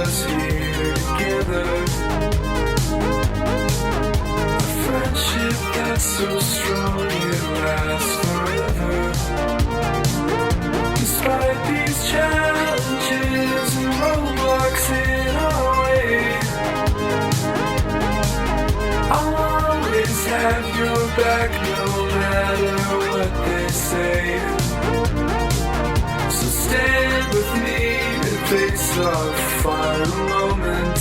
us here together. A friendship that's so strong it lasts forever. Despite these challenges and roadblocks in our way, I'll always have your back no matter what they say. So stand with me and face our final moment.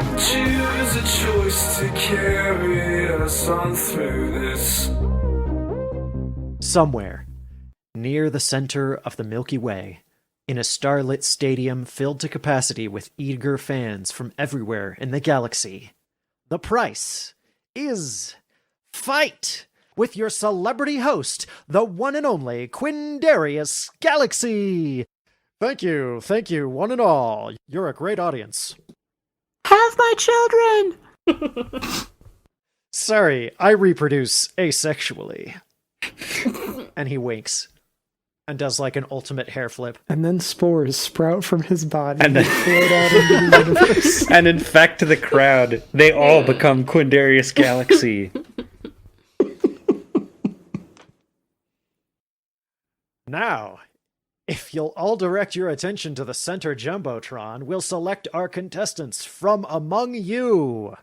We'll choose a choice to carry us on through this. Somewhere, near the center of the Milky Way, in a starlit stadium filled to capacity with eager fans from everywhere in the galaxy, the price is fight with your celebrity host, the one and only Quindarius Galaxy. Thank you, one and all. You're a great audience. Have my children! Sorry, I reproduce asexually. And he winks and does like an ultimate hair flip. And then spores sprout from his body and then float out into the universe. And infect the crowd. They all become Quindarius Galaxy. Now, if you'll all direct your attention to the center Jumbotron, we'll select our contestants from among you.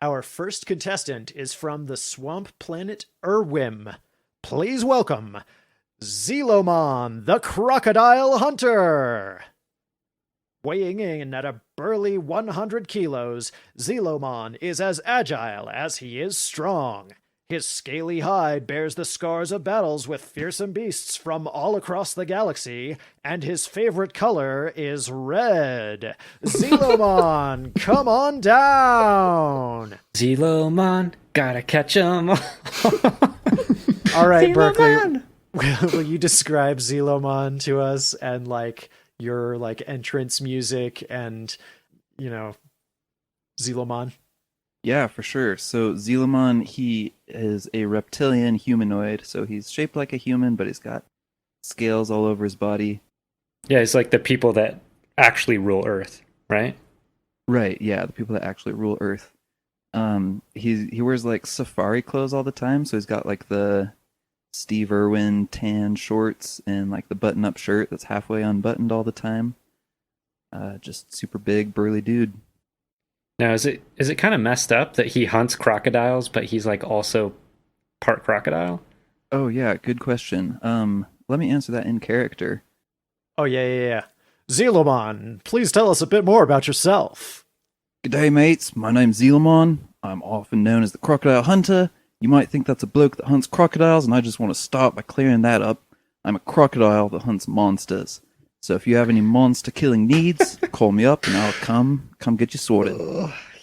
Our first contestant is from the swamp planet Irwim. Please welcome Zelomon, the Crocodile Hunter. Weighing in at a burly 100 kilos, Zelomon is as agile as he is strong. His scaly hide bears the scars of battles with fearsome beasts from all across the galaxy, and his favorite color is red. Zelomon, come on down! Zelomon, gotta catch 'em all. All right, Zelomon! Berkeley, will you describe Zelomon to us and like your like entrance music and, you know, Zelomon? Yeah, for sure. So Zelomon, he is a reptilian humanoid. So he's shaped like a human, but he's got scales all over his body. Yeah, it's like the people that actually rule Earth, right? Right, yeah, the people that actually rule Earth. He wears like safari clothes all the time. So he's got like the Steve Irwin tan shorts and like the button-up shirt that's halfway unbuttoned all the time. Just super big, burly dude. Now, is it kind of messed up that he hunts crocodiles, but he's like also part crocodile? Oh yeah, good question. Let me answer that in character. Oh yeah. Zelomon, please tell us a bit more about yourself. G'day mates, my name's Zelomon. I'm often known as the Crocodile Hunter. You might think that's a bloke that hunts crocodiles, and I just want to start by clearing that up. I'm a crocodile that hunts monsters. So if you have any monster killing needs, call me up and I'll come get you sorted.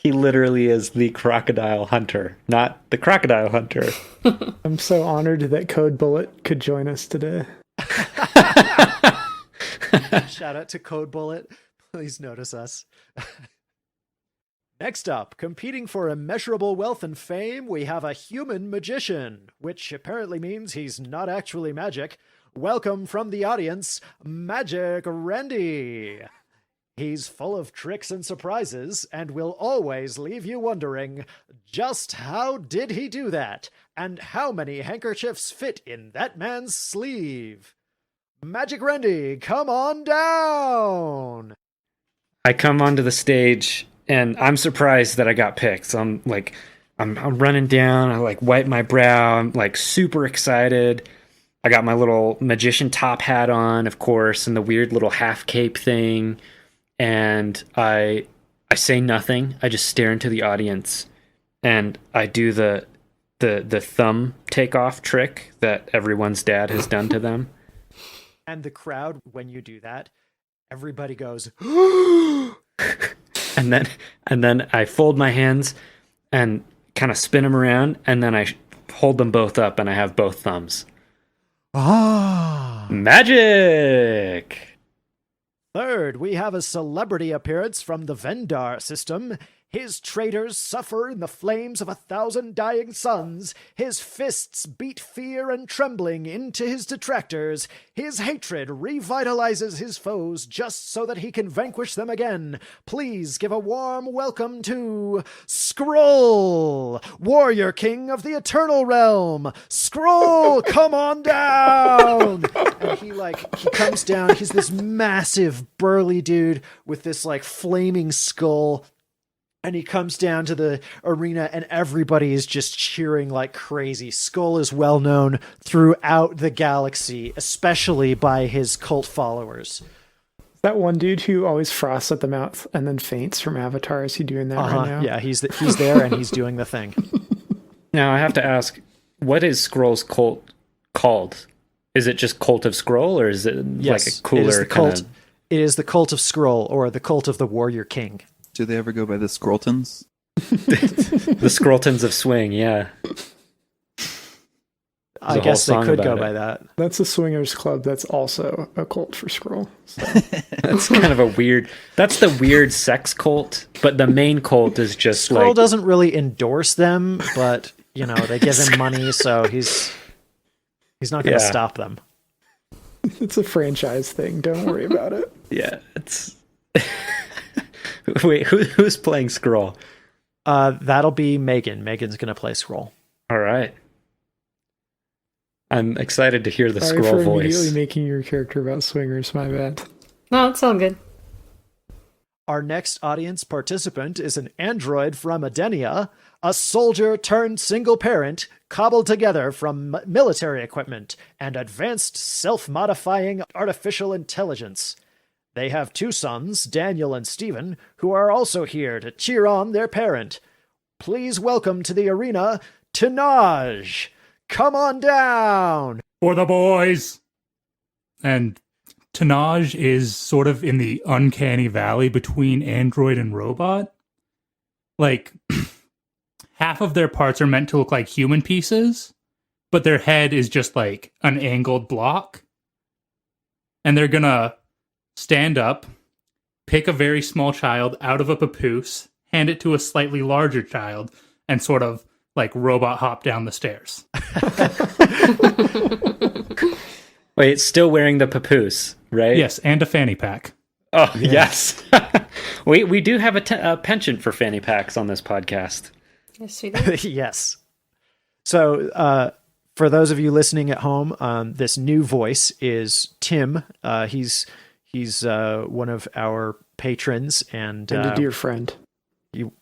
He literally is the Crocodile Hunter, not the Crocodile Hunter. I'm so honored that Code Bullet could join us today. Shout out to Code Bullet. Please notice us. Next up, competing for immeasurable wealth and fame, we have a human magician, which apparently means he's not actually magic. Welcome from the audience, Magic Randy. He's full of tricks and surprises, and will always leave you wondering, just how did he do that? And how many handkerchiefs fit in that man's sleeve? Magic Randy, come on down! I come onto the stage, and I'm surprised that I got picked. So I'm running down, I like wipe my brow, I'm like super excited. I got my little magician top hat on, of course, and the weird little half cape thing. And I say nothing. I just stare into the audience, and I do the thumb takeoff trick that everyone's dad has done to them. And the crowd, when you do that, everybody goes, and then I fold my hands and kind of spin them around, and then I hold them both up, and I have both thumbs. Ah! Magic! Third, we have a celebrity appearance from the Vendar system. His traitors suffer in the flames of 1,000 dying suns. His fists beat fear and trembling into his detractors. His hatred revitalizes his foes just so that he can vanquish them again. Please give a warm welcome to Skrull, Warrior King of the Eternal Realm. Skrull, come on down! And he comes down. He's this massive, burly dude with this flaming skull. And he comes down to the arena and everybody is just cheering like crazy. Skrull is well known throughout the galaxy, especially by his cult followers. That one dude who always froths at the mouth and then faints from Avatar, is he doing that right now? Yeah, he's there and he's doing the thing. Now I have to ask, what is Skrull's cult called? Is it just Cult of Skrull, or is it like a cooler kind of... It is the Cult of Skrull, or the Cult of the Warrior King. Do they ever go by the Skrulltons? The Skrulltons of Swing, yeah. I guess they could go by that. That's a swingers club that's also a cult for Skrull. So. That's kind of a weird... That's the weird sex cult, but the main cult is just Skrull doesn't really endorse them, but, they give him money, so he's not going to stop them. It's a franchise thing. Don't worry about it. Yeah, it's... Wait, who's playing Skrull? That'll be Megan. Megan's going to play Skrull. All right. I'm excited to hear the Sorry Skrull for voice. Immediately making your character about swingers, my bad. No, it's all good. Our next audience participant is an android from Adenia, a soldier turned single parent, cobbled together from military equipment and advanced self-modifying artificial intelligence. They have 2 sons, Daniel and Stephen, who are also here to cheer on their parent. Please welcome to the arena, Tenaja. Come on down! For the boys! And Tenaja is sort of in the uncanny valley between android and robot. Half of their parts are meant to look like human pieces, but their head is just like an angled block. And they're gonna stand up, pick a very small child out of a papoose, hand it to a slightly larger child, and sort of robot hop down the stairs. Wait, it's still wearing the papoose, right? Yes, and a fanny pack. Oh, yes. we do have a penchant for fanny packs on this podcast. Yes, we do. Yes. So, for those of you listening at home, this new voice is Tim. He's one of our patrons and a dear friend.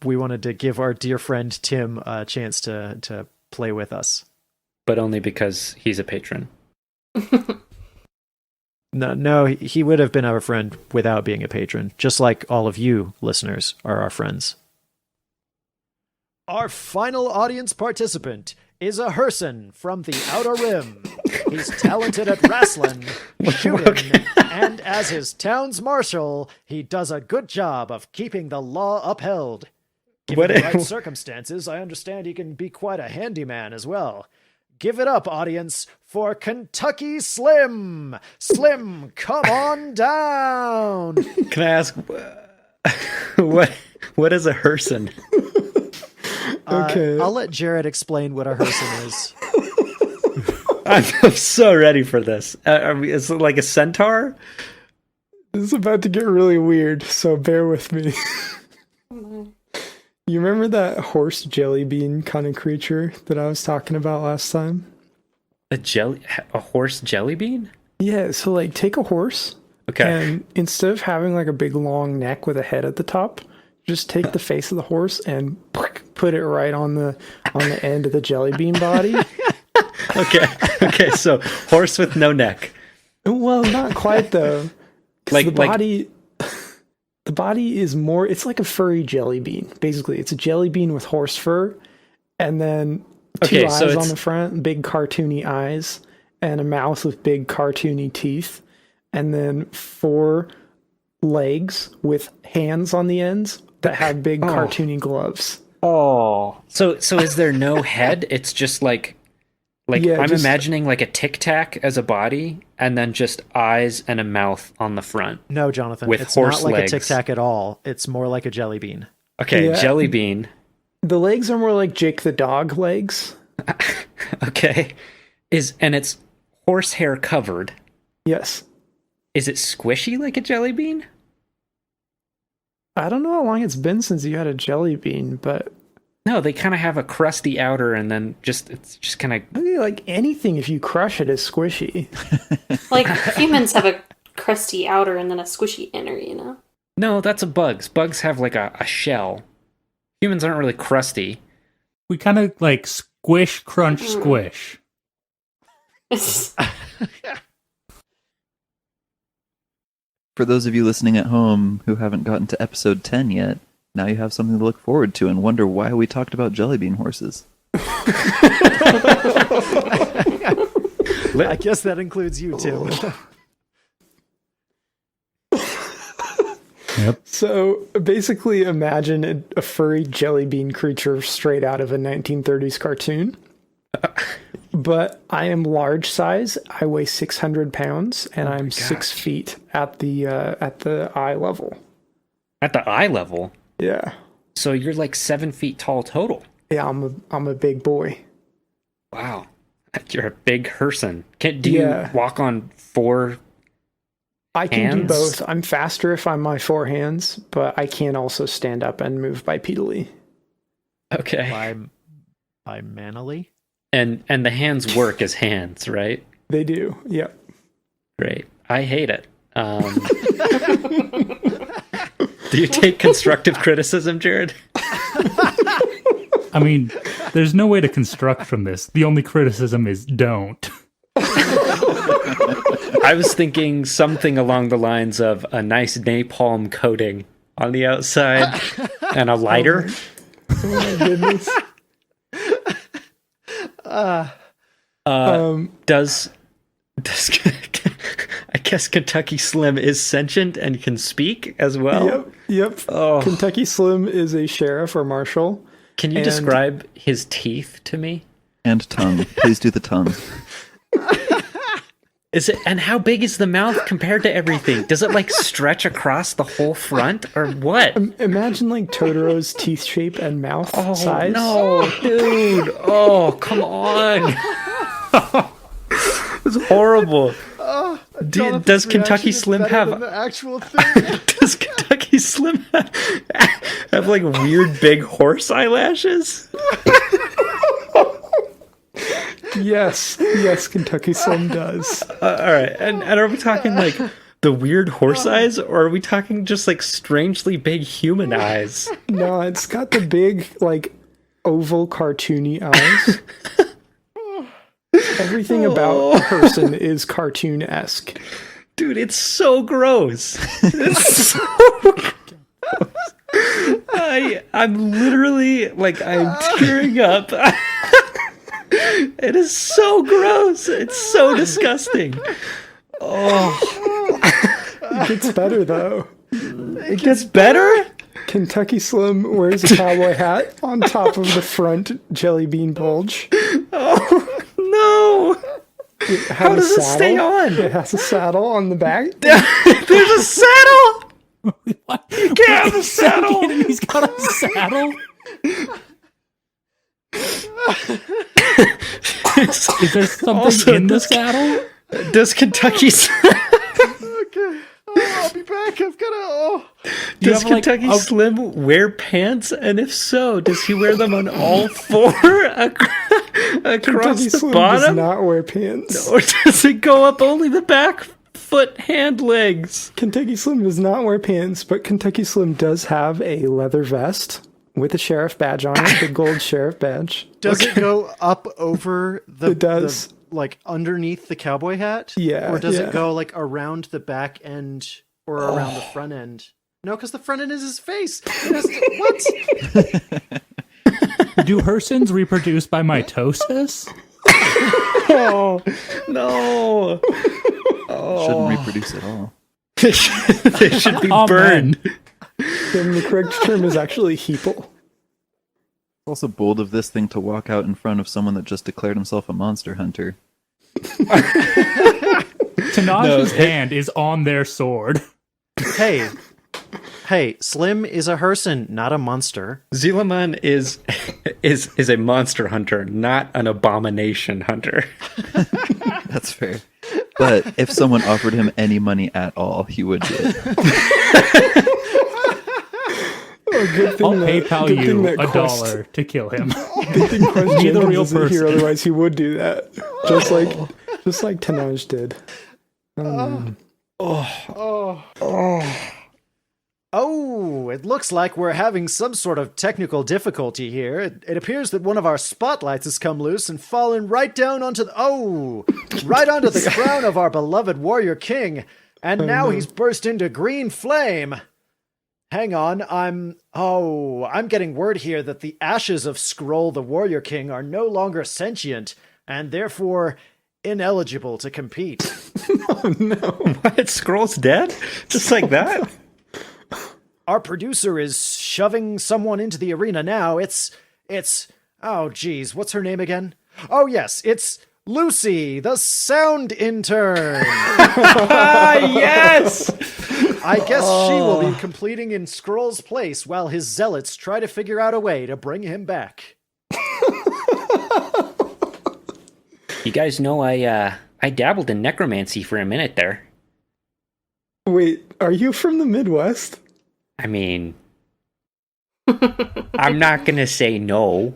We wanted to give our dear friend Tim a chance to play with us. But only because he's a patron. No, he would have been our friend without being a patron, just like all of you listeners are our friends. Our final audience participant is a Herson from the Outer Rim. He's talented at wrestling, shooting, and as his town's marshal, he does a good job of keeping the law upheld. Given the right circumstances, I understand he can be quite a handyman as well. Give it up, audience, for Kentucky Slim! Slim, come on down! Can I ask, what is a Herson? Okay. I'll let Jared explain what a Herson is. I'm so ready for this. Is it like a centaur? This is about to get really weird, so bear with me. You remember that horse jelly bean kind of creature that I was talking about last time? A horse jelly bean? Yeah, so take a horse. Okay. And instead of having a big long neck with a head at the top, just take the face of the horse and put it right on the end of the jelly bean body. Okay, so horse with no neck. Well, not quite though. The body is more, it's like a furry jelly bean. Basically, it's a jelly bean with horse fur, and then two eyes on the front, big cartoony eyes, and a mouth with big cartoony teeth, and then 4 legs with hands on the ends that have big cartoony gloves. Oh. So is there no head? It's just imagining like a Tic Tac as a body, and then just eyes and a mouth on the front. No, Jonathan, with it's horse not like legs. a Tic Tac at all. It's more like a jelly bean. Okay, Yeah. jelly bean. The legs are more like Jake the dog legs. Okay. And it's horsehair covered. Yes. Is it squishy like a jelly bean? I don't know how long it's been since you had a jelly bean, but No, they kind of have a crusty outer and then it's just kind of... I think like anything, if you crush it, is squishy. Like, humans have a crusty outer and then a squishy inner, you know? No, that's a bug's. Bugs have like a shell. Humans aren't really crusty. We kind of like squish, crunch, squish. For those of you listening at home who haven't gotten to episode 10 yet, now you have something to look forward to and wonder why we talked about jellybean horses. I guess that includes you, Tim. Yep. So basically, imagine a furry jelly bean creature straight out of a 1930s cartoon. But I am large size. I weigh 600 pounds, and I'm 6 feet at the eye level. At the eye level? Yeah, So you're like 7 feet tall total. yeah. I'm a big boy. Wow. You're a big person. Do you Yeah. walk on 4 I can do hands? both. I'm faster if I'm my 4 hands, but I can also stand up and move bipedally. Okay. By manily? And the hands work as hands, right? They do. Yep. Great. I hate it. Do you take constructive criticism, Jared? I mean, there's no way to construct from this. The only criticism is don't. I was thinking something along the lines of a nice napalm coating on the outside and a lighter. Oh my goodness. Does I guess Kentucky Slim is sentient and can speak as well? Yep. Oh. Kentucky Slim is a sheriff or marshal. Can you And- describe his teeth to me? And tongue. Please do the tongue. And how big is the mouth compared to everything? Does it like stretch across the whole front or what? Imagine like Totoro's teeth shape and mouth size. No, dude. Oh, come on. It's horrible. Does Kentucky Slim have the actual thing? Does Kentucky Slim have like weird big horse eyelashes? Yes, Kentucky Slim does. All right, and are we talking like the weird horse eyes, or are we talking just like strangely big human eyes? No, it's got the big, like, oval cartoony eyes. Everything about a person is cartoon-esque. Dude, it's so gross. It's so gross. I'm literally like I'm tearing up. It is so gross. It's so disgusting. Oh, It gets better, though. it gets better? Kentucky Slim wears a cowboy hat on top of the front jelly bean bulge. Oh, no. How does it stay on? It has a saddle on the back. There's a saddle. What? You can't have a saddle. He's got a saddle? Is there something Also, in the saddle? Does Kentucky Okay. I'll be back. I've got to. you Does have, like, Kentucky a- Slim wear pants? And if so, does he wear them on all four across Kentucky the Slim does bottom? not wear pants. Or does it go up only the back foot, hand, legs? Kentucky Slim does not wear pants, but Kentucky Slim does have a leather vest with a sheriff badge on it, the gold sheriff badge. Does it go up over the? It does. Like underneath the cowboy hat? Yeah, Or does yeah. it go like around the back end or around the front end? No, because the front end is his face. It has to, what? Do Hersons reproduce by mitosis? Oh, no. Shouldn't reproduce at all. They should be Amen. burned. Then the correct term is actually heeple. It's also bold of this thing to walk out in front of someone that just declared himself a monster hunter. Tenaja's hand is on their sword. Hey, Hey, Slim is a Herson, not a monster. Zelomon is a monster hunter, not an abomination hunter. That's fair. But if someone offered him any money at all, he would do it. Good thing I'll that- PayPal good thing you that Quest- $1 to kill him. Good thing Quest Be the Jenkins real isn't here, person. otherwise he would do that. Just like Tenaja did. Oh, it looks like we're having some sort of technical difficulty here. It appears that one of our spotlights has come loose and fallen right down onto right onto the crown of our beloved warrior king. And now he's burst into green flame. Hang on, I'm getting word here that the ashes of Skrull the warrior king are no longer sentient and therefore ineligible to compete. What? Scroll's dead? Just like that? Our producer is shoving someone into the arena now. It's oh geez, what's her name again? Oh yes, it's Lucy, the sound intern. Yes! I guess she will be completing in Skrull's place while his zealots try to figure out a way to bring him back. You guys know I dabbled in necromancy for a minute there. Wait, are you from the Midwest? I mean, I'm not gonna say no.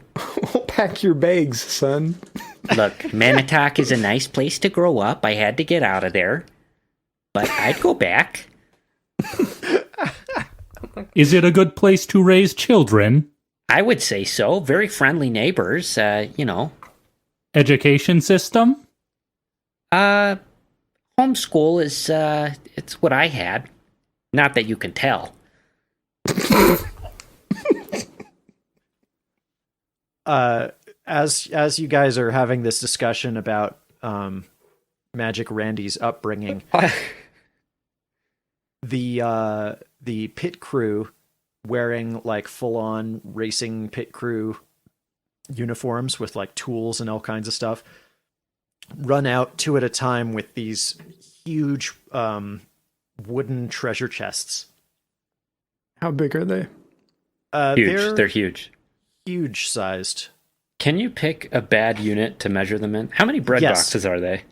Pack your bags, son. Look, Manitok is a nice place to grow up. I had to get out of there. But I'd go back. Is it a good place to raise children? I would say so. Very friendly neighbors, Education system? Homeschool is, it's what I had. Not that you can tell. As you guys are having this discussion about Magic Randy's upbringing, the pit crew wearing like full-on racing pit crew uniforms with like tools and all kinds of stuff run out two at a time with these huge wooden treasure chests. How big are they? Huge. They're huge. Huge sized. Can you pick a bad unit to measure them in? How many bread boxes are they?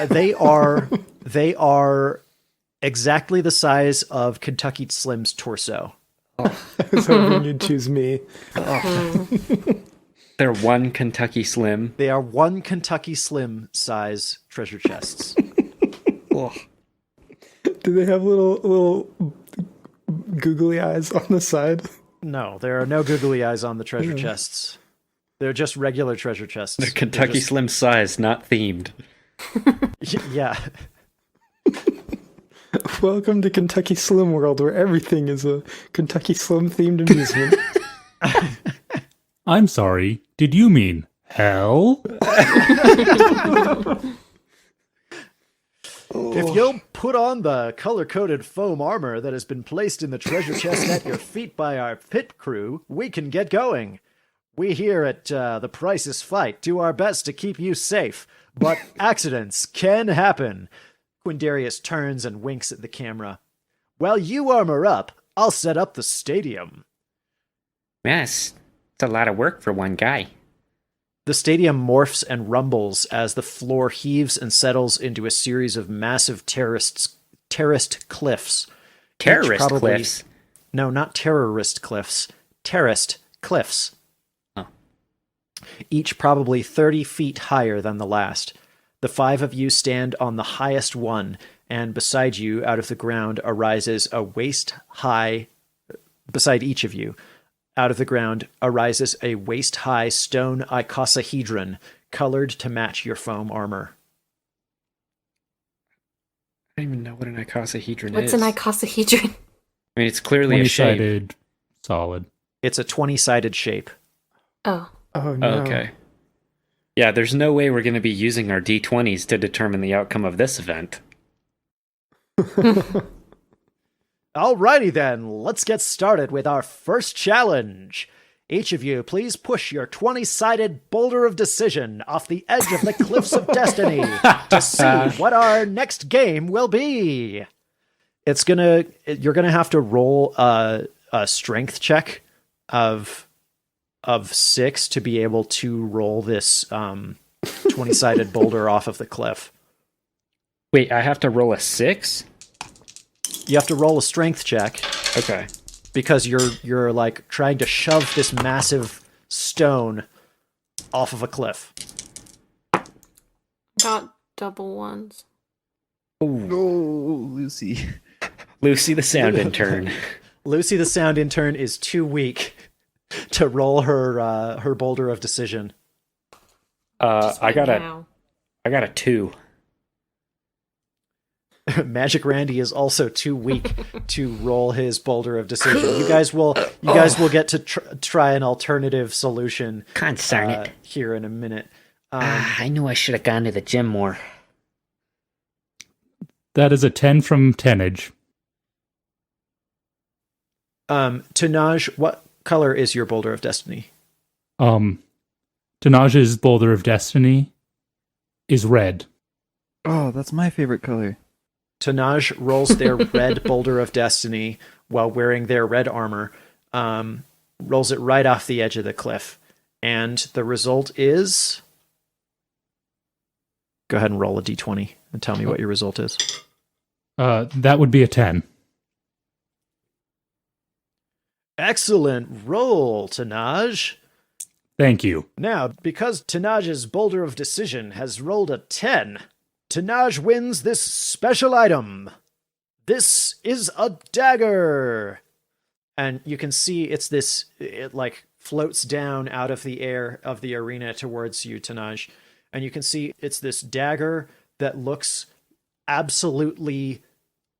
They are exactly the size of Kentucky Slim's torso. I was hoping you'd choose me. They're one Kentucky Slim. They are one Kentucky Slim size treasure chests. Do they have little googly eyes on the side? No, there are no googly eyes on the treasure chests. They're just regular treasure chests. They're Kentucky Slim size, not themed. Yeah. Welcome to Kentucky Slim World, where everything is a Kentucky Slim themed amusement. I'm sorry, did you mean hell? If you'll put on the color-coded foam armor that has been placed in the treasure chest at your feet by our pit crew, we can get going. We here at The Price is Fight do our best to keep you safe, but accidents can happen. Quindarius turns and winks at the camera. While you armor up, I'll set up the stadium. Yes, it's a lot of work for one guy. The stadium morphs and rumbles as the floor heaves and settles into a series of massive terraced cliffs. Terrorist cliffs? No, not terrorist cliffs. Terraced cliffs. Oh. Each probably 30 feet higher than the last. The five of you stand on the highest one, and beside you, out of the ground, arises a waist-high... Beside each of you, out of the ground, arises a waist-high stone icosahedron, colored to match your foam armor. I don't even know what an icosahedron What's is. an icosahedron? I mean, it's clearly a shape. 20-sided solid. It's a 20-sided shape. Oh. Oh, no. Okay. Yeah, there's no way we're going to be using our D20s to determine the outcome of this event. Alrighty then, let's get started with our first challenge. Each of you, please push your 20-sided boulder of decision off the edge of the cliffs of destiny to see what our next game will be. you're gonna have to roll a strength check of 6 to be able to roll this 20-sided boulder off of the cliff. Wait, I have to roll a 6? You have to roll a strength check Okay. because you're like trying to shove this massive stone off of a cliff. Got double ones. Ooh. Oh, Lucy. Lucy the sound intern. Lucy the sound intern is too weak to roll her boulder of decision. Just I got now. a 2. Magic Randy is also too weak to roll his boulder of decision. You guys will get to try an alternative solution. Concern it. Here in a minute. I knew I should have gone to the gym more. That is a 10 from Tenage. Tenaj, what color is your boulder of destiny? Tenaja's Boulder of Destiny is red. Oh, that's my favorite color. Tenaj rolls their red boulder of destiny while wearing their red armor, rolls it right off the edge of the cliff, and the result is... Go ahead and roll a d20 and tell me what your result is. That would be a 10. Excellent roll, Tenaj. Thank you. Now, because Tenaj's boulder of decision has rolled a 10, Tenaj wins this special item. This is a dagger. And you can see it like floats down out of the air of the arena towards you, Tenaj. And you can see it's this dagger that looks absolutely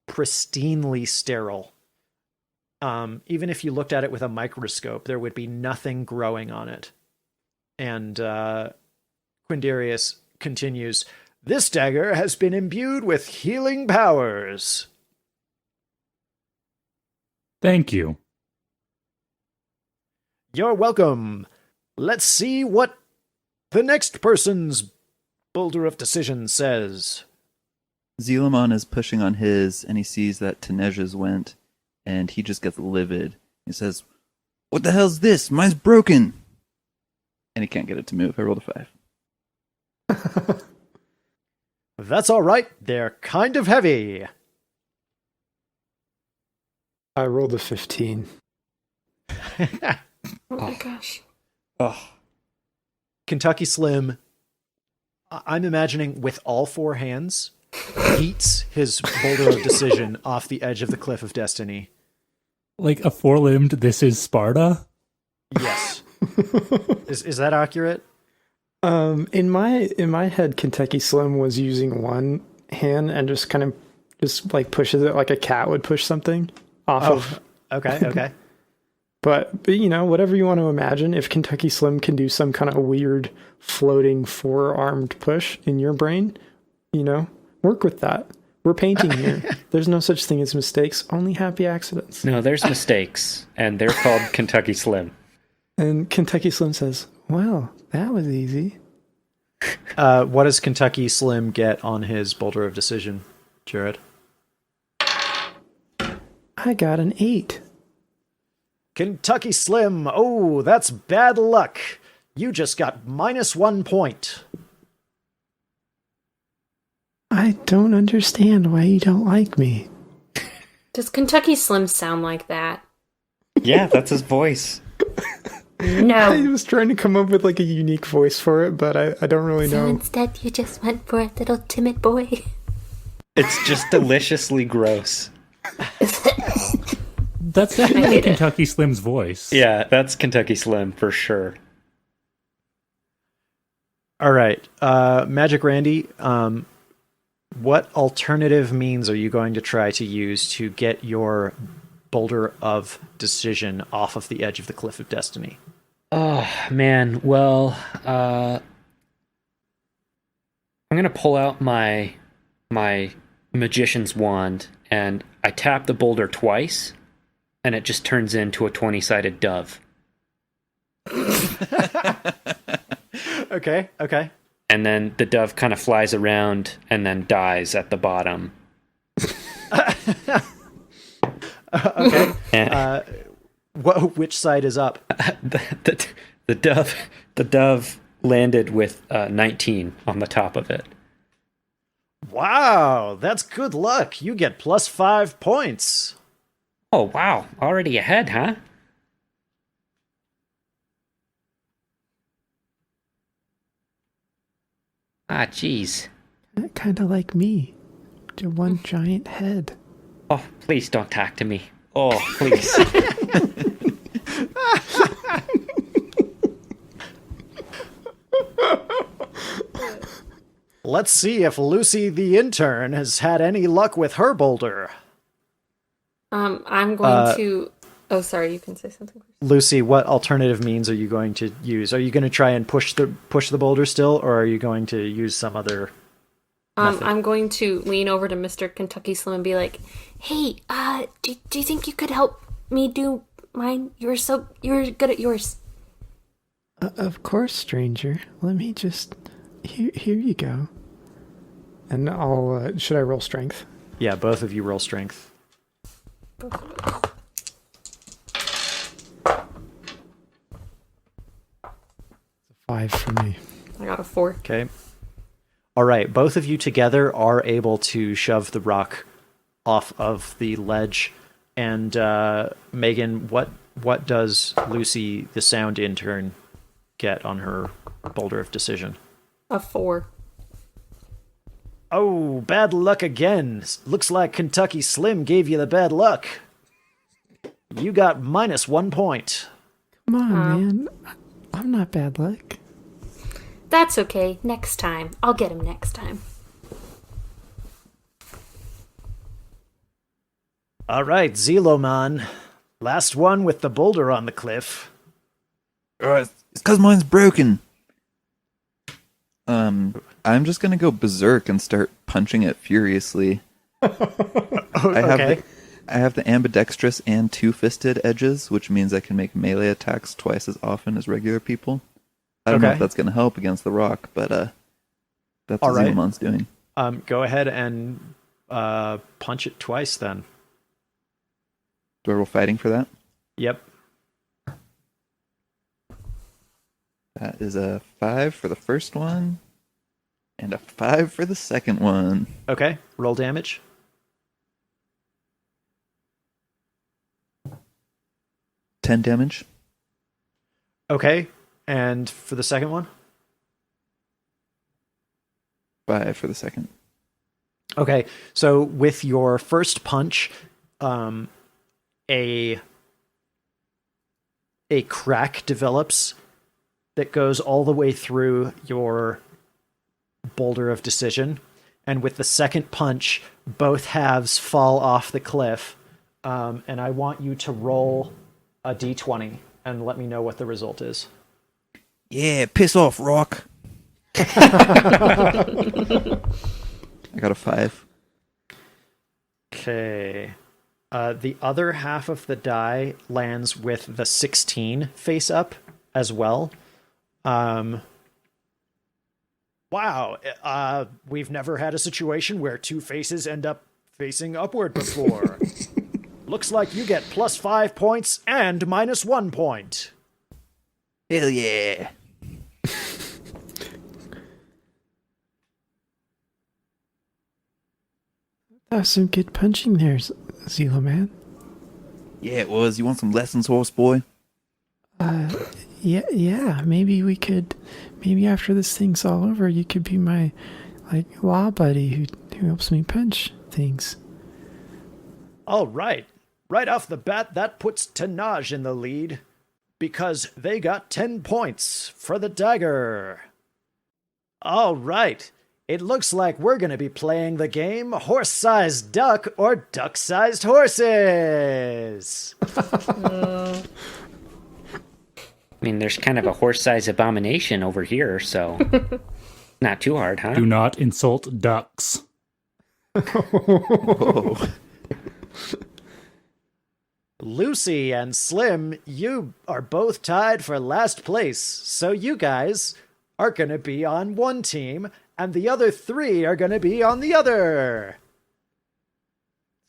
pristinely sterile. Even if you looked at it with a microscope, there would be nothing growing on it. And Quindarius continues, "This dagger has been imbued with healing powers." Thank you. You're welcome. Let's see what the next person's boulder of decision says. Zelomon is pushing on his, and he sees that Tenaja's went, and he just gets livid. He says, "What the hell's this? Mine's broken!" And he can't get it to move. I rolled a 5. That's all right. They're kind of heavy. I rolled a 15. Oh my gosh. Oh. Kentucky Slim, I'm imagining with all 4 hands, beats his boulder of decision off the edge of the cliff of destiny. Like a 4-limbed This Is Sparta? Yes. Is that accurate? In my head, Kentucky Slim was using one hand and just kind of like pushes it like a cat would push something off of. Okay. But you know, whatever you want to imagine, if Kentucky Slim can do some kind of weird floating 4-armed push in your brain, you know, work with that. We're painting here. There's no such thing as mistakes, only happy accidents. No, there's mistakes, and they're called Kentucky Slim. And Kentucky Slim says, "Well, that was easy." What does Kentucky Slim get on his boulder of decision, Jared? I got an 8. Kentucky Slim, oh, that's bad luck. You just got -1 point. I don't understand why you don't like me. Does Kentucky Slim sound like that? Yeah, that's his voice. I No. was trying to come up with like a unique voice for it, but I don't really So know. instead, you just went for a little timid boy. It's just deliciously gross. That's definitely Kentucky Slim's voice. Yeah, that's Kentucky Slim for sure. All right. Magic Randy, what alternative means are you going to try to use to get your boulder of decision off of the edge of the cliff of destiny? Oh, man. Well, I'm going to pull out my magician's wand, and I tap the boulder twice, and it just turns into a 20-sided dove. Okay. And then the dove kind of flies around and then dies at the bottom. Okay. Which side is up? The dove landed with 19 on the top of it. Wow, that's good luck. You get plus 5 points. Oh, wow. Already ahead, huh? Ah, jeez. Kind of like me. One giant head. Oh, please don't talk to me. Oh, please. Let's see if Lucy the intern has had any luck with her boulder. I'm going to... Oh, sorry, you can say something first. Lucy, what alternative means are you going to use? Are you going to try and push the boulder still, or are you going to use some other method? I'm going to lean over to Mr. Kentucky Slim and be like, "Hey, do you think you could help me do mine? You're good at yours." Of course, stranger. Let me just... Here you go. And I'll... should I roll strength? Yeah, both of you roll strength. Both of us. 5 for me. I got a 4. Okay. All right, both of you together are able to shove the rock off of the ledge. And Megan, what does Lucy, the sound intern, get on her boulder of decision? A 4. Oh, bad luck again. Looks like Kentucky Slim gave you the bad luck. You got minus 1 point. Come on, man. I'm not bad luck. That's okay. Next time. I'll get him next time. All right, Zelomon. Last one with the boulder on the cliff. It's because mine's broken. I'm just gonna go berserk and start punching it furiously. Okay. I have the ambidextrous and two-fisted edges, which means I can make melee attacks twice as often as regular people. I don't know if that's gonna help against the rock, but that's what Zelomon's doing. Go ahead and punch it twice then. Do I roll fighting for that? Yep. That is a 5 for the first one, and a 5 for the second one. Okay, roll damage. $10 damage. Okay, and for the second one? 5 for the second. Okay, so with your first punch, a crack develops that goes all the way through your boulder of decision, and with the second punch, both halves fall off the cliff. And I want you to roll a d20 and let me know what the result is. Yeah, piss off, rock. I got a 5. Okay. The other half of the die lands with the 16 face up as well. Wow. We've never had a situation where two faces end up facing upward before. Looks like you get plus 5 points and minus 1 point. Hell yeah. That was some good punching there, Zelomon. Yeah, it was. You want some lessons, horse boy? Yeah. Maybe we could. Maybe after this thing's all over, you could be my law buddy who helps me punch things. All right. Right off the bat, that puts Tenaja in the lead because they got 10 points for the dagger. All right. It looks like we're going to be playing the game Horse-Sized Duck or Duck-Sized Horses. I mean, there's kind of a horse-sized abomination over here, so not too hard, huh? Do not insult ducks. Whoa. Lucy and Slim, you are both tied for last place, so you guys are going to be on one team, and the other 3 are going to be on the other.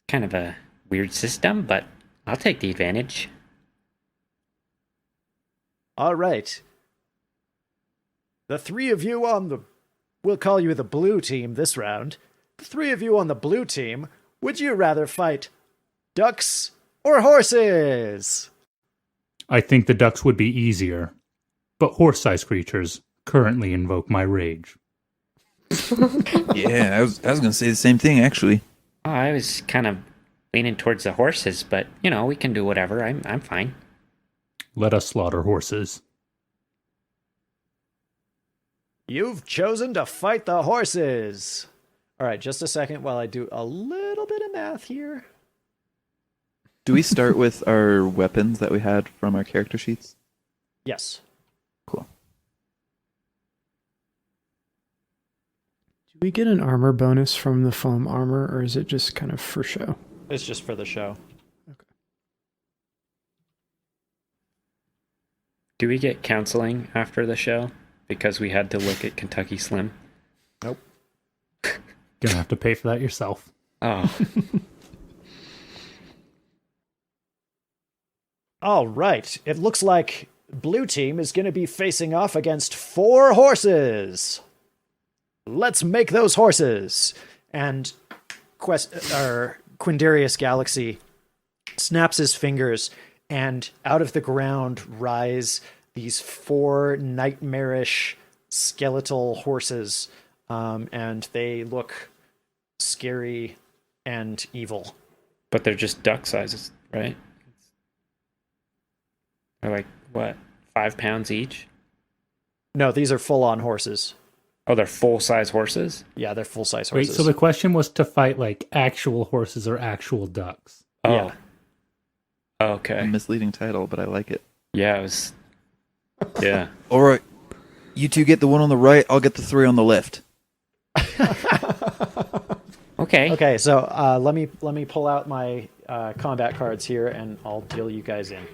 Kind of a weird system, but I'll take the advantage. All right. The three of you on the... We'll call you the blue team this round. The three of you on the blue team, would you rather fight ducks or horses? I think the ducks would be easier, but horse-sized creatures currently invoke my rage. Yeah, I was going to say the same thing, actually. Oh, I was kind of leaning towards the horses, but, we can do whatever. I'm fine. Let us slaughter horses. You've chosen to fight the horses. All right, just a second while I do a little bit of math here. Do we start with our weapons that we had from our character sheets? Yes. Cool. Do we get an armor bonus from the foam armor, or is it just kind of for show? It's just for the show. Do we get counseling after the show? Because we had to look at Kentucky Slim. Nope. Gonna have to pay for that yourself. Oh. All right. It looks like blue team is going to be facing off against 4 horses. Let's make those horses. And Quindarius Galaxy snaps his fingers, and out of the ground rise these 4 nightmarish skeletal horses, and they look scary and evil. But they're just duck sizes, right? They're like, what, 5 pounds each? No, these are full-on horses. Oh, they're full-size horses? Yeah, they're full-size Wait, horses. so the question was to fight like actual horses or actual ducks? Oh. Yeah. Okay. A misleading title, but I like it. Yeah, it was... Yeah. All right. You two get the one on the right, I'll get the 3 on the left. Okay. Okay, so let me pull out my combat cards here, and I'll deal you guys in.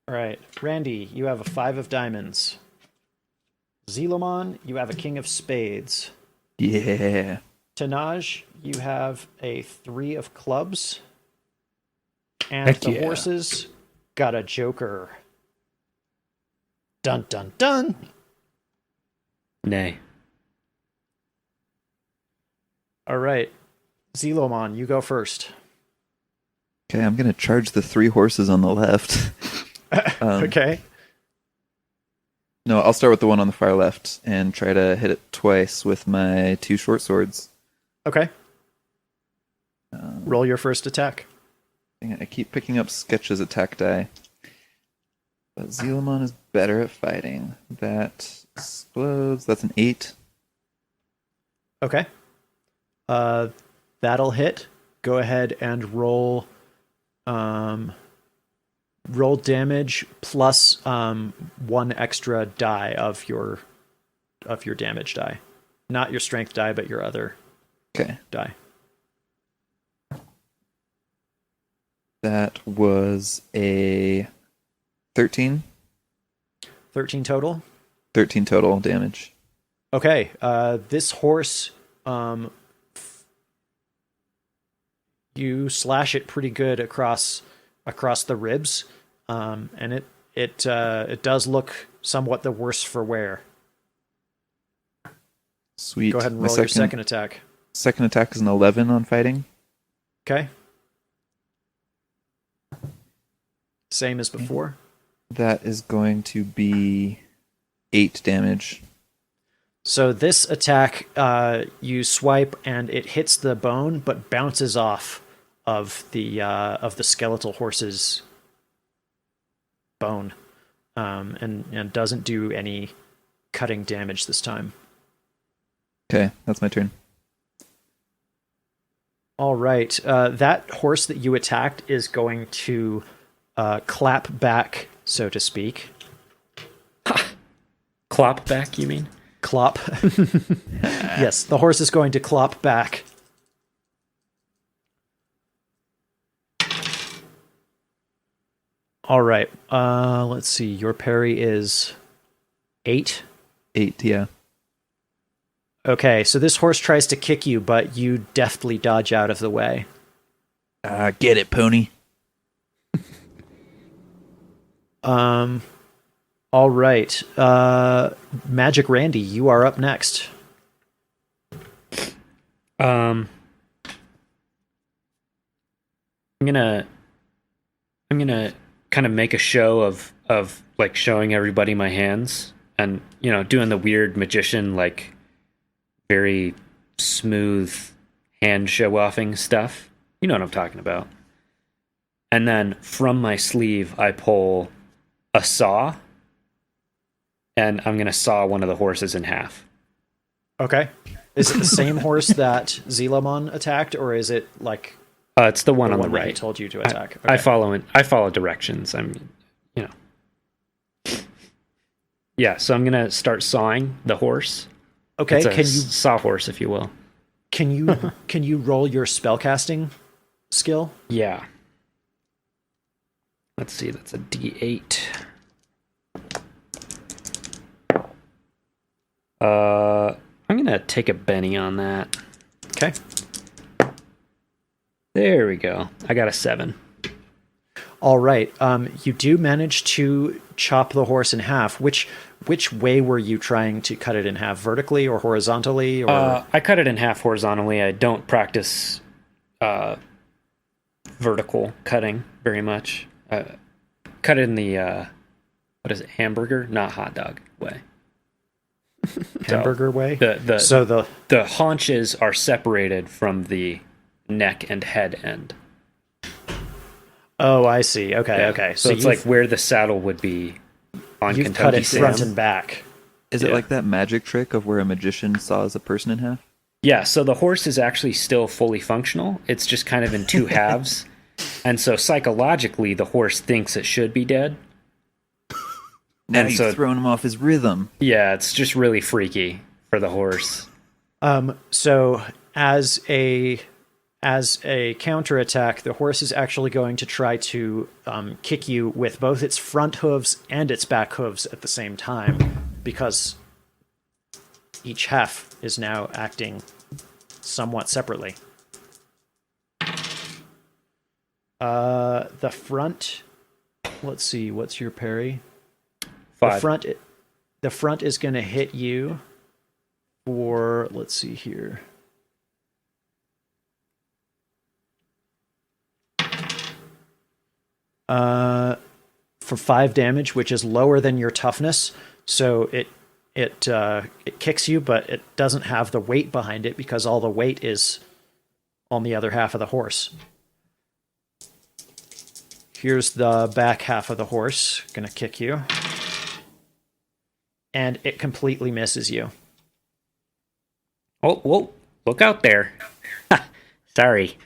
All right, Randy, you have a 5 of diamonds. Zelomon, you have a king of spades. Yeah. Tenaj, you have a 3 of clubs. And Heck the yeah. horses got a joker. Dun dun dun. Nay. All right, Zelomon, you go first. Okay, I'm going to charge the 3 horses on the left. Okay. No, I'll start with the one on the far left and try to hit it twice with my 2 short swords. Okay. Roll your first attack. Dang it, I keep picking up Sketch's attack die. But Zelomon is better at fighting. That explodes. That's an 8. Okay. That'll hit. Go ahead and roll roll damage plus 1 extra die of your damage die. Not your strength die, but your other die. That was a 13. 13 total. 13 total damage. Okay, this horse, you slash it pretty good across the ribs, and it does look somewhat the worse for wear. Sweet. Go ahead and My roll your second attack. Second attack is an 11 on fighting. Okay. Same as before. That is going to be 8 damage. So this attack, you swipe and it hits the bone, but bounces off of the skeletal horse's bone, and doesn't do any cutting damage this time. Okay, that's my turn. All right, that horse that you attacked is going to clap back, so to speak. Clop back, you mean? Clop. Yes, the horse is going to clop back. All right. Let's see. Your parry is 8. 8, yeah. Okay, so this horse tries to kick you, but you deftly dodge out of the way. Get it, pony. All right. Magic Randy, you are up next. I'm gonna kind of make a show of like showing everybody my hands and doing the weird magician like very smooth hand show-offing stuff. You know what I'm talking about. And then from my sleeve I pull a saw and I'm gonna saw one of the horses in half. Okay. Is it the same horse that Zelomon attacked, or is it like it's the one on the that he right. told you to attack? I follow directions. Yeah, so I'm gonna start sawing the horse. Okay, it's a can you sawhorse, if you will? Can you roll your spellcasting skill? Yeah. Let's see, that's a D8. I'm gonna take a Benny on that. Okay. There we go. I got a 7. All right. You do manage to chop the horse in half. Which way were you trying to cut it in half? Vertically or horizontally? Or I cut it in half horizontally. I don't practice vertical cutting very much. Cut it in the what is it? Hamburger, not hot dog way. Hamburger way. The haunches are separated from the neck and head end. Oh, I see. Okay, Yeah. okay. So it's like where the saddle would be on you've Kentucky cut it Sam. front and back. Is it like that magic trick of where a magician saws a person in half? Yeah, so the horse is actually still fully functional. It's just kind of in two halves. And so psychologically, the horse thinks it should be dead. Now And you've so- thrown him off his rhythm. Yeah, it's just really freaky for the horse. So as a counterattack, the horse is actually going to try to kick you with both its front hooves and its back hooves at the same time, because each half is now acting somewhat separately. The front, let's see, what's your parry? 5. The front is going to hit you for, let's see here. For 5 damage, which is lower than your toughness. So it kicks you, but it doesn't have the weight behind it because all the weight is on the other half of the horse. Here's the back half of the horse. Gonna kick you. And it completely misses you. Oh, whoa, look out there. Sorry.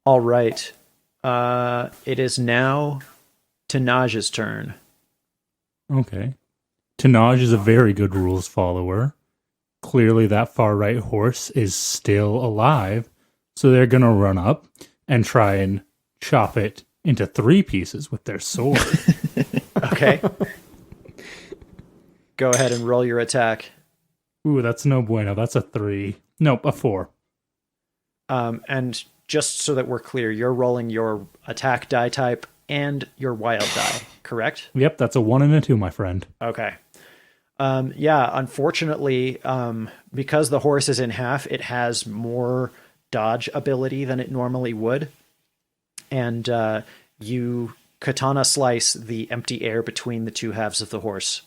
All right. It is now Tenaja's turn. Okay. Tenaj is a very good rules follower. Clearly that far right horse is still alive, so they're going to run up and try and chop it into 3 pieces with their sword. Okay. Go ahead and roll your attack. Ooh, that's no bueno. That's a 3. Nope, a 4. And just so that we're clear, you're rolling your attack die type and your wild die, correct? Yep, that's a 1 and a 2, my friend. Okay. Yeah, unfortunately, because the horse is in half, it has more dodge ability than it normally would. And you katana slice the empty air between the 2 halves of the horse.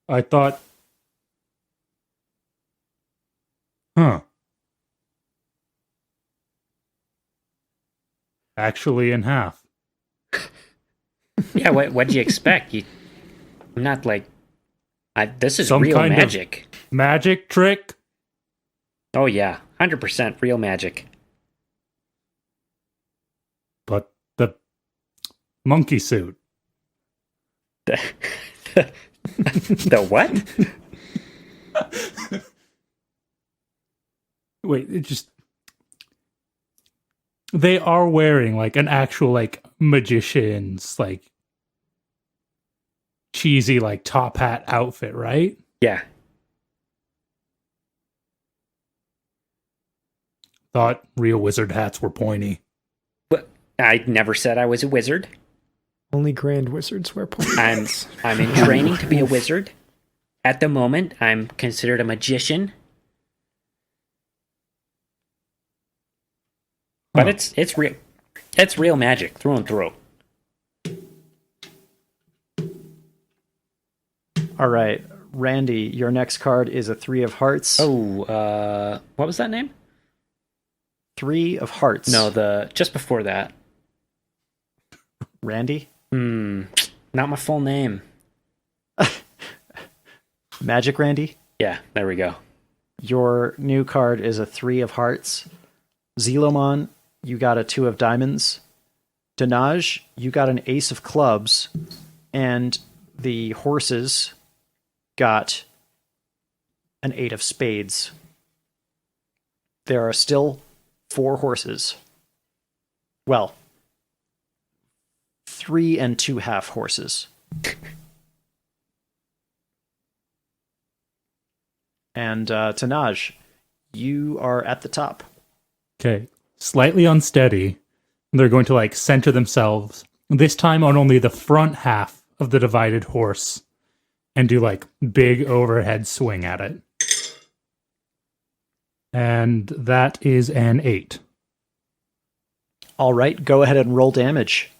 I thought... Huh. Actually in half. Yeah, what'd you expect? I'm not like... this is Some real kind of- magic. Magic trick? Oh yeah, 100% real magic. But the monkey suit. The what? Wait, it just... they are wearing like an actual like magician's like cheesy like top hat outfit, right? Yeah. Thought real wizard hats were pointy. But I never said I was a wizard. Only grand wizards wear pointy hats. I'm in training to be a wizard. At the moment, I'm considered a magician. But it's real. It's real magic through and through. All right, Randy, your next card is a 3 of hearts. Oh, what was that name? 3 of hearts. No, just before that. Randy? Not my full name. Magic Randy? Yeah, there we go. Your new card is a 3 of hearts. Zelomon, you got a 2 of diamonds. Tenaja, you got an ace of clubs. And the horses got an 8 of spades. There are still 4 horses. Well, 3 and 2 half horses. And Tenaja, you are at the top. Okay. Slightly unsteady. They're going to like center themselves, this time on only the front half of the divided horse, and do like big overhead swing at it. And that is an 8. All right, go ahead and roll damage.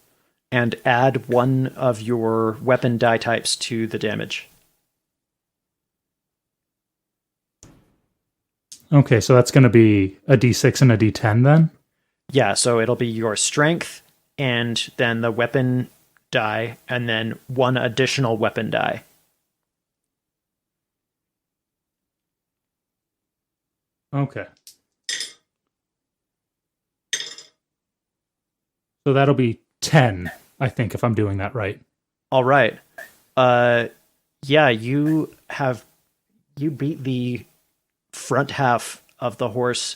And add 1 of your weapon die types to the damage. Okay, so that's going to be a d6 and a d10 then? Yeah, so it'll be your strength, and then the weapon die, and then 1 additional weapon die. Okay. So that'll be 10, I think, if I'm doing that right. All right. Yeah, you beat the front half of the horse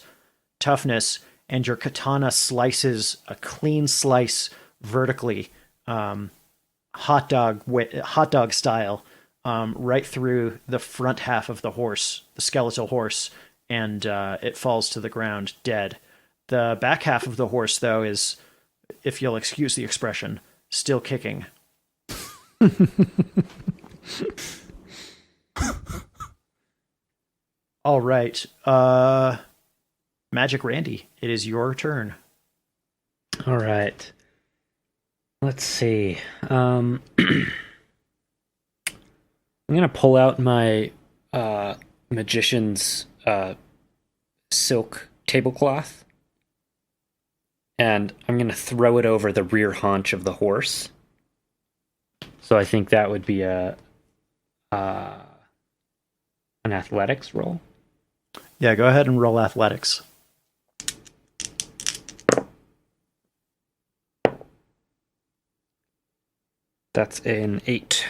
toughness, and your katana slices a clean slice vertically, hot dog style, right through the front half of the horse, the skeletal horse, and it falls to the ground dead. The back half of the horse, though, is, if you'll excuse the expression, still kicking. All right. Magic Randy, it is your turn. All right. Let's see. I'm going to pull out my magician's silk tablecloth, and I'm going to throw it over the rear haunch of the horse. So I think that would be an athletics roll. Yeah, go ahead and roll athletics. That's an 8.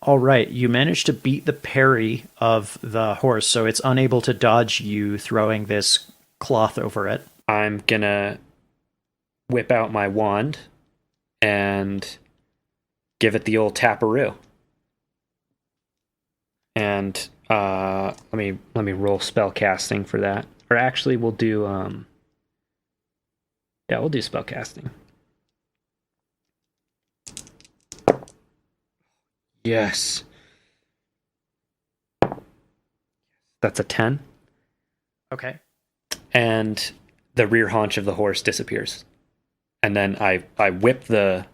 All right, you managed to beat the parry of the horse, so it's unable to dodge you throwing this cloth over it. I'm gonna whip out my wand and give it the old taparoo. And let me roll spell casting for that. Or actually, we'll do we'll do spell casting. Yes. That's a 10. Okay. And the rear haunch of the horse disappears. And then I whip the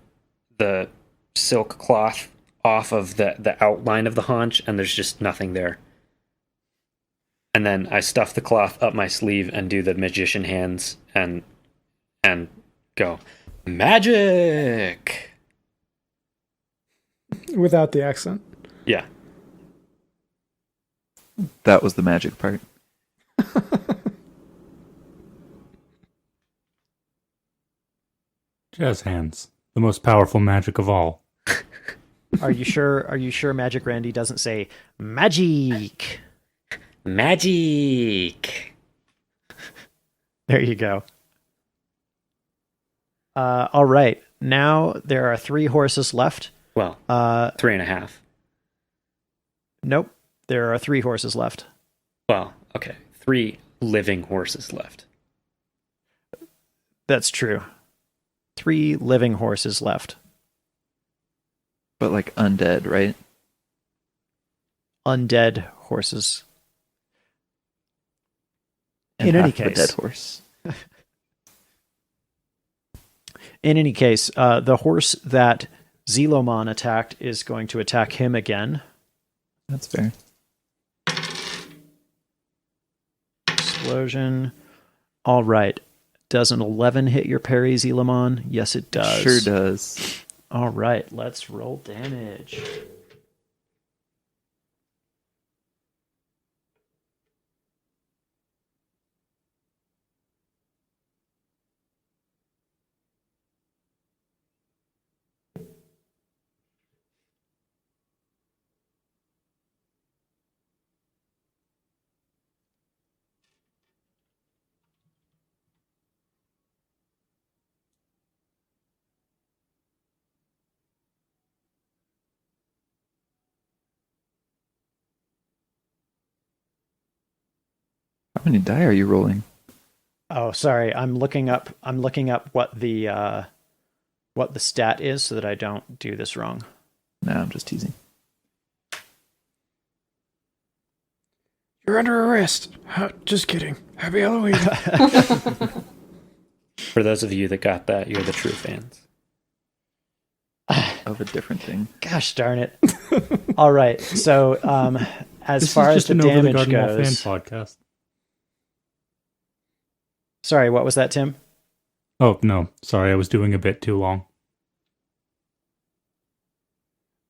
silk cloth off of the outline of the haunch, and there's just nothing there. And then I stuff the cloth up my sleeve and do the magician hands and go, magic! Without the accent. Yeah. That was the magic part. Jazz hands. The most powerful magic of all. Are you sure Magic Randy doesn't say magic? Magic! There you go. All right. Now there are 3 horses left. Well, 3.5. Nope. There are 3 horses left. Well, okay. 3 living horses left. That's true. 3 living horses left. But like undead, right? Undead horses. And In any half the case. dead horse. In any case, the horse that Zelomon attacked is going to attack him again. That's fair. Explosion. All right. Does an 11 hit your parry, Zelomon? Yes, it does. Sure does. All right. Let's roll damage. How many die are you rolling? Oh, sorry. I'm looking up what the stat is so that I don't do this wrong. No, I'm just teasing. You're under arrest. Just kidding. Happy Halloween. For those of you that got that, you're the true fans. Of a different thing. Gosh darn it. All right. So, as This far is as just the an Over the damage Garden Wall fan goes, podcast. sorry, what was that, Tim? Oh, no. Sorry, I was doing a bit too long.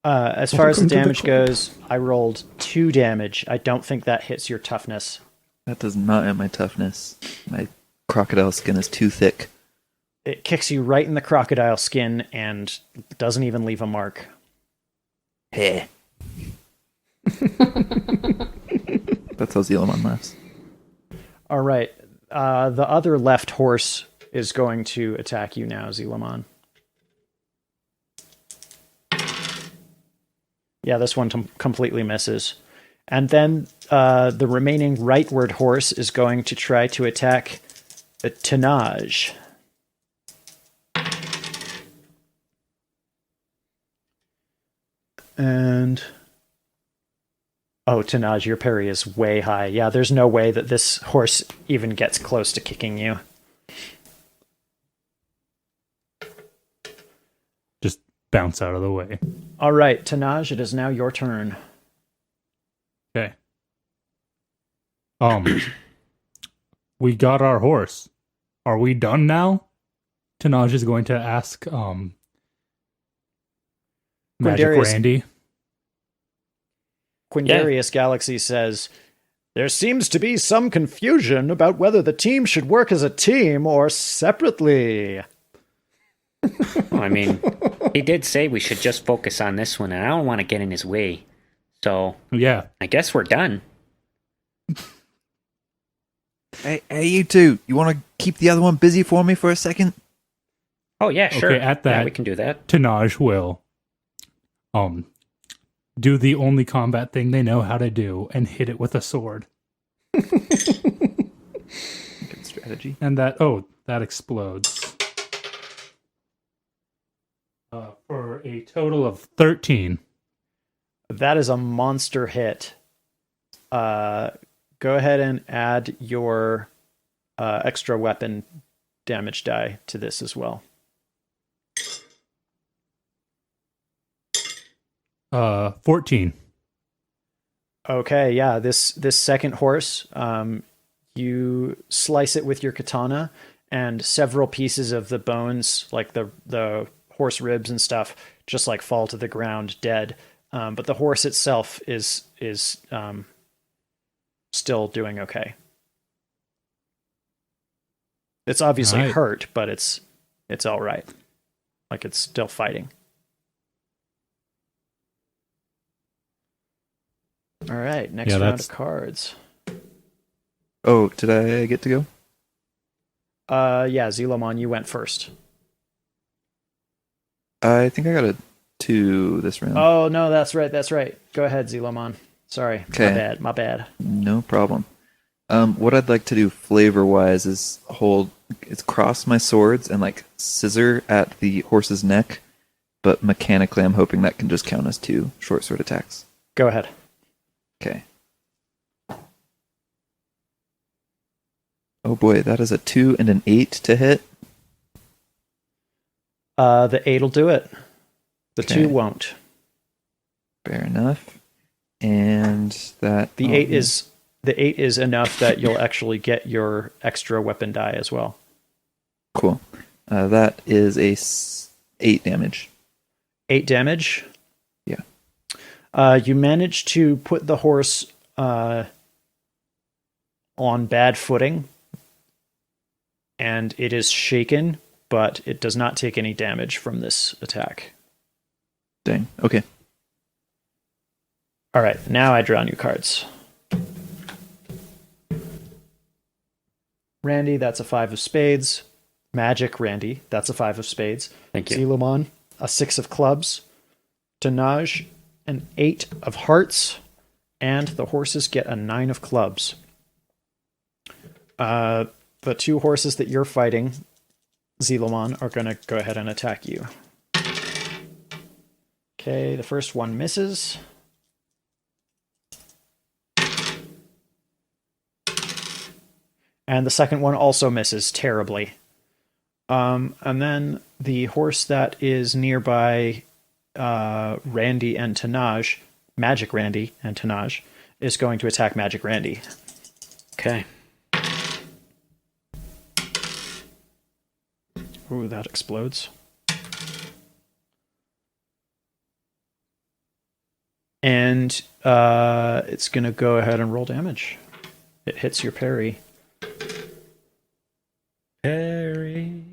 As far as the Welcome to the damage club. goes, I rolled 2 damage. I don't think that hits your toughness. That does not hit my toughness. My crocodile skin is too thick. It kicks you right in the crocodile skin and doesn't even leave a mark. Hey. That's how Zelomon laughs. All right. The other left horse is going to attack you now, Zelomon. Yeah, this one completely misses. And then the remaining rightward horse is going to try to attack Tenaja. And... oh, Tenaja, your parry is way high. Yeah, there's no way that this horse even gets close to kicking you. Just bounce out of the way. All right, Tenaja, it is now your turn. Okay. We got our horse. Are we done now? Tenaja is going to ask Magic Quindarius- Randy. Quindarius Galaxy says, there seems to be some confusion about whether the team should work as a team or separately. Well, I mean, he did say we should just focus on this one, and I don't want to get in his way. So, Yeah. I guess we're done. Hey, you two. You want to keep the other one busy for me for a second? Oh, yeah, sure. Okay, at that- Yeah, we can do that. Tenaj will do the only combat thing they know how to do and hit it with a sword. Good strategy. And that explodes. For a total of 13. That is a monster hit. Go ahead and add your extra weapon damage die to this as well. 14. Okay, yeah, this second horse, you slice it with your katana, and several pieces of the bones, like the horse ribs and stuff, just like fall to the ground dead. But the horse itself is still doing okay. It's obviously Right. hurt, but it's all right. Like it's still fighting. All right, next Yeah, round that's- of cards. Oh, did I get to go? Yeah, Zelomon, you went first. I think I got a 2 this round. Oh, no, that's right. That's right. Go ahead, Zelomon. Sorry. Okay. My bad. No problem. What I'd like to do flavor-wise is cross my swords and like scissor at the horse's neck, but mechanically I'm hoping that can just count as 2 short sword attacks. Go ahead. Okay. Oh boy, that is a 2 and an 8 to hit. The 8 will do it. The Okay. 2 won't. Fair enough. And that The 8 is enough that you'll actually get your extra weapon die as well. cool. That is a 8 damage. 8 damage. Yeah. You manage to put the horse on bad footing, and it is shaken, but it does not take any damage from this attack. Dang. Okay. All right, now I draw new cards. Randy, that's a 5 of spades. Magic, Randy, that's a 5 of spades. Thank you. Zelomon, a 6 of clubs. Tenaja, an 8 of hearts. And the horses get a 9 of clubs. The 2 horses that you're fighting, Zelomon, are going to go ahead and attack you. Okay, the first one misses. And the second one also misses terribly. And then the horse that is nearby Randy and Tenaja, Magic Randy and Tenaja, is going to attack Magic Randy. Okay. Ooh, that explodes. And it's going to go ahead and roll damage. It hits your parry. Parry.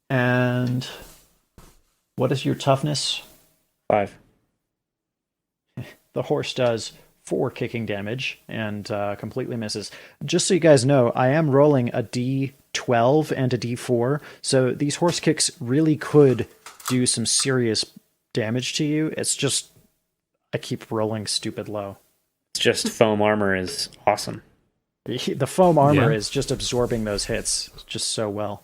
And what is your toughness? 5. The horse does 4 kicking damage and completely misses. Just so you guys know, I am rolling a D12 and a D4, so these horse kicks really could do some serious damage to you. It's just I keep rolling stupid low. It's just foam armor is awesome. The foam armor Yeah. is just absorbing those hits just so well.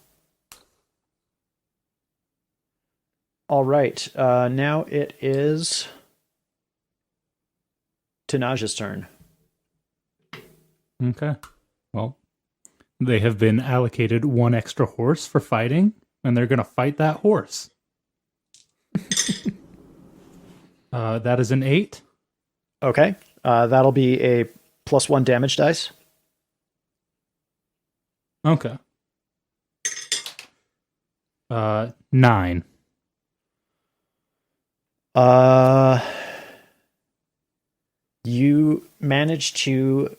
All right, now it is Tenaja's turn. Okay. Well, they have been allocated 1 extra horse for fighting, and they're going to fight that horse. That is an 8. Okay, that'll be a +1 damage dice. Okay. 9. You manage to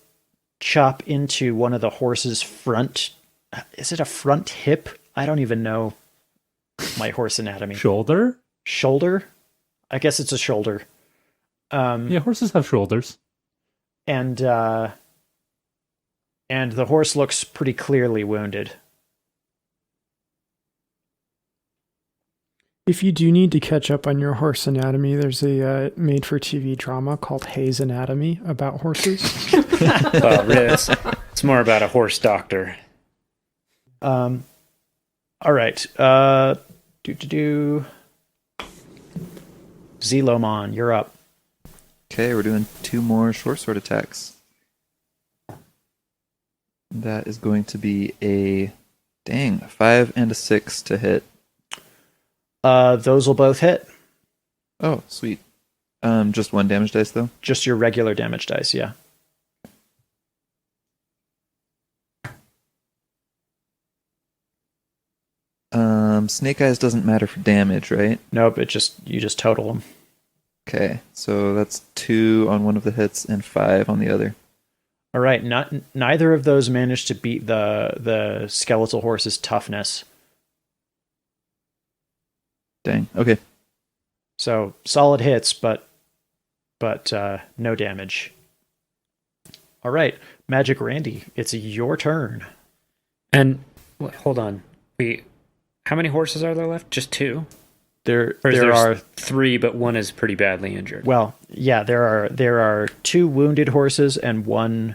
chop into one of the horse's front. Is it a front hip? I don't even know my horse anatomy. Shoulder? Shoulder? I guess it's a shoulder. Yeah, horses have shoulders. And the horse looks pretty clearly wounded. If you do need to catch up on your horse anatomy, there's a made-for-TV drama called Hayes Anatomy about horses. Well, really, it's more about a horse doctor. All right. Zelomon, you're up. Okay, we're doing 2 more short sword attacks. That is going to be a 5 and a 6 to hit. Those will both hit. Oh, sweet. Just 1 damage dice though. Just your regular damage dice, yeah. Snake Eyes doesn't matter for damage, right? Nope, you just total them. Okay, so that's 2 on one of the hits and 5 on the other. All right, neither of those managed to beat the skeletal horse's toughness. Dang. Okay. So solid hits, but no damage. All right, Magic Randy, it's your turn. And hold on. How many horses are there left? Just 2? There There's are 3, but one is pretty badly injured. Well, yeah, there are 2 wounded horses and 1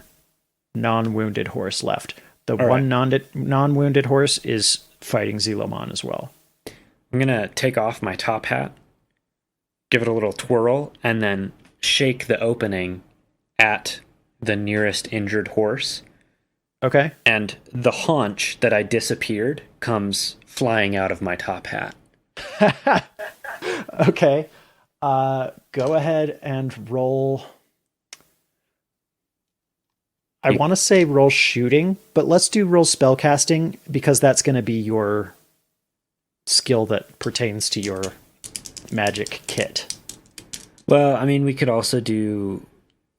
non-wounded horse left. The All one non-wounded horse is fighting Zelomon as well. I'm going to take off my top hat, give it a little twirl, and then shake the opening at the nearest injured horse. Okay. And the haunch that I disappeared comes flying out of my top hat. Okay. Go ahead and roll. I want to say roll shooting, but let's do roll spellcasting because that's going to be your skill that pertains to your magic kit. Well, I mean, we could also do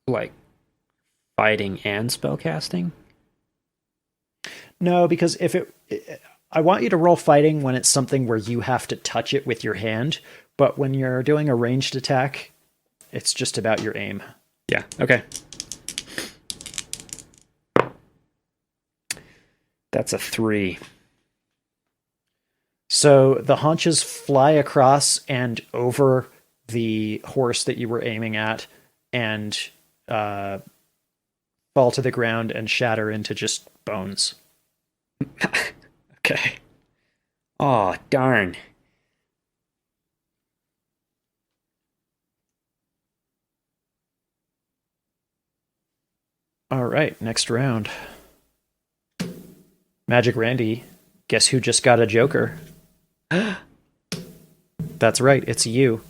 like fighting and spellcasting. No, because I want you to roll fighting when it's something where you have to touch it with your hand, but when you're doing a ranged attack, it's just about your aim. Yeah, okay. That's a 3. So the haunches fly across and over the horse that you were aiming at and fall to the ground and shatter into just bones. Okay. Oh, darn. All right, next round. Magic Randy, guess who just got a joker? That's right, it's you.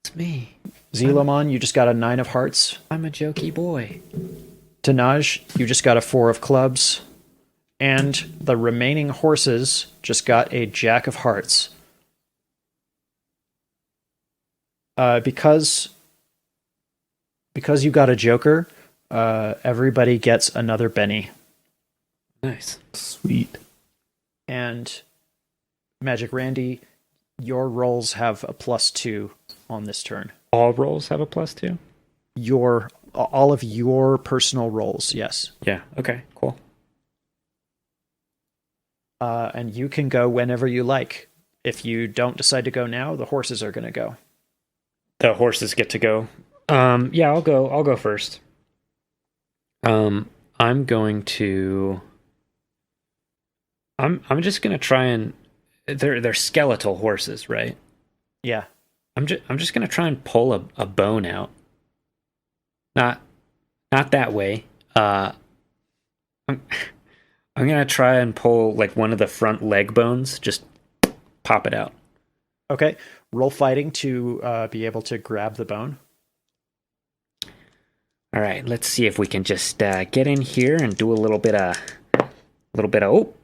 It's me. Zelomon, you just got a 9 of hearts. I'm a jokey boy. Tenaj, you just got a 4 of clubs. And the remaining horses just got a jack of hearts. Because you got a joker, everybody gets another Benny. Nice. Sweet. And Magic Randy, your rolls have a +2 on this turn. All rolls have a +2? All of your personal rolls, yes. Yeah, okay, cool. And you can go whenever you like. If you don't decide to go now, the horses are going to go. The horses get to go. Yeah, I'll go first. I'm going to. I'm just gonna try and. They're skeletal horses, right? Yeah. I'm just gonna try and pull a bone out. Not that way. I'm gonna try and pull like one of the front leg bones. Just pop it out. Okay. Roll fighting to be able to grab the bone. All right, let's see if we can just get in here and do a little bit of oh,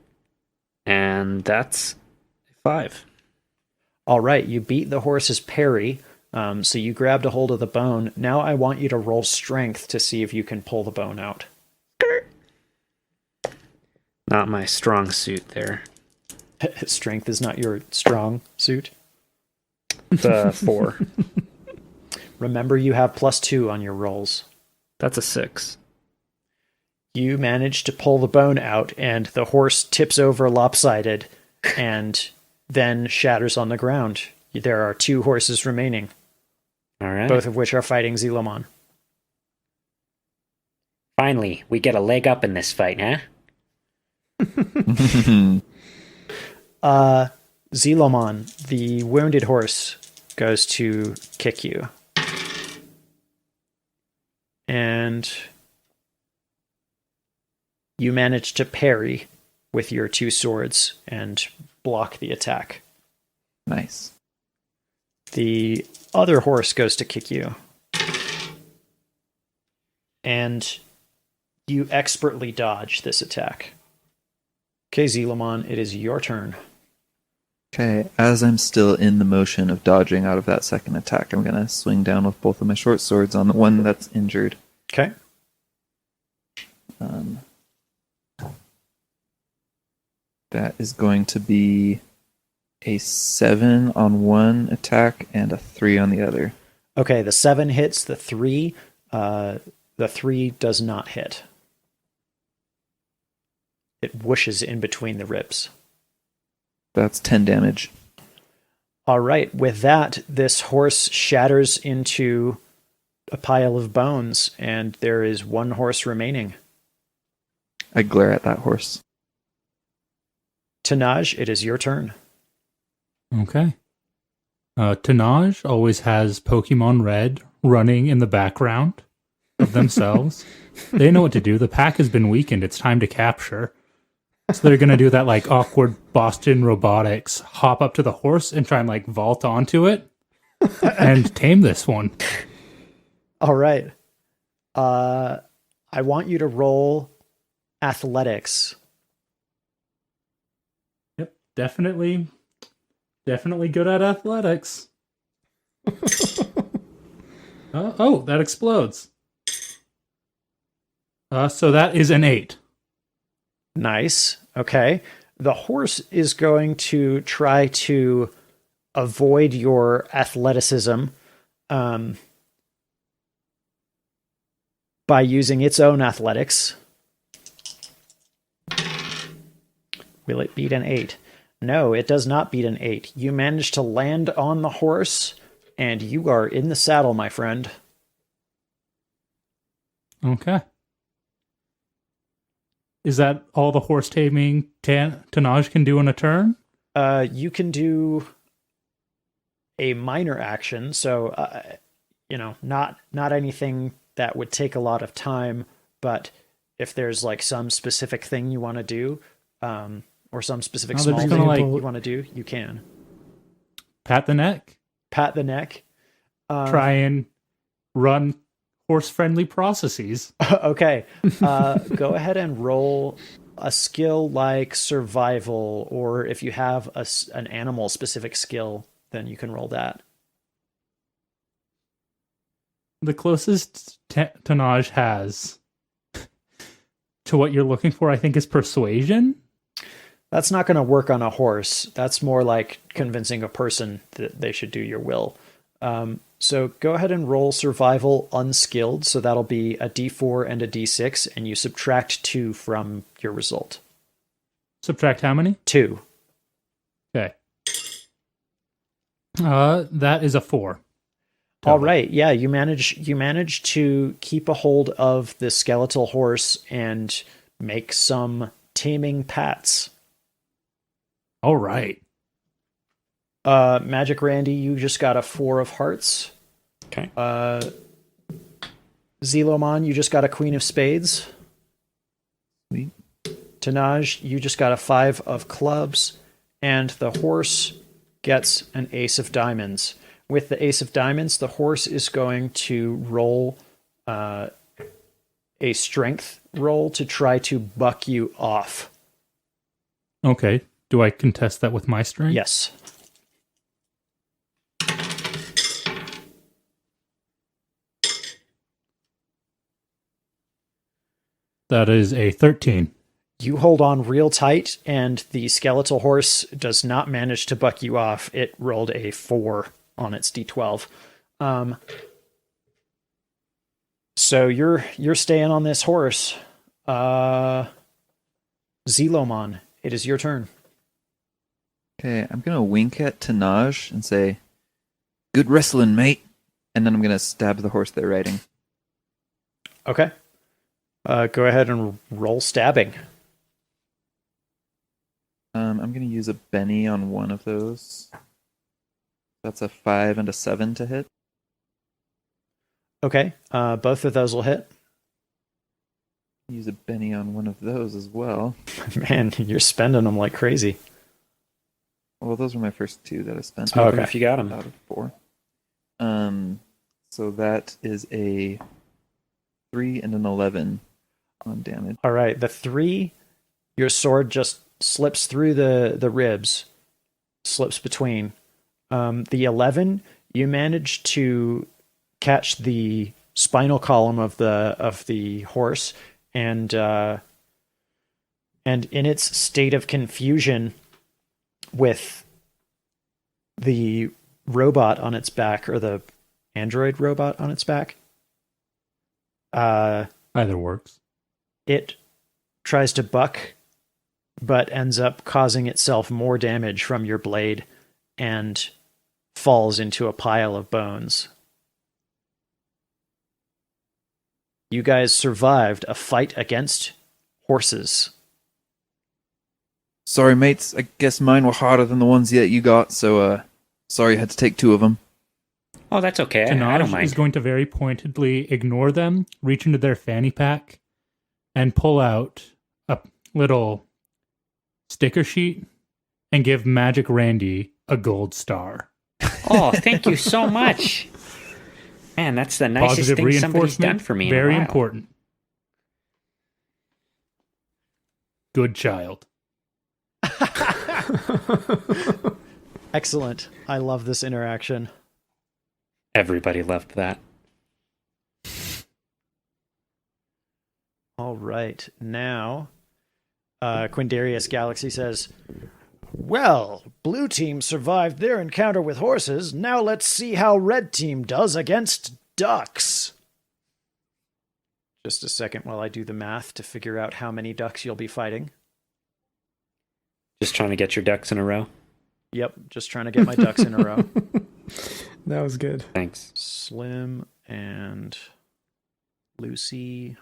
and that's 5. All right, you beat the horse's parry, so you grabbed a hold of the bone. Now I want you to roll strength to see if you can pull the bone out. Not my strong suit there. Strength is not your strong suit. It's a 4. Remember, you have +2 on your rolls. That's a 6. You manage to pull the bone out, and the horse tips over lopsided and then shatters on the ground. There are 2 horses remaining, All right. both of which are fighting Zelomon. Finally, we get a leg up in this fight, huh? Zelomon, the wounded horse, goes to kick you. And you manage to parry with your 2 swords and block the attack. Nice. The other horse goes to kick you. And you expertly dodge this attack. Okay, Zelomon, it is your turn. Okay, as I'm still in the motion of dodging out of that second attack, I'm going to swing down with both of my short swords on the one that's injured. Okay. That is going to be a 7 on one attack and a 3 on the other. Okay, the 7 hits, the 3 does not hit. It whooshes in between the ribs. That's 10 damage. All right. With that, this horse shatters into a pile of bones, and there is one horse remaining. I glare at that horse. Tenaj, it is your turn. Okay. Tenaja always has Pokemon Red running in the background of themselves. They know what to do. The pack has been weakened. It's time to capture. So they're going to do that like awkward Boston Robotics, hop up to the horse and try and like vault onto it and tame this one. All right. I want you to roll athletics. Yep, definitely good at athletics. Oh, that explodes. So that is an 8. Nice. Okay. The horse is going to try to avoid your athleticism by using its own athletics. Will it beat an 8? No, it does not beat an 8. You manage to land on the horse, and you are in the saddle, my friend. Okay. Is that all the horse taming Tenaja can do in a turn? You can do a minor action, so not anything that would take a lot of time. But if there's like some specific thing you want to do, or some specific small thing you want to do, you can. Pat the neck. Pat the neck. Try and run horse-friendly processes. Okay. Go ahead and roll a skill like survival, or if you have an animal-specific skill, then you can roll that. The closest Tenaja has to what you're looking for, I think, is persuasion. That's not going to work on a horse. That's more like convincing a person that they should do your will. So go ahead and roll survival unskilled. So that'll be a D4 and a D6, and you subtract 2 from your result. Subtract how many? 2. Okay. That is a 4. All right. Yeah, you manage to keep a hold of the skeletal horse and make some taming pats. All right. Magic Randy, you just got a 4 of hearts. Okay. Zelomon, you just got a Queen of Spades. Sweet. Tenaj, you just got a 5 of clubs. And the horse gets an Ace of Diamonds. With the Ace of Diamonds, the horse is going to roll a strength roll to try to buck you off. Okay. Do I contest that with my strength? Yes. That is a 13. You hold on real tight, and the skeletal horse does not manage to buck you off. It rolled a 4 on its D12. So you're staying on this horse. Zelomon, it is your turn. Okay, I'm going to wink at Tenaja and say, "Good wrestling, mate." And then I'm going to stab the horse they're riding. Okay. Go ahead and roll stabbing. I'm going to use a Benny on one of those. That's a 5 and a 7 to hit. Okay. Both of those will hit. Use a Benny on one of those as well. Man, you're spending them like crazy. Well, those were my first 2 that I spent. Oh, okay. If you got them. Out of 4. So that is a 3 and an 11 on damage. All right. The 3, your sword just slips through the ribs, slips between. The 11, you manage to catch the spinal column of the horse, and in its state of confusion with the robot on its back, or the android robot on its back, Either works. it tries to buck but ends up causing itself more damage from your blade and falls into a pile of bones. You guys survived a fight against horses. Sorry, mates. I guess mine were harder than the ones that you got, so sorry I had to take 2 of them. Oh, that's okay. I don't Tenaja mind. is going to very pointedly ignore them, reach into their fanny pack, and pull out a little sticker sheet and give Magic Randy a gold star. Oh, thank you so much. Man, that's the nicest Positive thing somebody's done reinforcement, for me. very in a while. important. Good child. Excellent. I love this interaction. Everybody loved that. All right. Now, Quindarius Galaxy says, well, blue team survived their encounter with horses. Now let's see how red team does against ducks. Just a second while I do the math to figure out how many ducks you'll be fighting. Just trying to get your ducks in a row. Yep, just trying to get my ducks in a row. That was good. Thanks. Slim and Lucy.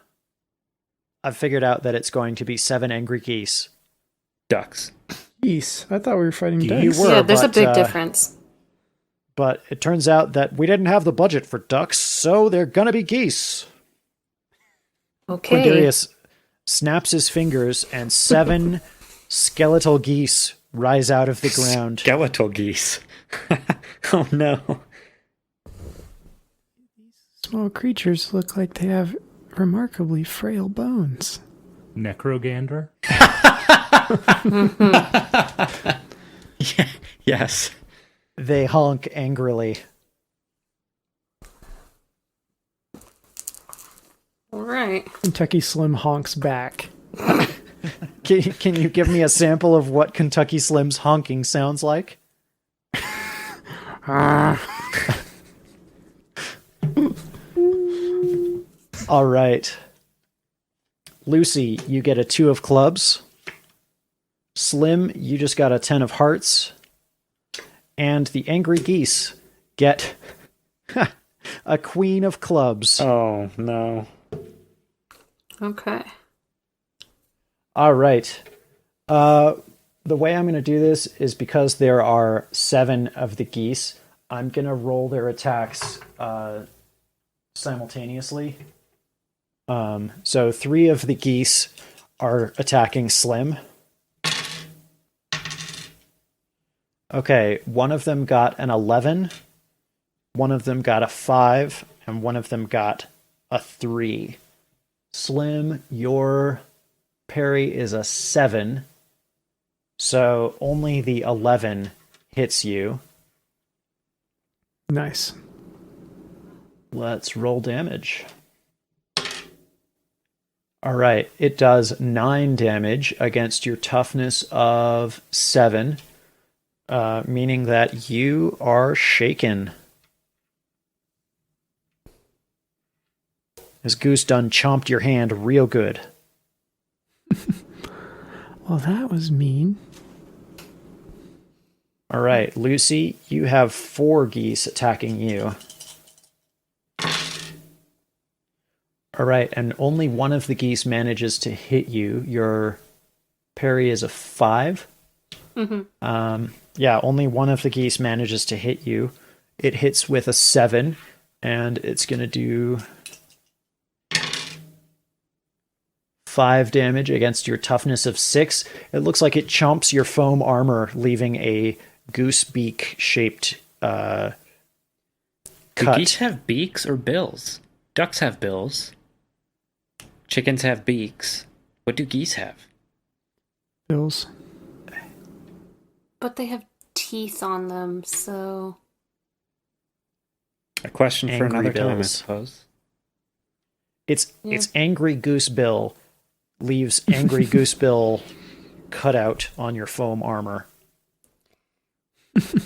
I've figured out that it's going to be 7 angry geese. Ducks. Geese. I thought we were fighting You ducks. were, Yeah, there's a but, big difference. But it turns out that we didn't have the budget for ducks, so they're gonna be geese. Okay. Quindarius snaps his fingers, and 7 skeletal geese rise out of the ground. Skeletal geese. Oh no. Small creatures look like they have remarkably frail bones. Necrogander. Yeah, yes. They honk angrily. All right. Kentucky Slim honks back. Can you give me a sample of what Kentucky Slim's honking sounds like? All right. Lucy, you get a 2 of clubs. Slim, you just got a 10 of hearts. And the angry geese get a queen of clubs. Oh no. Okay. All right. The way I'm going to do this is because there are 7 of the geese, I'm going to roll their attacks simultaneously. So 3 of the geese are attacking Slim. Okay, one of them got an 11, one of them got a 5, and one of them got a 3. Slim, your parry is a 7, so only the 11 hits you. Nice. Let's roll damage. All right, it does 9 damage against your toughness of 7, meaning that you are shaken. This goose done chomped your hand real good. Well, that was mean. All right, Lucy, you have 4 geese attacking you. All right, and only one of the geese manages to hit you. Your parry is a 5. Mm-hmm. Yeah, only one of the geese manages to hit you. It hits with a 7, and it's going to do 5 damage against your toughness of 6. It looks like it chomps your foam armor, leaving a goose beak shaped Do cut. geese have beaks or bills? Ducks have bills. Chickens have beaks. What do geese have? Bills. But they have teeth on them, so... A question for Angry another time, I bills. suppose. It's Yeah. angry goose bill leaves angry goose bill cut out on your foam armor.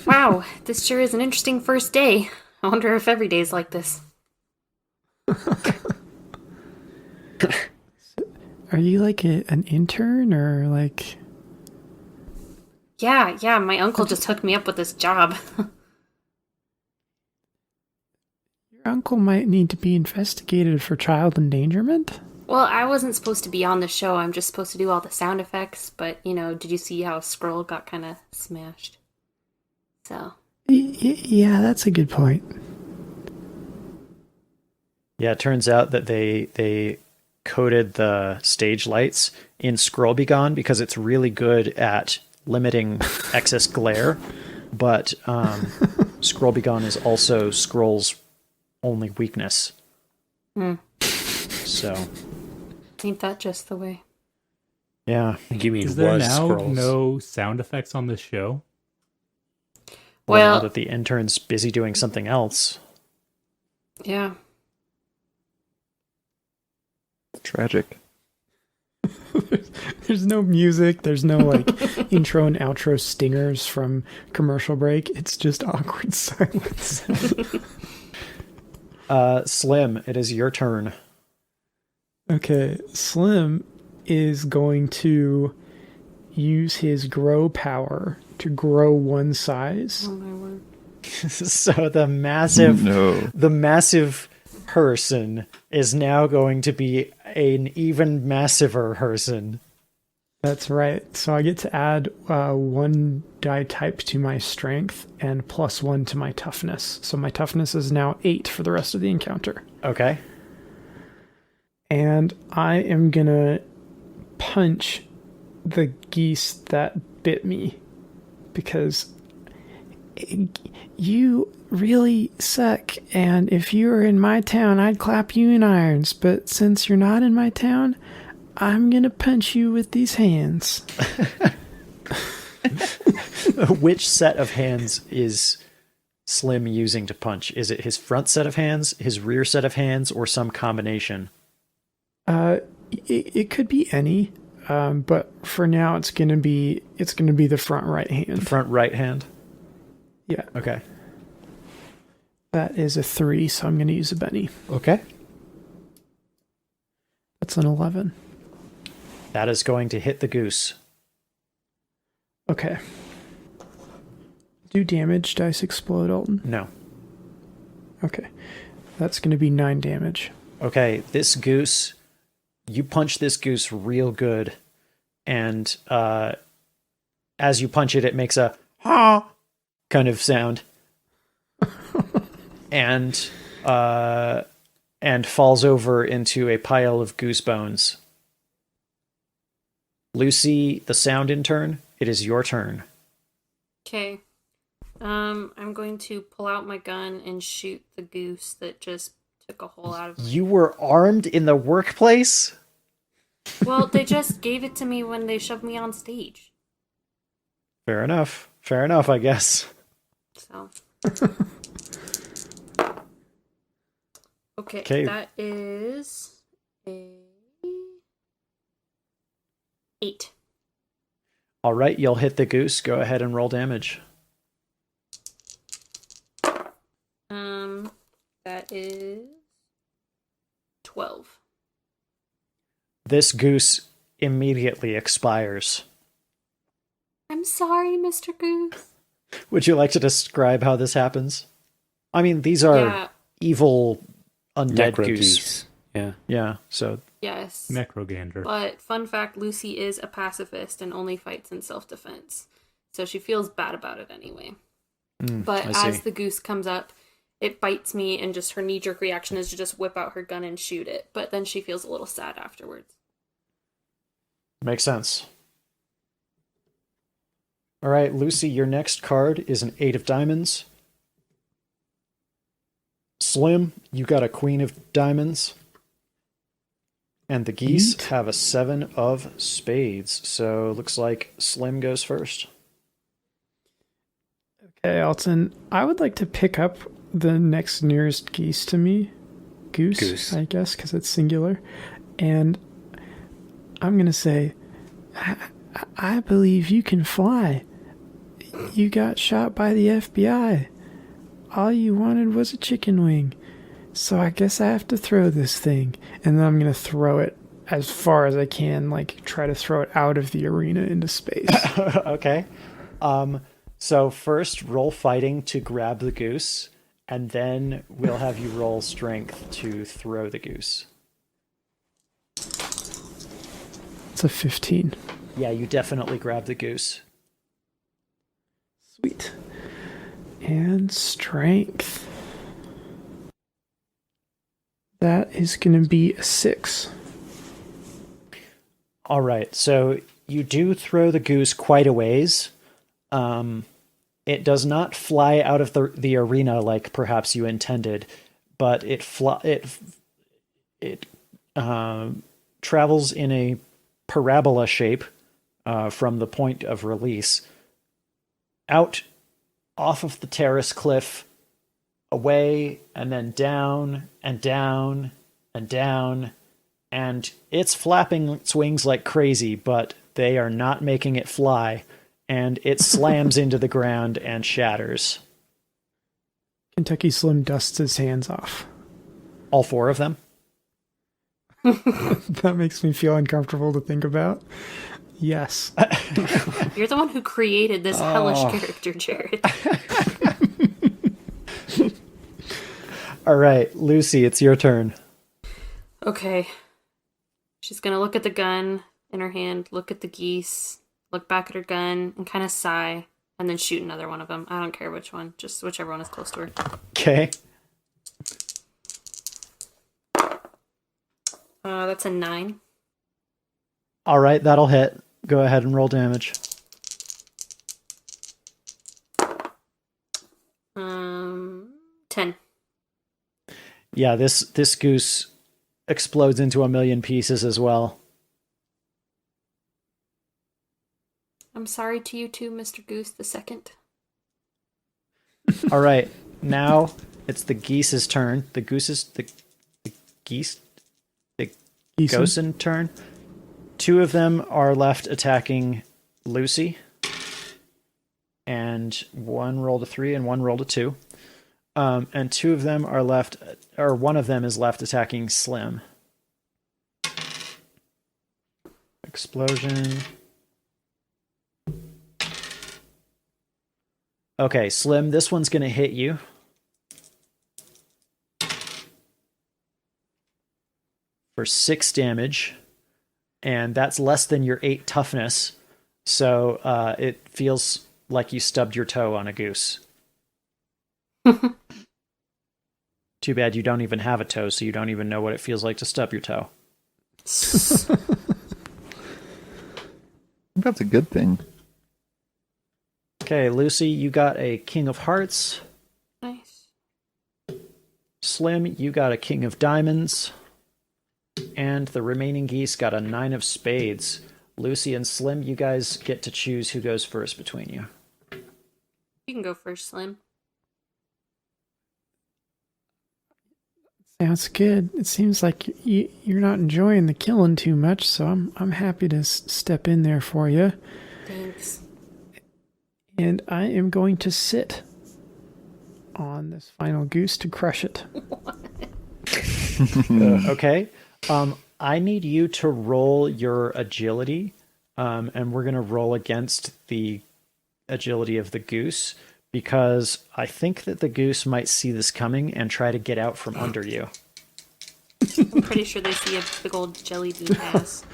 Wow, this sure is an interesting first day. I wonder if every day's like this. Are you like an intern or like Yeah, my uncle just hooked me up with this job. Your uncle might need to be investigated for child endangerment? Well, I wasn't supposed to be on the show. I'm just supposed to do all the sound effects. But, did you see how Skrull got kind of smashed? So. Yeah, that's a good point. Yeah, it turns out that they coated the stage lights in Skrull Begone because it's really good at limiting excess glare. But Skrull Begone is also Skrull's only weakness. So. Ain't that just the way? Yeah. You mean is there now Skrulls? no sound effects on this show? Well, now that the intern's busy doing something else. Yeah. Tragic. There's no music. There's no intro and outro stingers from commercial break. It's just awkward silence. Slim, it is your turn. Okay, Slim is going to use his grow power to grow one size. Oh my word. So the massive person is now going to be an even massiver person. That's right. So I get to add 1 die type to my strength and +1 to my toughness. So my toughness is now 8 for the rest of the encounter. Okay. And I am gonna punch the geese that bit me because you really suck, and if you were in my town I'd clap you in irons, but since you're not in my town, I'm gonna punch you with these hands. Which set of hands is Slim using to punch? Is it his front set of hands, his rear set of hands, or some combination? It could be any, but for now it's gonna be the front right hand. The front right hand? Yeah. Okay. That is a 3, so I'm gonna use a Benny. Okay. That's an 11. That is going to hit the goose. Okay. Do damage dice explode, Alton? No. Okay. That's gonna be 9 damage. Okay, this goose, you punch this goose real good, and as you punch it, it makes a ha kind of sound, and falls over into a pile of goose bones. Lucy, the sound intern, it is your turn. Okay. I'm going to pull out my gun and shoot the goose that just took a hole out of me. You were armed in the workplace? Well, they just gave it to me when they shoved me on stage. Fair enough, I guess. So. Okay, that is a 8. All right, you'll hit the goose. Go ahead and roll damage. That is 12. This goose immediately expires. I'm sorry, Mr. Goose. Would you like to describe how this happens? I mean, these are evil undead goose. Yeah, so... Yes. Necrogander. But fun fact, Lucy is a pacifist and only fights in self-defense. So she feels bad about it anyway. But as the goose comes up, it bites me, and just her knee-jerk reaction is to just whip out her gun and shoot it. But then she feels a little sad afterwards. Makes sense. All right, Lucy, your next card is an 8 of diamonds. Slim, you got a queen of diamonds. And the geese have a 7 of spades. So looks like Slim goes first. Okay, Alton, I would like to pick up the next nearest geese to me. Goose. I guess, because it's singular. And I'm going to say, I believe you can fly. You got shot by the FBI. All you wanted was a chicken wing. So I guess I have to throw this thing. And then I'm going to throw it as far as I can, like try to throw it out of the arena into space. Okay. So first, roll fighting to grab the goose, and then we'll have you roll strength to throw the goose. It's a 15. Yeah, you definitely grab the goose. Sweet. And strength. That is going to be a 6. All right, so you do throw the goose quite a ways. It does not fly out of the arena like perhaps you intended, but it travels in a parabola shape from the point of release out off of the terrace cliff, away, and then down and down and down, and it's flapping its wings like crazy, but they are not making it fly, and it slams into the ground and shatters. Kentucky Slim dusts his hands off. All 4 of them? That makes me feel uncomfortable to think about. Yes. You're the one who created this hellish character, Jared. All right, Lucy, it's your turn. Okay. She's gonna look at the gun in her hand, look at the geese, look back at her gun, and kind of sigh, and then shoot another one of them. I don't care which one, just whichever one is close to her. Okay. That's a 9. All right, that'll hit. Go ahead and roll damage. 10. Yeah, this goose explodes into a million pieces as well. I'm sorry to you too, Mr. Goose the second. All right, now it's the geese's turn. The Gosen turn. 2 of them are left attacking Lucy, and 1 rolled a 3 and 1 rolled a 2. And 2 of them are left, or 1 of them is left attacking Slim. Explosion. Okay, Slim, this one's going to hit you. For 6 damage. And that's less than your 8 toughness. So it feels like you stubbed your toe on a goose. Too bad you don't even have a toe, so you don't even know what it feels like to stub your toe. That's a good thing. Okay, Lucy, you got a King of Hearts. Nice. Slim, you got a King of Diamonds. And the remaining geese got a 9 of Spades. Lucy and Slim, you guys get to choose who goes first between you. You can go first, Slim. Sounds good. It seems like you're not enjoying the killing too much, so I'm happy to step in there for you. Thanks. And I am going to sit on this final goose to crush it. Okay. I need you to roll your agility, and we're going to roll against the agility of the goose, because I think that the goose might see this coming and try to get out from under you. I'm pretty sure they see a big old jelly bean ass.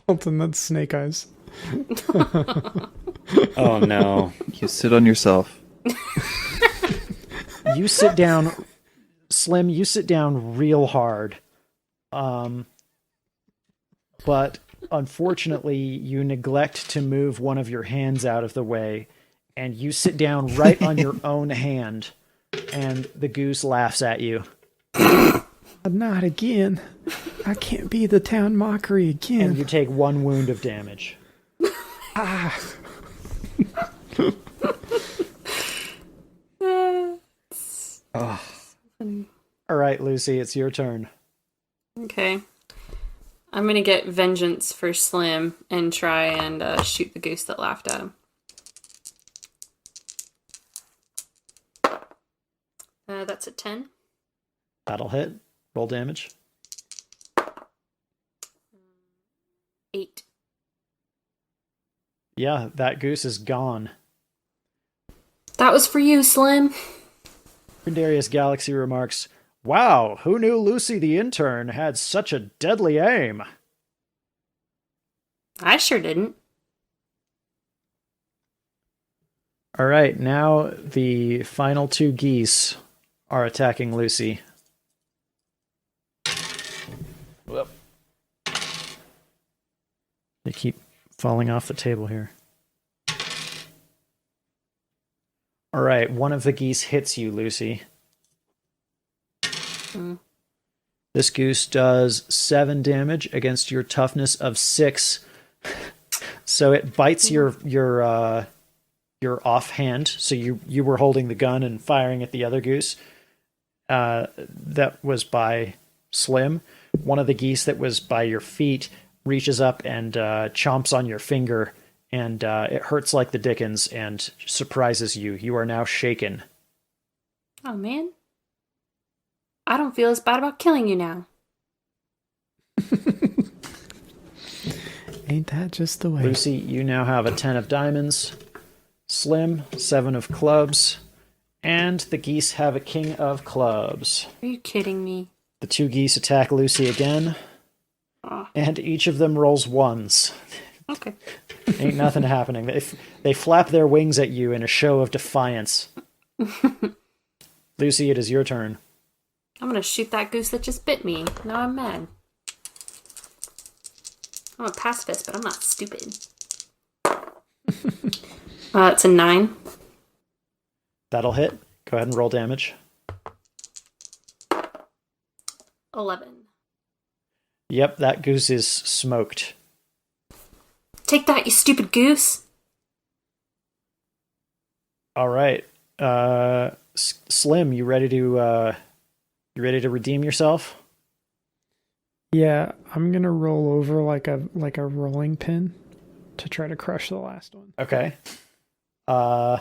Alton, that's snake eyes. Oh no. You sit on yourself. You sit down, Slim, you sit down real hard. But unfortunately, you neglect to move one of your hands out of the way, and you sit down right on your own hand, and the goose laughs at you. Not again. I can't be the town mockery again. And you take 1 wound of damage. All right, Lucy, it's your turn. Okay. I'm gonna get vengeance for Slim and try and shoot the goose that laughed at him. That's a 10. That'll hit. Roll damage. 8. Yeah, that goose is gone. That was for you, Slim. Quindarius Galaxy remarks, "Wow, who knew Lucy the intern had such a deadly aim?" I sure didn't. All right, now the final 2 geese are attacking Lucy. Whoop. They keep falling off the table here. All right, one of the geese hits you, Lucy. This goose does 7 damage against your toughness of 6. So it bites your offhand. So you were holding the gun and firing at the other goose. That was by Slim. One of the geese that was by your feet reaches up and chomps on your finger, and it hurts like the dickens and surprises you. You are now shaken. Oh, man. I don't feel as bad about killing you now. Ain't that just the way? Lucy, you now have a 10 of diamonds. Slim, 7 of clubs. And the geese have a king of clubs. Are you kidding me? The 2 geese attack Lucy again. And each of them rolls 1s. Okay. Ain't nothing happening. They flap their wings at you in a show of defiance. Lucy, it is your turn. I'm gonna shoot that goose that just bit me. Now I'm mad. I'm a pacifist, but I'm not stupid. It's a 9. That'll hit. Go ahead and roll damage. 11. Yep, that goose is smoked. Take that, you stupid goose! All right. Slim, you ready to redeem yourself? Yeah, I'm gonna roll over like a rolling pin to try to crush the last one. Okay. Go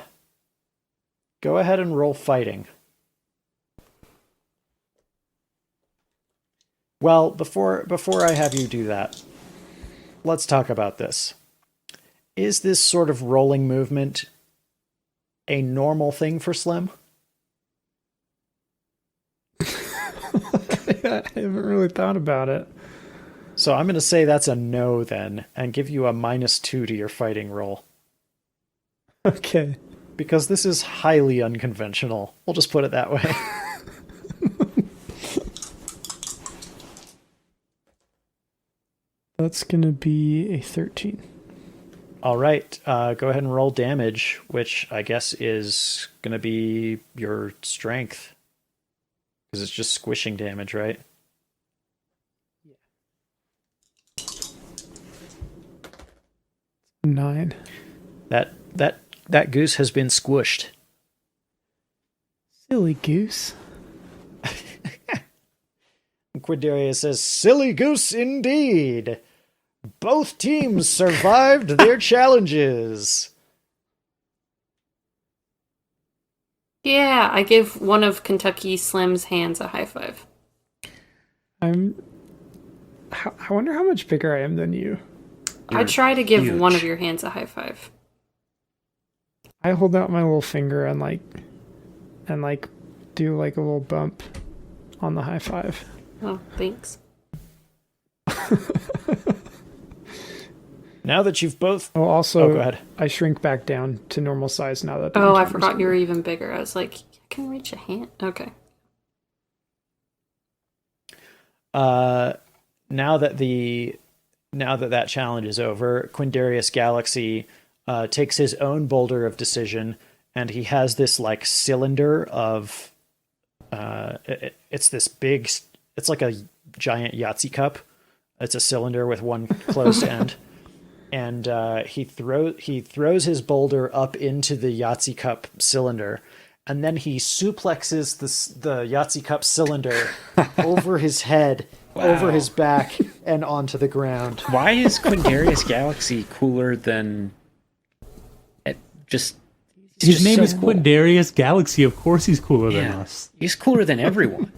ahead and roll fighting. Well, before I have you do that, let's talk about this. Is this sort of rolling movement a normal thing for Slim? I haven't really thought about it. So I'm going to say that's a no then, and give you a -2 to your fighting roll. Okay. Because this is highly unconventional. We'll just put it that way. That's going to be a 13. All right. Go ahead and roll damage, which I guess is going to be your strength. Because it's just squishing damage, right? Yeah. 9. That goose has been squished. Silly goose. Quindarius says, "Silly goose indeed. Both teams survived their challenges." Yeah, I give one of Kentucky Slim's hands a high five. I wonder how much bigger I am than you. I try to give huge. one of your hands a high five. I hold out my little finger and do like a little bump on the high five. Oh, thanks. Now that you've both... Oh, also, go ahead. I shrink back down to normal size now that... Oh, I forgot you were even bigger. I was like, I can reach a hand. Okay. Now that that challenge is over, Quindarius Galaxy takes his own boulder of decision, and he has this like cylinder of it's this big, it's like a giant Yahtzee cup. It's a cylinder with one closed end, and he throws his boulder up into the Yahtzee cup cylinder, and then he suplexes the Yahtzee cup cylinder over his head. Wow. Over his back and onto the ground. Why is Quindarius Galaxy cooler than just? His name is cool. Quindarius Galaxy. Of course, he's cooler than us. He's cooler than everyone.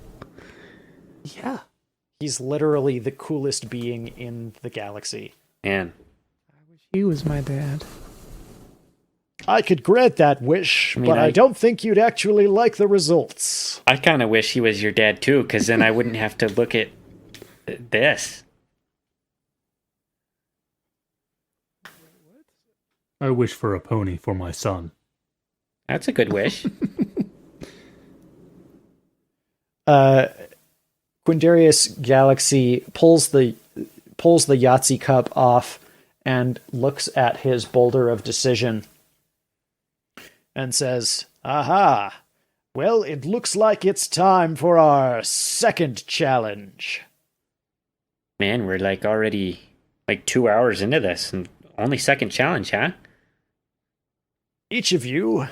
Yeah, he's literally the coolest being in the galaxy. Man, I wish he was my dad. I could grant that wish, I mean, but I don't think you'd actually like the results. I kind of wish he was your dad too, because then I wouldn't have to look at this. I wish for a pony for my son. That's a good wish. Quindarius Galaxy pulls the Yahtzee cup off and looks at his boulder of decision and says, "Aha! Well, it looks like it's time for our second challenge." Man, we're like already like 2 hours into this, and only second challenge, huh? Each of you,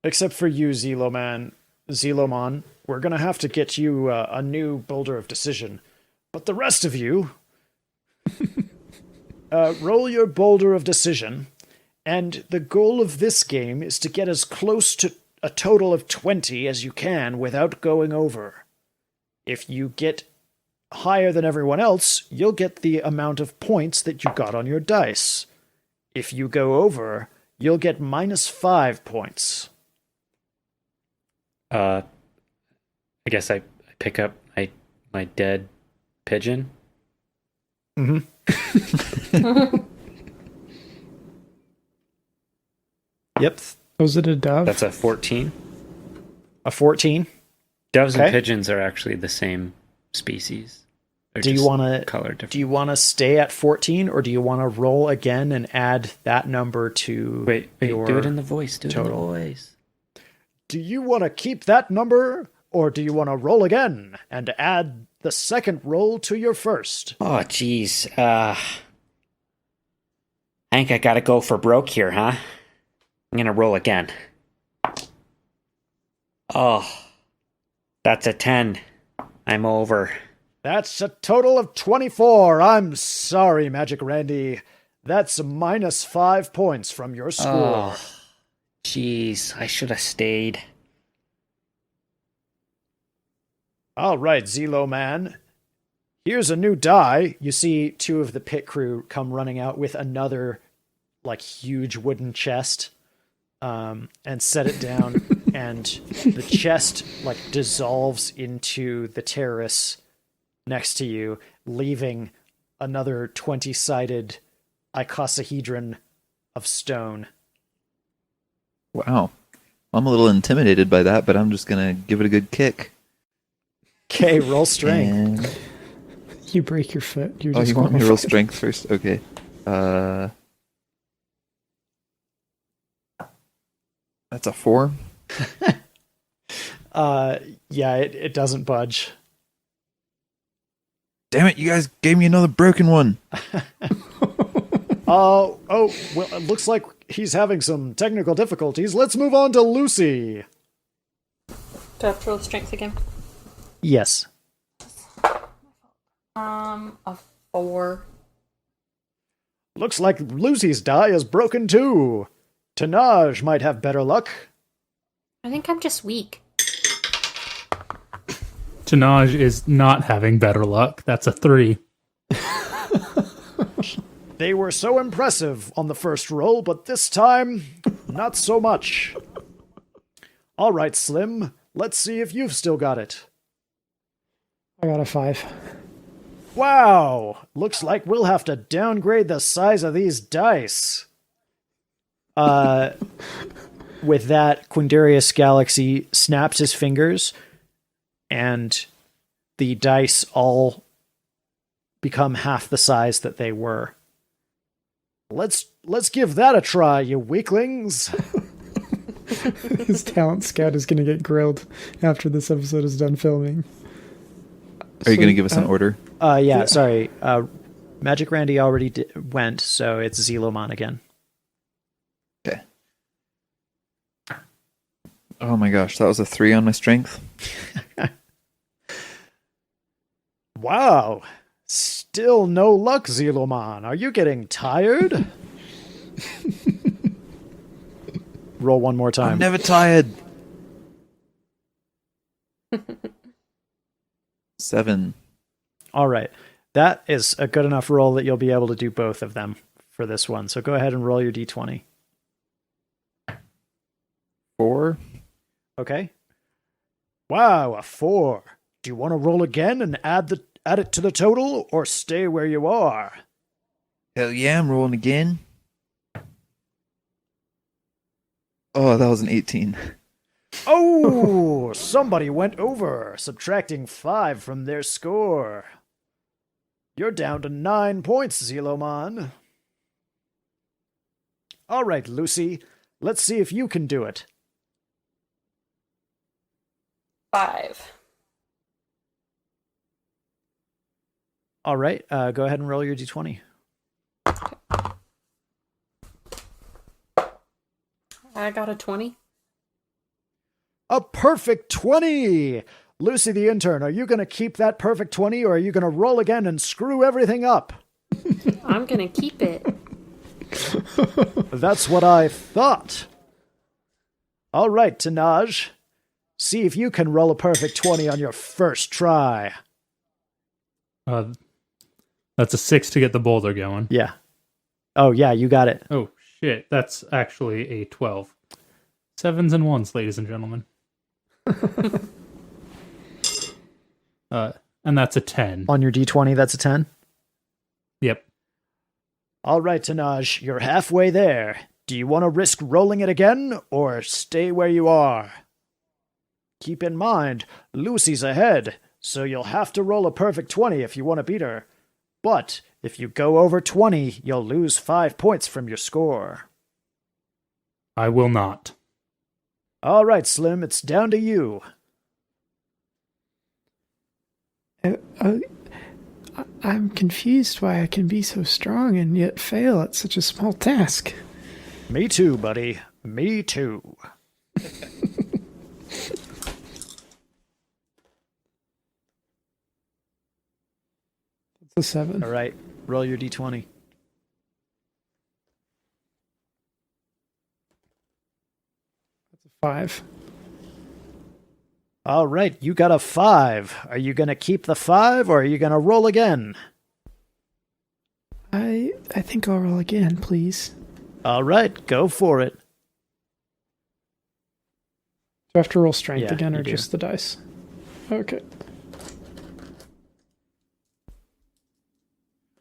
except for you, Zelomon, we're gonna have to get you a new boulder of decision. But the rest of you, roll your boulder of decision, and the goal of this game is to get as close to a total of 20 as you can without going over. If you get higher than everyone else, you'll get the amount of points that you got on your dice. If you go over, you'll get -5 points. I guess I pick up my dead pigeon. Mm-hmm. Yep. Was it a dove? That's a 14. A 14. Doves Okay. and pigeons are actually the same species. They're Do you just want to color different? Do you want to stay at 14, or do you want to roll again and add that number to Wait, your do it in the voice. Do it total? in the voice. Do you want to keep that number, or do you want to roll again and add the second roll to your first? Oh, jeez. I think I gotta go for broke here, huh? I'm gonna roll again. Oh, that's a 10. I'm over. That's a total of 24. I'm sorry, Magic Randy. That's -5 points from your score. Oh, jeez. I should have stayed. All right, Zelomon. Here's a new die. You see two of the pit crew come running out with another, like, huge wooden chest, and set it down, and the chest, like, dissolves into the terrace next to you, leaving another 20-sided icosahedron of stone. Wow. I'm a little intimidated by that, but I'm just going to give it a good kick. Okay, roll strength. And... You break your foot. You're Oh, just you want me to roll disqualified. strength first? Okay. That's a 4. Yeah, it doesn't budge. Damn it, you guys gave me another broken one. Well, it looks like he's having some technical difficulties. Let's move on to Lucy. Do I have to roll strength again? Yes. A 4. Looks like Lucy's die is broken too. Tenaja might have better luck. I think I'm just weak. Tenaja is not having better luck. That's a 3. They were so impressive on the first roll, but this time, not so much. All right, Slim, let's see if you've still got it. I got a 5. Wow! Looks like we'll have to downgrade the size of these dice. With that, Quindarius Galaxy snaps his fingers, and the dice all become half the size that they were. Let's give that a try, you weaklings. His talent scout is going to get grilled after this episode is done filming. Are you going to give us an order? Yeah, sorry. Magic Randy already went, so it's Zelomon again. Okay. Oh my gosh, that was a 3 on my strength. Wow. Still no luck, Zelomon. Are you getting tired? Roll one more time. I'm never tired. 7. All right. That is a good enough roll that you'll be able to do both of them for this one. So go ahead and roll your d20. 4. Okay. Wow, a 4. Do you want to roll again and add it to the total, or stay where you are? Hell yeah, I'm rolling again. Oh, that was an 18. Oh, somebody went over, subtracting 5 from their score. You're down to 9 points, Zelomon. All right, Lucy, let's see if you can do it. 5. All right, go ahead and roll your d20. I got a 20. A perfect 20! Lucy the intern, are you going to keep that perfect 20, or are you going to roll again and screw everything up? I'm going to keep it. That's what I thought. All right, Tenaja. See if you can roll a perfect 20 on your first try. That's a 6 to get the boulder going. Yeah. Oh, yeah, you got it. Oh, shit. That's actually a 12. 7s and 1s, ladies and gentlemen. And that's a 10. On your d20, that's a 10? Yep. All right, Tenaja, you're halfway there. Do you want to risk rolling it again, or stay where you are? Keep in mind, Lucy's ahead, so you'll have to roll a perfect 20 if you want to beat her. But if you go over 20, you'll lose 5 points from your score. I will not. All right, Slim, it's down to you. I'm confused why I can be so strong and yet fail at such a small task. Me too, buddy. Me too. It's a 7. All right, roll your d20. That's a 5. All right, you got a 5. Are you going to keep the 5, or are you going to roll again? I think I'll roll again, please. All right, go for it. Do I have to roll strength Yeah, again, or you do. just the dice? Okay.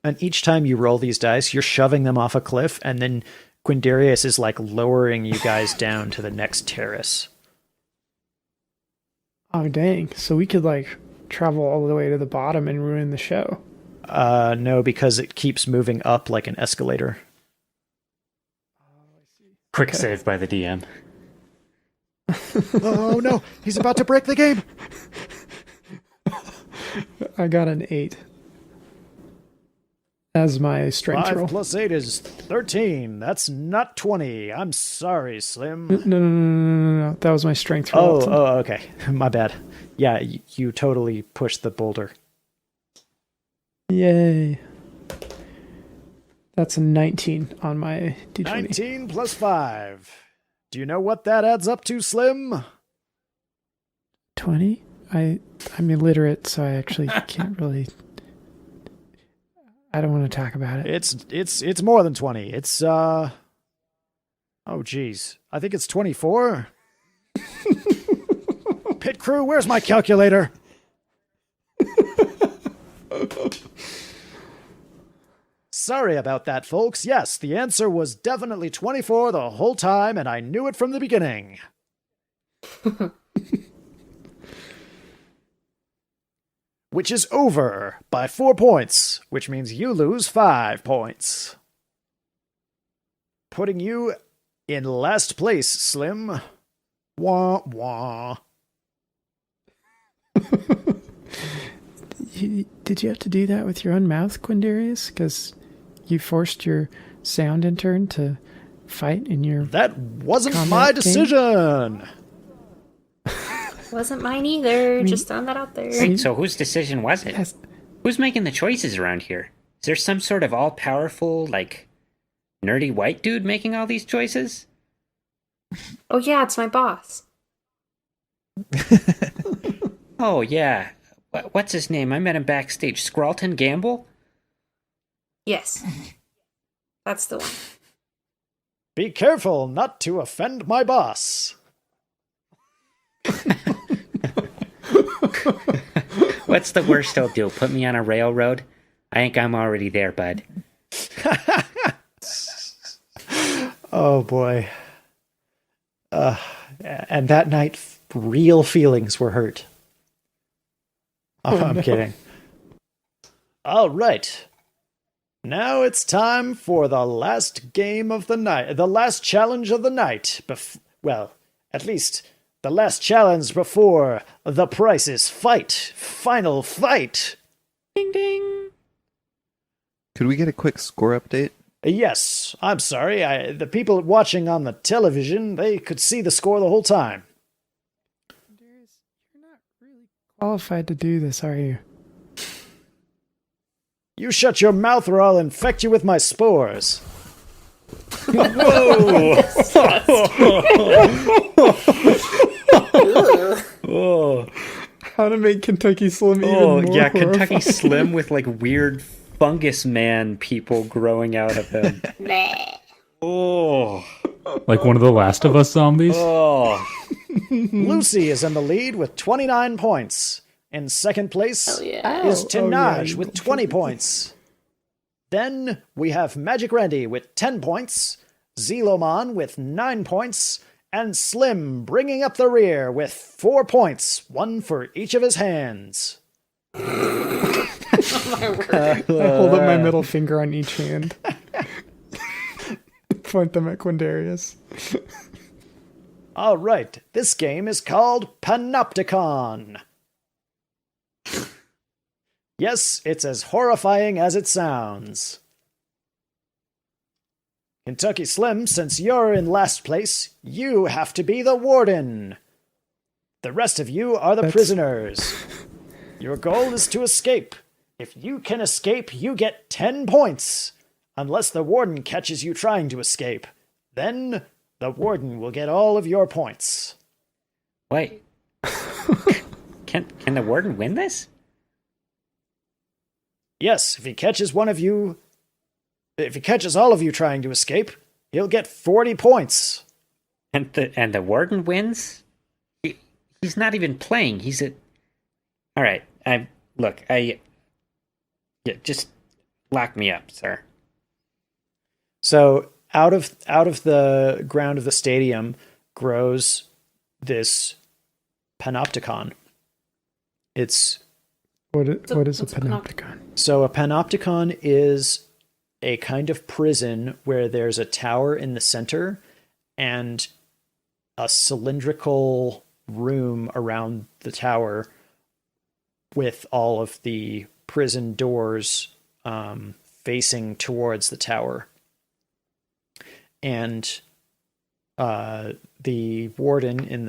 And each time you roll these dice, you're shoving them off a cliff, and then Quindarius is like lowering you guys down to the next terrace. Oh, dang. So we could, like, travel all the way to the bottom and ruin the show. No, because it keeps moving up like an escalator. Quick save by the DM. Oh no, he's about to break the game. I got an 8 as my strength 5 roll. plus 8 is 13. That's not 20. I'm sorry, Slim. No. That was my strength roll. Oh, okay. My bad. Yeah, you totally pushed the boulder. Yay. That's a 19 on my d20. 19 plus 5. Do you know what that adds up to, Slim? 20? I'm illiterate, so I actually can't really... I don't want to talk about it. It's more than 20. It's oh geez. I think it's 24. Pit crew, where's my calculator? Sorry about that, folks. Yes, the answer was definitely 24 the whole time, and I knew it from the beginning. Which is over by 4 points, which means you lose 5 points. Putting you in last place, Slim. Wah, wah. Did you have to do that with your own mouth, Quindarius? Because you forced your sound intern to fight in your... That wasn't combat my game? decision! Wasn't mine either. Just throwing that out there. Wait, so whose decision was it? Yes. Who's making the choices around here? Is there some sort of all-powerful, like, nerdy white dude making all these choices? Oh yeah, it's my boss. Oh, yeah. What's his name? I met him backstage. Scrawlton Gamble? Yes. That's the one. Be careful not to offend my boss. What's the worst he'll do? Put me on a railroad? I think I'm already there, bud. Oh boy. And that night, real feelings were hurt. Oh, I'm kidding. All right. Now it's time for the last game of the night, the last challenge of the night. Well, at least the last challenge before the Price is final fight. Ding ding. Could we get a quick score update? Yes, I'm sorry. The people watching on the television, they could see the score the whole time. You're not really qualified to do this, are you? You shut your mouth or I'll infect you with my spores. Whoa! Oh, How to make Kentucky Slim even oh, more yeah, horrifying. Kentucky Slim with like weird fungus man people growing out of him. Oh, Like one of the Last of Us zombies. oh, Lucy is in the lead with 29 points. In second place Hell yeah. is Oh, Tenaja yeah, with 20 points. Then we have Magic Randy with 10 points, Zelomon with 9 points, and Slim bringing up the rear with 4 points, one for each of his hands. Oh my word. I hold up my middle finger on each hand. Point them at Quindarius. All right, this game is called Panopticon. Yes, it's as horrifying as it sounds. Kentucky Slim, since you're in last place, you have to be the warden. The rest of you are the prisoners. Your goal is to escape. If you can escape, you get 10 points. Unless the warden catches you trying to escape. Then the warden will get all of your points. Wait. Can the warden win this? Yes, if he catches all of you trying to escape, he'll get 40 points. And the warden wins? He's not even playing. He's a... All right. Just lock me up, sir. So out of the ground of the stadium grows this Panopticon. What is a what's a Panopticon? So a Panopticon is a kind of prison where there's a tower in the center and a cylindrical room around the tower with all of the prison doors facing towards the tower. And the warden in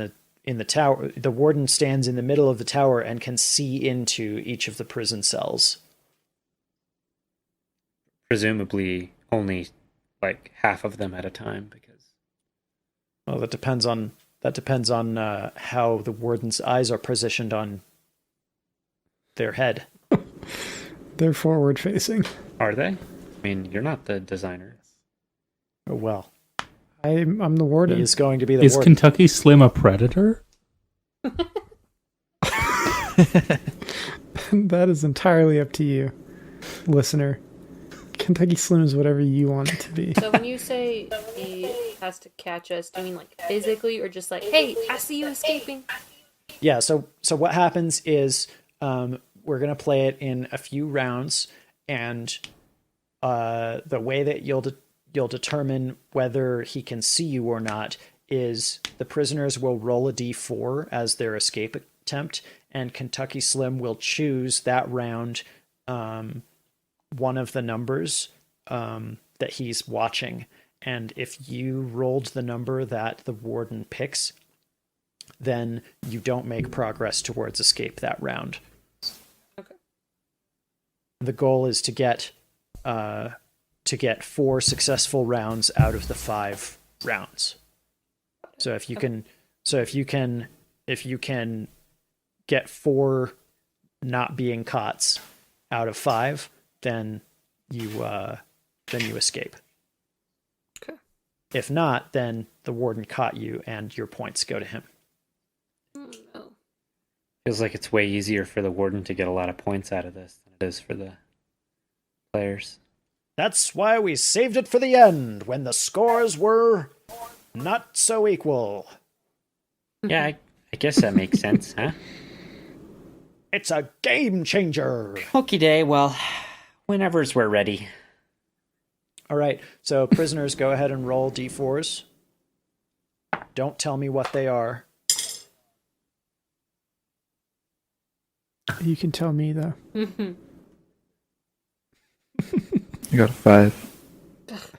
the tower, the warden stands in the middle of the tower and can see into each of the prison cells. presumably only like half of them at a time because. Well, that depends on how the warden's eyes are positioned on their head. They're forward facing. Are they? I mean, you're not the designer. Oh, well, I'm the warden. he is going to be the Is warden. Kentucky Slim a predator? That is entirely up to you, listener. Kentucky Slim is whatever you want it to be. So when you say he has to catch us, do you mean like physically or just like, hey, I see you escaping? Yeah, so what happens is we're going to play it in a few rounds, and the way that you'll determine whether he can see you or not is the prisoners will roll a d4 as their escape attempt, and Kentucky Slim will choose that round one of the numbers that he's watching. And if you rolled the number that the warden picks, then you don't make progress towards escape that round. Okay. The goal is to get 4 successful rounds out of the 5 rounds. So if you can get 4 not being caughts out of 5, then you escape. Okay. If not, then the warden caught you and your points go to him. Feels like it's way easier for the warden to get a lot of points out of this than it is for the players. That's why we saved it for the end, when the scores were not so equal. Yeah, I guess that makes sense, huh? It's a game changer. Okie day, well, whenever's we're ready. All right, so prisoners, go ahead and roll d4s. Don't tell me what they are. You can tell me, though. You got a 5.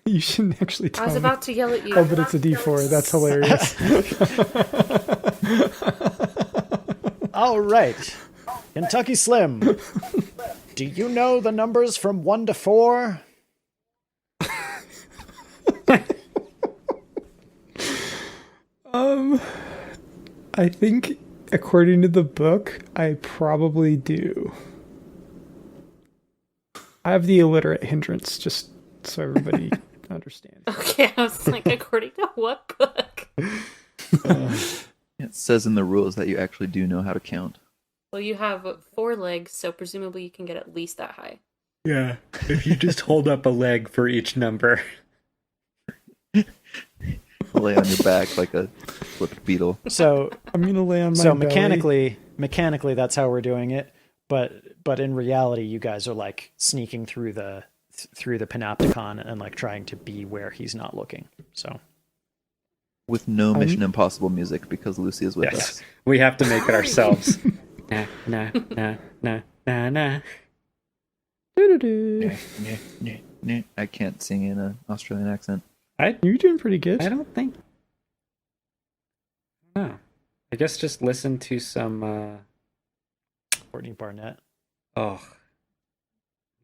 You shouldn't actually tell I was me. about to yell at you. Oh, but it's a D4. That's hilarious. All right. Kentucky Slim, do you know the numbers from 1 to 4? I think, according to the book, I probably do. I have the illiterate hindrance, just so everybody understands. Okay, I was like, according to what book? It says in the rules that you actually do know how to count. Well, you have 4 legs, so presumably you can get at least that high. Yeah, if you just hold up a leg for each number. Lay on your back like a flipped beetle. So I'm gonna lay on my so belly. mechanically, that's how we're doing it. But in reality, you guys are like sneaking through the Panopticon and like trying to be where he's not looking. So With no Mission Impossible music because Lucy is with us. We have to make it ourselves. Nah, nah, nah, nah, nah, nah. Doo-doo-doo. I can't sing in an Australian accent. You're doing pretty good. I don't think. No. I guess just listen to some. Courtney Barnett. Oh.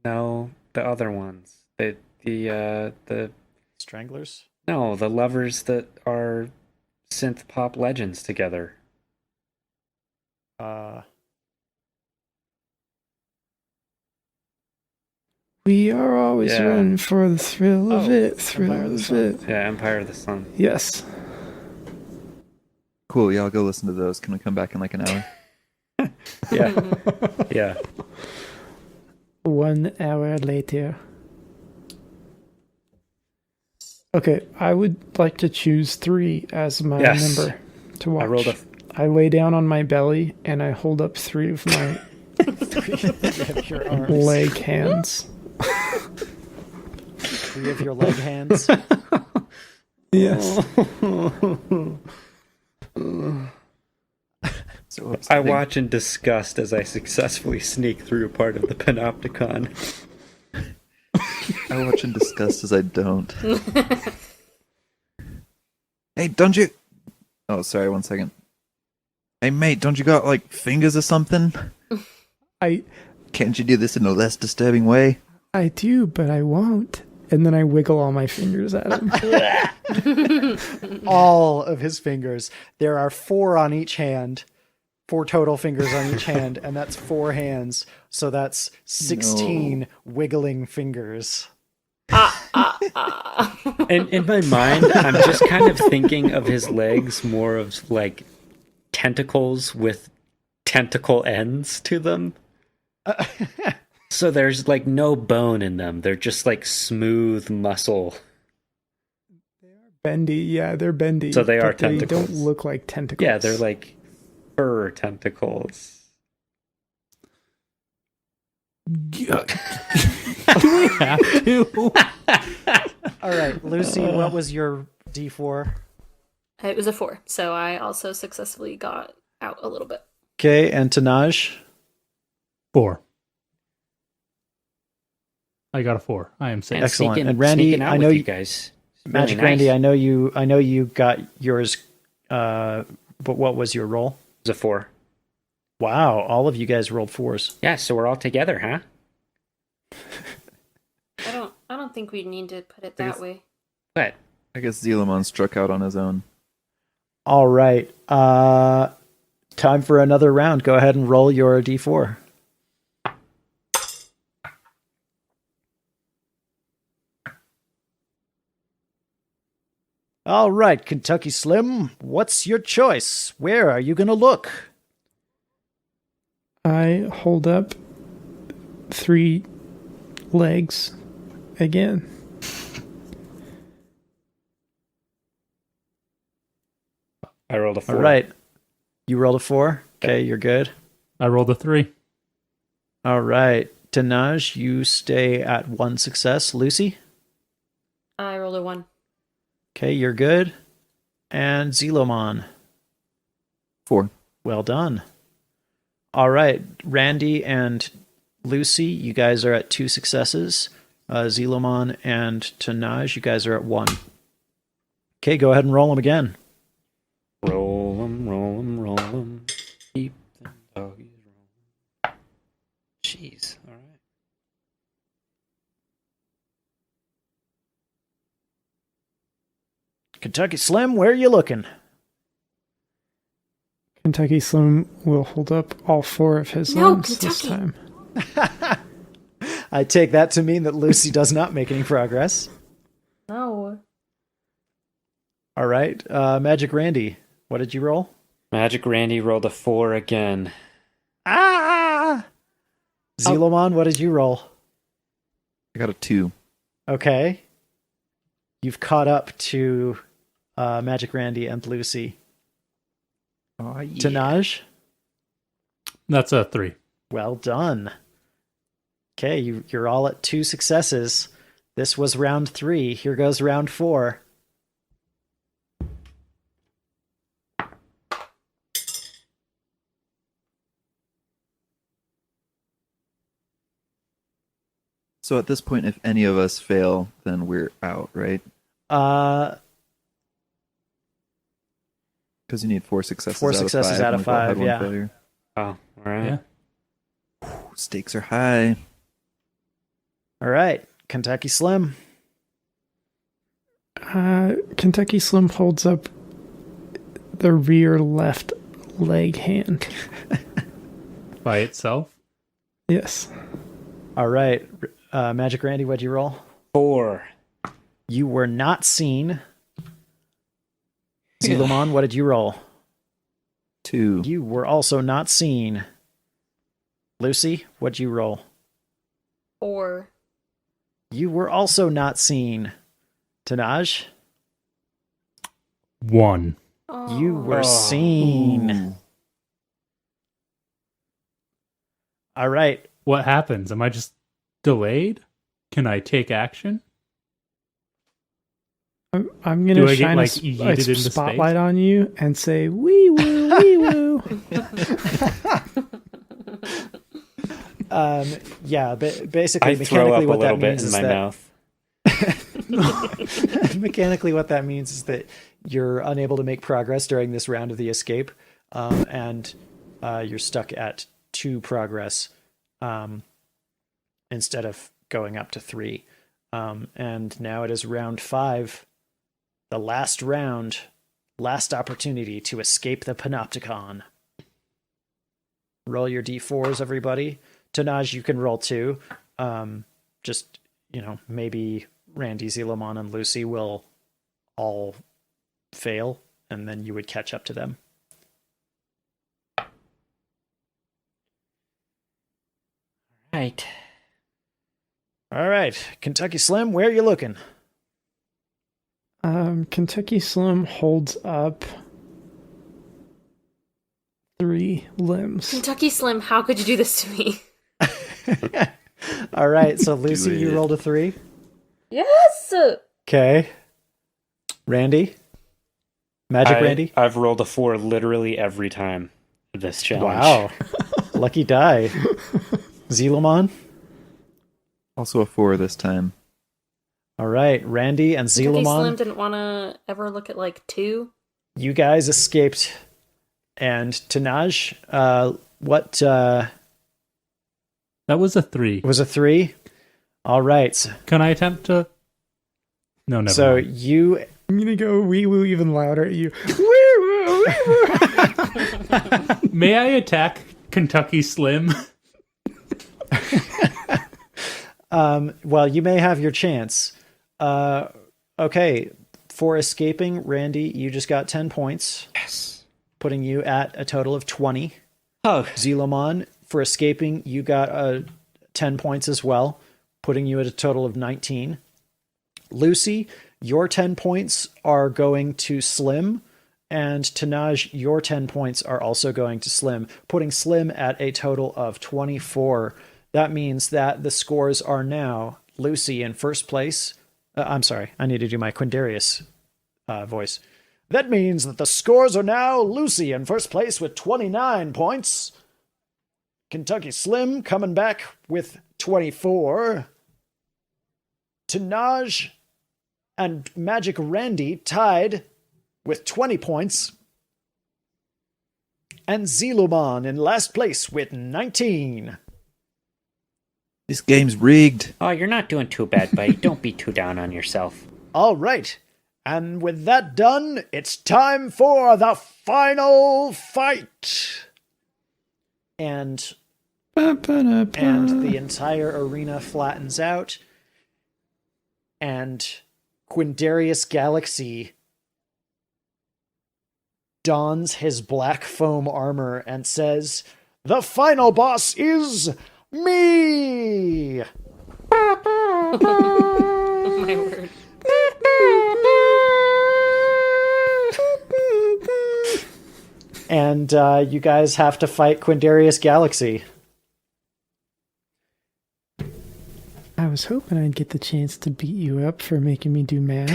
No, the other ones. The Stranglers? No, the lovers that are synth pop legends together. We are always Yeah. running for the thrill of it, Empire thrill of the of Sun. it. Yeah, Empire of the Sun. Yes. Cool, yeah, I'll go listen to those. Can we come back in like an hour? Yeah. Yeah. 1 hour later. Okay, I would like to choose 3 as my Yes. number to watch. I rolled a I lay down on my belly and I hold up 3 of my Of your arms. leg hands. 3 of your leg hands. Yes. So what's I the thing? watch in disgust as I successfully sneak through part of the Panopticon. I watch in disgust as I don't. Hey, don't you... Oh, sorry, 1 second. Hey, mate, don't you got, like, fingers or something? Can't you do this in a less disturbing way? I do, but I won't. And then I wiggle all my fingers at him. All of his fingers. There are 4 on each hand. 4 total fingers on each hand, and that's 4 hands. So that's 16 wiggling fingers. And in my mind, I'm just kind of thinking of his legs more of like tentacles with tentacle ends to them. So there's like no bone in them. They're just like smooth muscle. Bendy, yeah, they're bendy. So they are but they tentacles. don't look like tentacles. Yeah, they're like fur tentacles. Do we have to? All right, Lucy, what was your D4? It was a 4, so I also successfully got out a little bit. Okay, and Tenaj? 4. I got a 4. I am safe. Excellent. Sneaking- And Randy, sneaking out I know with you- you guys. It's Magic really Randy, nice. I know you got yours, but what was your roll? It was a 4. Wow, all of you guys rolled 4s. Yeah, so we're all together, huh? I don't think we need to put it that way. What? I guess Zelomon struck out on his own. All right, time for another round. Go ahead and roll your D4. All right, Kentucky Slim, what's your choice? Where are you going to look? I hold up 3 legs again. I rolled a 4. All right. You rolled a 4. Okay, you're good. I rolled a 3. All right. Tenaj, you stay at 1 success. Lucy? I rolled a 1. Okay, you're good. And Zelomon? 4. Well done. All right. Randy and Lucy, you guys are at 2 successes. Zelomon and Tenaj, you guys are at 1. Okay, go ahead and roll them again. Roll 'em, roll 'em, roll 'em. Keep them doggies rolling. Jeez. All right. Kentucky Slim, where are you looking? Kentucky Slim will hold up all 4 of his No, limbs this Kentucky. time. I take that to mean that Lucy does not make any progress. No. All right. Magic Randy, what did you roll? Magic Randy rolled a 4 again. Ah! Zelomon, what did you roll? I got a 2. Okay. You've caught up to Magic Randy and Lucy. Oh, yeah. Tenaj, That's a 3. well done. Okay, you're all at 2 successes. This was round 3. Here goes round 4. So at this point, if any of us fail, then we're out, right? Uh, Because you need 4 successes 4 out successes of 5. out of and we've all had 5, one yeah. failure. Oh, all right. Yeah. Stakes are high. all right. Kentucky Slim. Kentucky Slim holds up the rear left leg hand. By itself? Yes. All right. Magic Randy, what'd you roll? 4. You were not seen. Zelomon, what did you roll? 2. You were also not seen. Lucy, what'd you roll? 4. You were also not seen. Tenaj, 1. Oh. you were seen. Ooh. All right. What happens? Am I just delayed? Can I take action? I'm going Do to I get, shine like, a yeeted into spotlight space? on you and say, wee woo, wee woo. Yeah, basically, I throw mechanically, up a what that little bit means in is my that mouth. mechanically, what that means is that you're unable to make progress during this round of the escape, and you're stuck at 2 progress instead of going up to 3. And now it is round 5, the last round, last opportunity to escape the Panopticon. Roll your d4s, everybody. Tenaj, you can roll 2. Just, maybe Randy, Zelomon, and Lucy will all fail, and then you would catch up to them. Right. All right. Kentucky Slim, where are you looking? Kentucky Slim holds up 3 limbs. Kentucky Slim, how could you do this to me? All right. So, Lucy, you it. rolled a 3. Yes! Okay. Randy? Magic Randy? I've rolled a 4 literally every time this challenge. Wow. Lucky die. Zelomon? Also a 4 this time. All right. Randy and Kentucky Slim Zelomon, didn't want to ever look at, 2? you guys escaped. And Tenaj, what That was a 3. was a 3? All right. Can I attempt to? No, never So mind. you I'm going to go wee woo even louder at you. Wee woo, wee woo. May I attack Kentucky Slim? well, you may have your chance. Okay. For escaping, Randy, you just got 10 points. Yes. Putting you at a total of 20. Oh, Zelomon, for escaping, you got 10 points as well, putting you at a total of 19. Lucy, your 10 points are going to Slim, and Tenaj, your 10 points are also going to Slim, putting Slim at a total of 24. That means that the scores are now Lucy in first place. I'm sorry, I need to do my Quindarius voice. That means that the scores are now Lucy in first place with 29 points. Kentucky Slim coming back with 24. Tenaj and Magic Randy tied with 20 points. And Zelomon in last place with 19. This game's rigged. Oh, you're not doing too bad, buddy. Don't be too down on yourself. All right. And with that done, it's time for the final fight. And the entire arena flattens out. And Quindarius Galaxy dons his black foam armor and says, "The final boss is me!" Oh my word. And you guys have to fight Quindarius Galaxy. I was hoping I'd get the chance to beat you up for making me do math.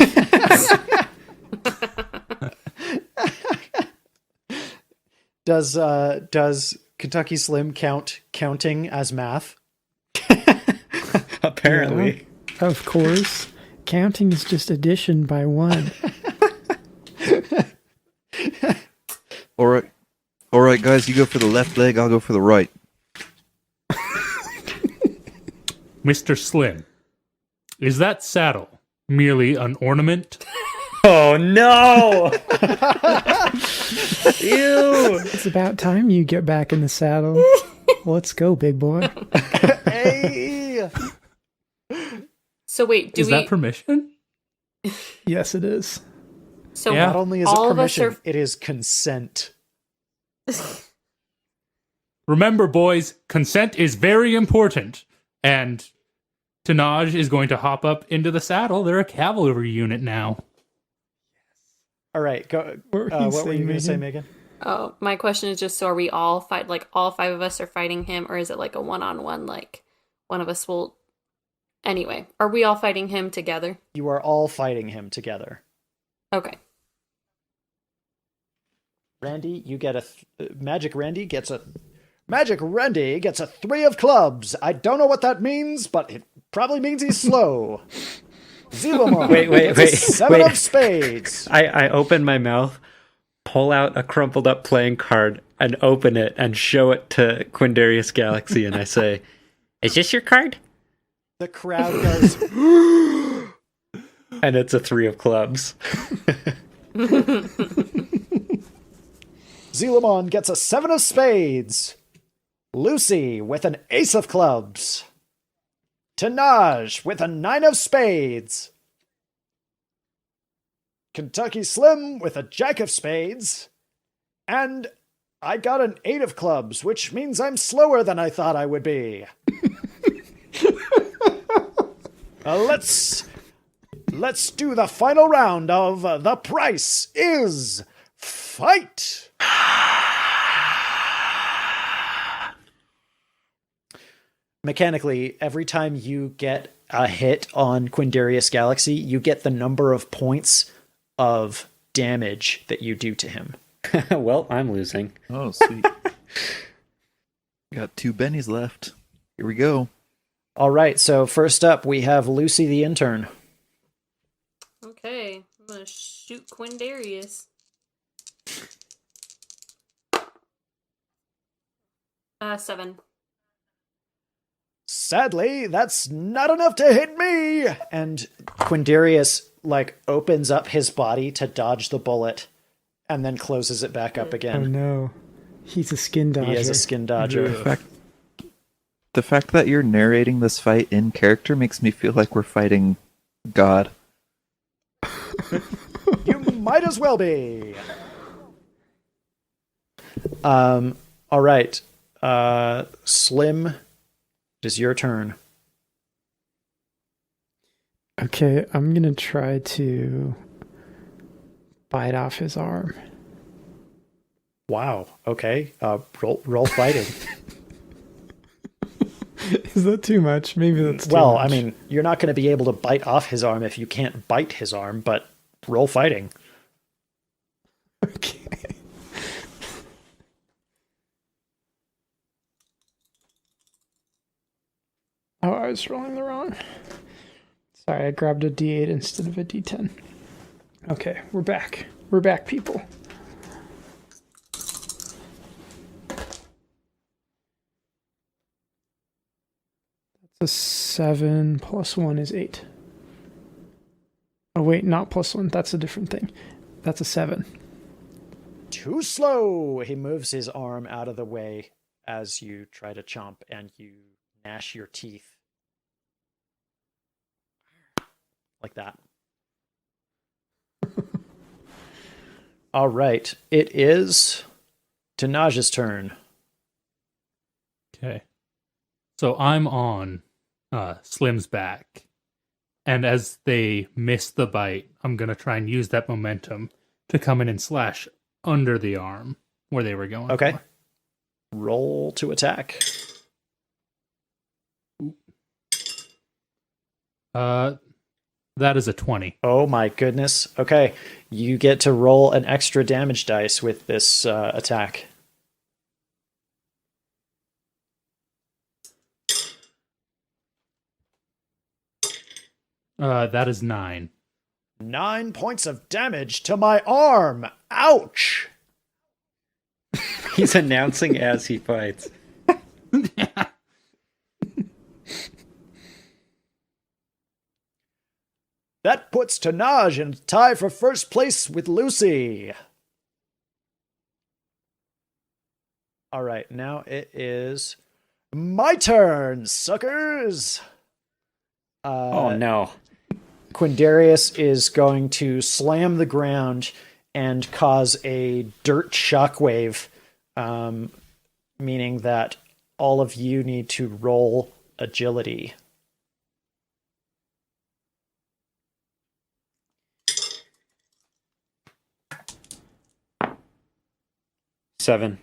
Does Kentucky Slim counting as math? Apparently. Yeah, of course. Counting is just addition by one. All right, guys, you go for the left leg, I'll go for the right. Mr. Slim, is that saddle merely an ornament? Oh no! Ew! It's about time you get back in the saddle. Let's go, big boy. Hey! So wait, Is that permission? Yes, it is. So Yeah. Not only is all it of us permission, are- it is consent. Remember, boys, consent is very important. And Tenaj is going to hop up into the saddle. They're a cavalry unit now. All right, go. What were you What were you saying, going to say, Megan? Megan? Oh, my question is just, so are we all all 5 of us are fighting him, or is it like a one-on-one, like one of us will... Anyway, are we all fighting him together? You are all fighting him together. Okay. Randy, you get Magic Randy gets a 3 of clubs. I don't know what that means, but it probably means he's slow. Zelomon Wait, gets a 7 of spades. I open my mouth, pull out a crumpled up playing card, and open it and show it to Quindarius Galaxy, and I say, "Is this your card?" The crowd goes, And it's a 3 of clubs. Zelomon gets a 7 of spades. Lucy with an ace of clubs. Tenaj with a 9 of spades. Kentucky Slim with a jack of spades. And I got an 8 of clubs, which means I'm slower than I thought I would be. Let's do the final round of The Price is Fight! Mechanically, every time you get a hit on Quindarius Galaxy, you get the number of points of damage that you do to him. Well, I'm losing. Oh, sweet. Got 2 bennies left. Here we go. All right, so first up, we have Lucy the intern. Okay, I'm gonna shoot Quindarius. 7. Sadly, that's not enough to hit me! And Quindarius, opens up his body to dodge the bullet and then closes it back up Oh again. no. He's a skin dodger. He is a skin dodger. The fact that you're narrating this fight in character makes me feel like we're fighting God. You might as well be. All right. Slim, it is your turn. Okay, I'm gonna try to bite off his arm. Wow. Okay. Roll fighting. Is that too much? Maybe that's too well, much. I mean, you're not going to be able to bite off his arm if you can't bite his arm, but roll fighting. Okay. Oh, I was rolling the wrong. Sorry, I grabbed a D8 instead of a D10. Okay, we're back. We're back, people. That's a 7 plus 1 is 8. Oh, wait, not plus 1. That's a different thing. That's a 7. Too slow! He moves his arm out of the way as you try to chomp, and you gnash your teeth. Like that. All right. It is Tenaja's turn. Okay. So I'm on Slim's back. And as they miss the bite, I'm going to try and use that momentum to come in and slash under the arm where they were going. Okay. Roll to attack. That is a 20. Oh my goodness. Okay. You get to roll an extra damage dice with this attack. That is 9. 9 points of damage to my arm. Ouch. He's announcing as he fights. That puts Tenaja in a tie for first place with Lucy. All right, now it is my turn, suckers. Oh no. Quindarius is going to slam the ground and cause a dirt shockwave, meaning that all of you need to roll agility. Seven.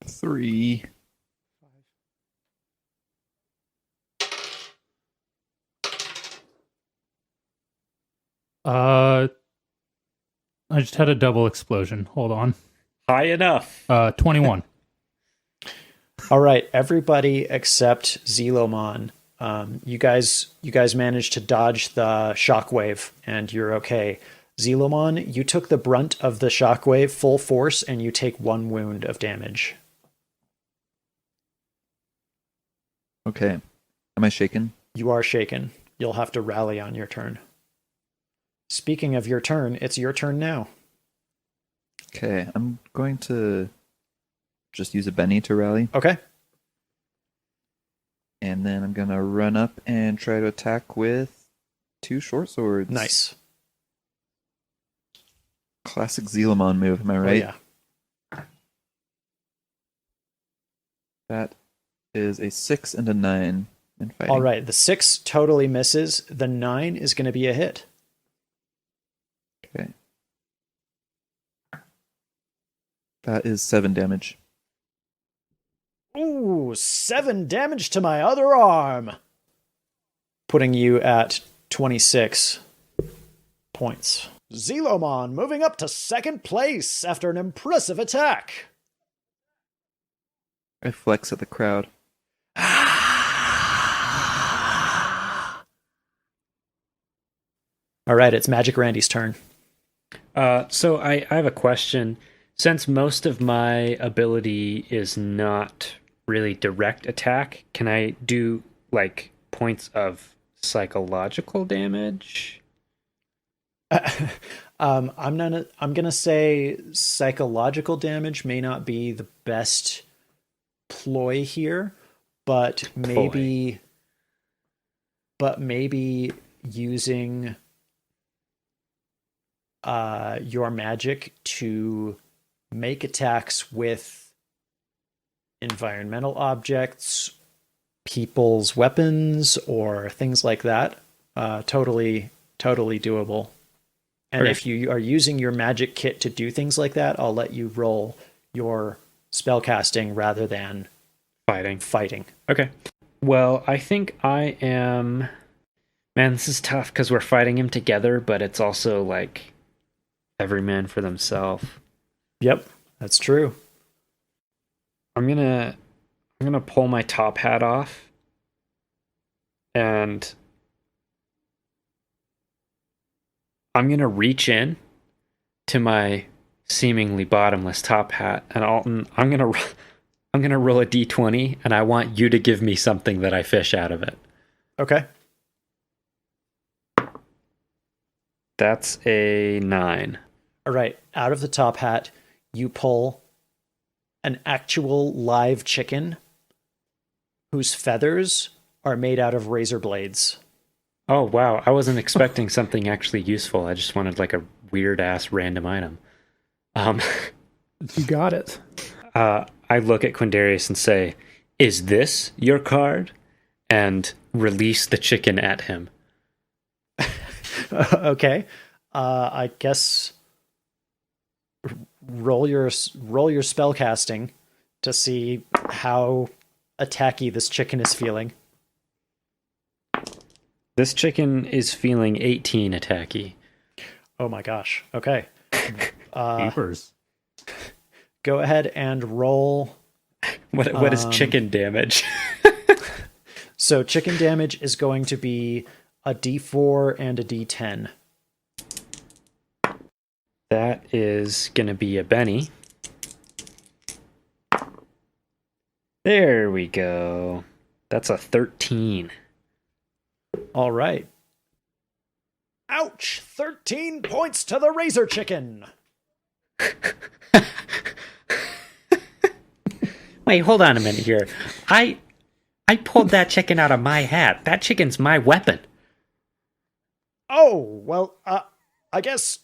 3. I just had a double explosion. Hold on. High enough. 21. All right, everybody except Zelomon. You guys managed to dodge the shockwave, and you're okay. Zelomon, you took the brunt of the shockwave full force, and you take 1 wound of damage. Okay. Am I shaken? You are shaken. You'll have to rally on your turn. Speaking of your turn, it's your turn now. Okay, I'm going to just use a Benny to rally. Okay. And then I'm going to run up and try to attack with 2 short swords. Nice. Classic Zelomon move, am I right? Oh, yeah. That is a 6 and a 9 in fighting. All right, the 6 totally misses. The 9 is going to be a hit. Okay. That is 7 damage. Ooh, 7 damage to my other arm. Putting you at 26 points. Zelomon moving up to second place after an impressive attack. I flex at the crowd. All right, it's Magic Randy's turn. So I have a question. Since most of my ability is not really direct attack, can I do like points of psychological damage? I'm gonna say psychological damage may not be the best ploy here, but maybe using your magic to make attacks with environmental objects, people's weapons, or things like that. Totally doable. And if you are using your magic kit to do things like that, I'll let you roll your spellcasting rather than fighting. Okay. Well, I think I am... Man, this is tough because we're fighting him together, but it's also like every man for themselves. Yep, that's true. I'm gonna pull my top hat off, and I'm gonna reach in to my seemingly bottomless top hat, and I'm gonna roll a d20, and I want you to give me something that I fish out of it. Okay. That's a 9. All right. Out of the top hat, you pull an actual live chicken whose feathers are made out of razor blades. Oh, wow. I wasn't expecting something actually useful. I just wanted like a weird-ass random item. You got it. I look at Quindarius and say, "Is this your card?" And release the chicken at him. Okay. I guess roll your spellcasting to see how attacky this chicken is feeling. This chicken is feeling 18 attacky. Oh my gosh. Okay. Papers. Go ahead and roll. What is chicken damage? So chicken damage is going to be a D4 and a D10. That is going to be a Benny. There we go. That's a 13. All right. Ouch! 13 points to the razor chicken. Wait, hold on a minute here. I pulled that chicken out of my hat. That chicken's my weapon. Oh, well, I guess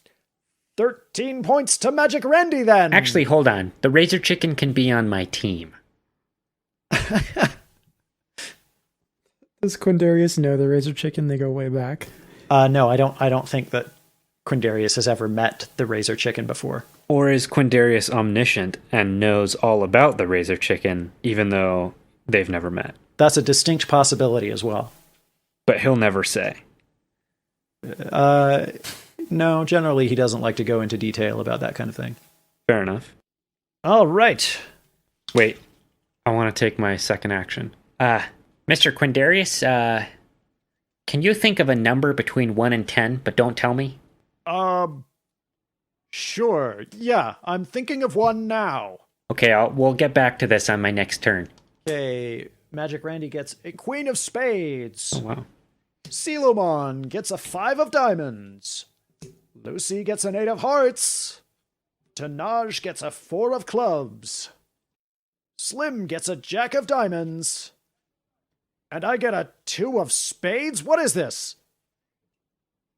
13 points to Magic Randy then. Actually, hold on. The razor chicken can be on my team. Does Quindarius know the razor chicken? They go way back. No, I don't think that Quindarius has ever met the razor chicken before. Or is Quindarius omniscient and knows all about the razor chicken, even though they've never met? That's a distinct possibility as well. But he'll never say. No, generally he doesn't like to go into detail about that kind of thing. Fair enough. All right. Wait, I want to take my second action. Mr. Quindarius, can you think of a number between 1 and 10, but don't tell me? Sure. Yeah, I'm thinking of one now. Okay, we'll get back to this on my next turn. Okay, Magic Randy gets a Queen of Spades. Oh, wow. Zelomon gets a 5 of Diamonds. Lucy gets an 8 of Hearts. Tenaja gets a 4 of Clubs. Slim gets a Jack of Diamonds. And I get a 2 of Spades? What is this?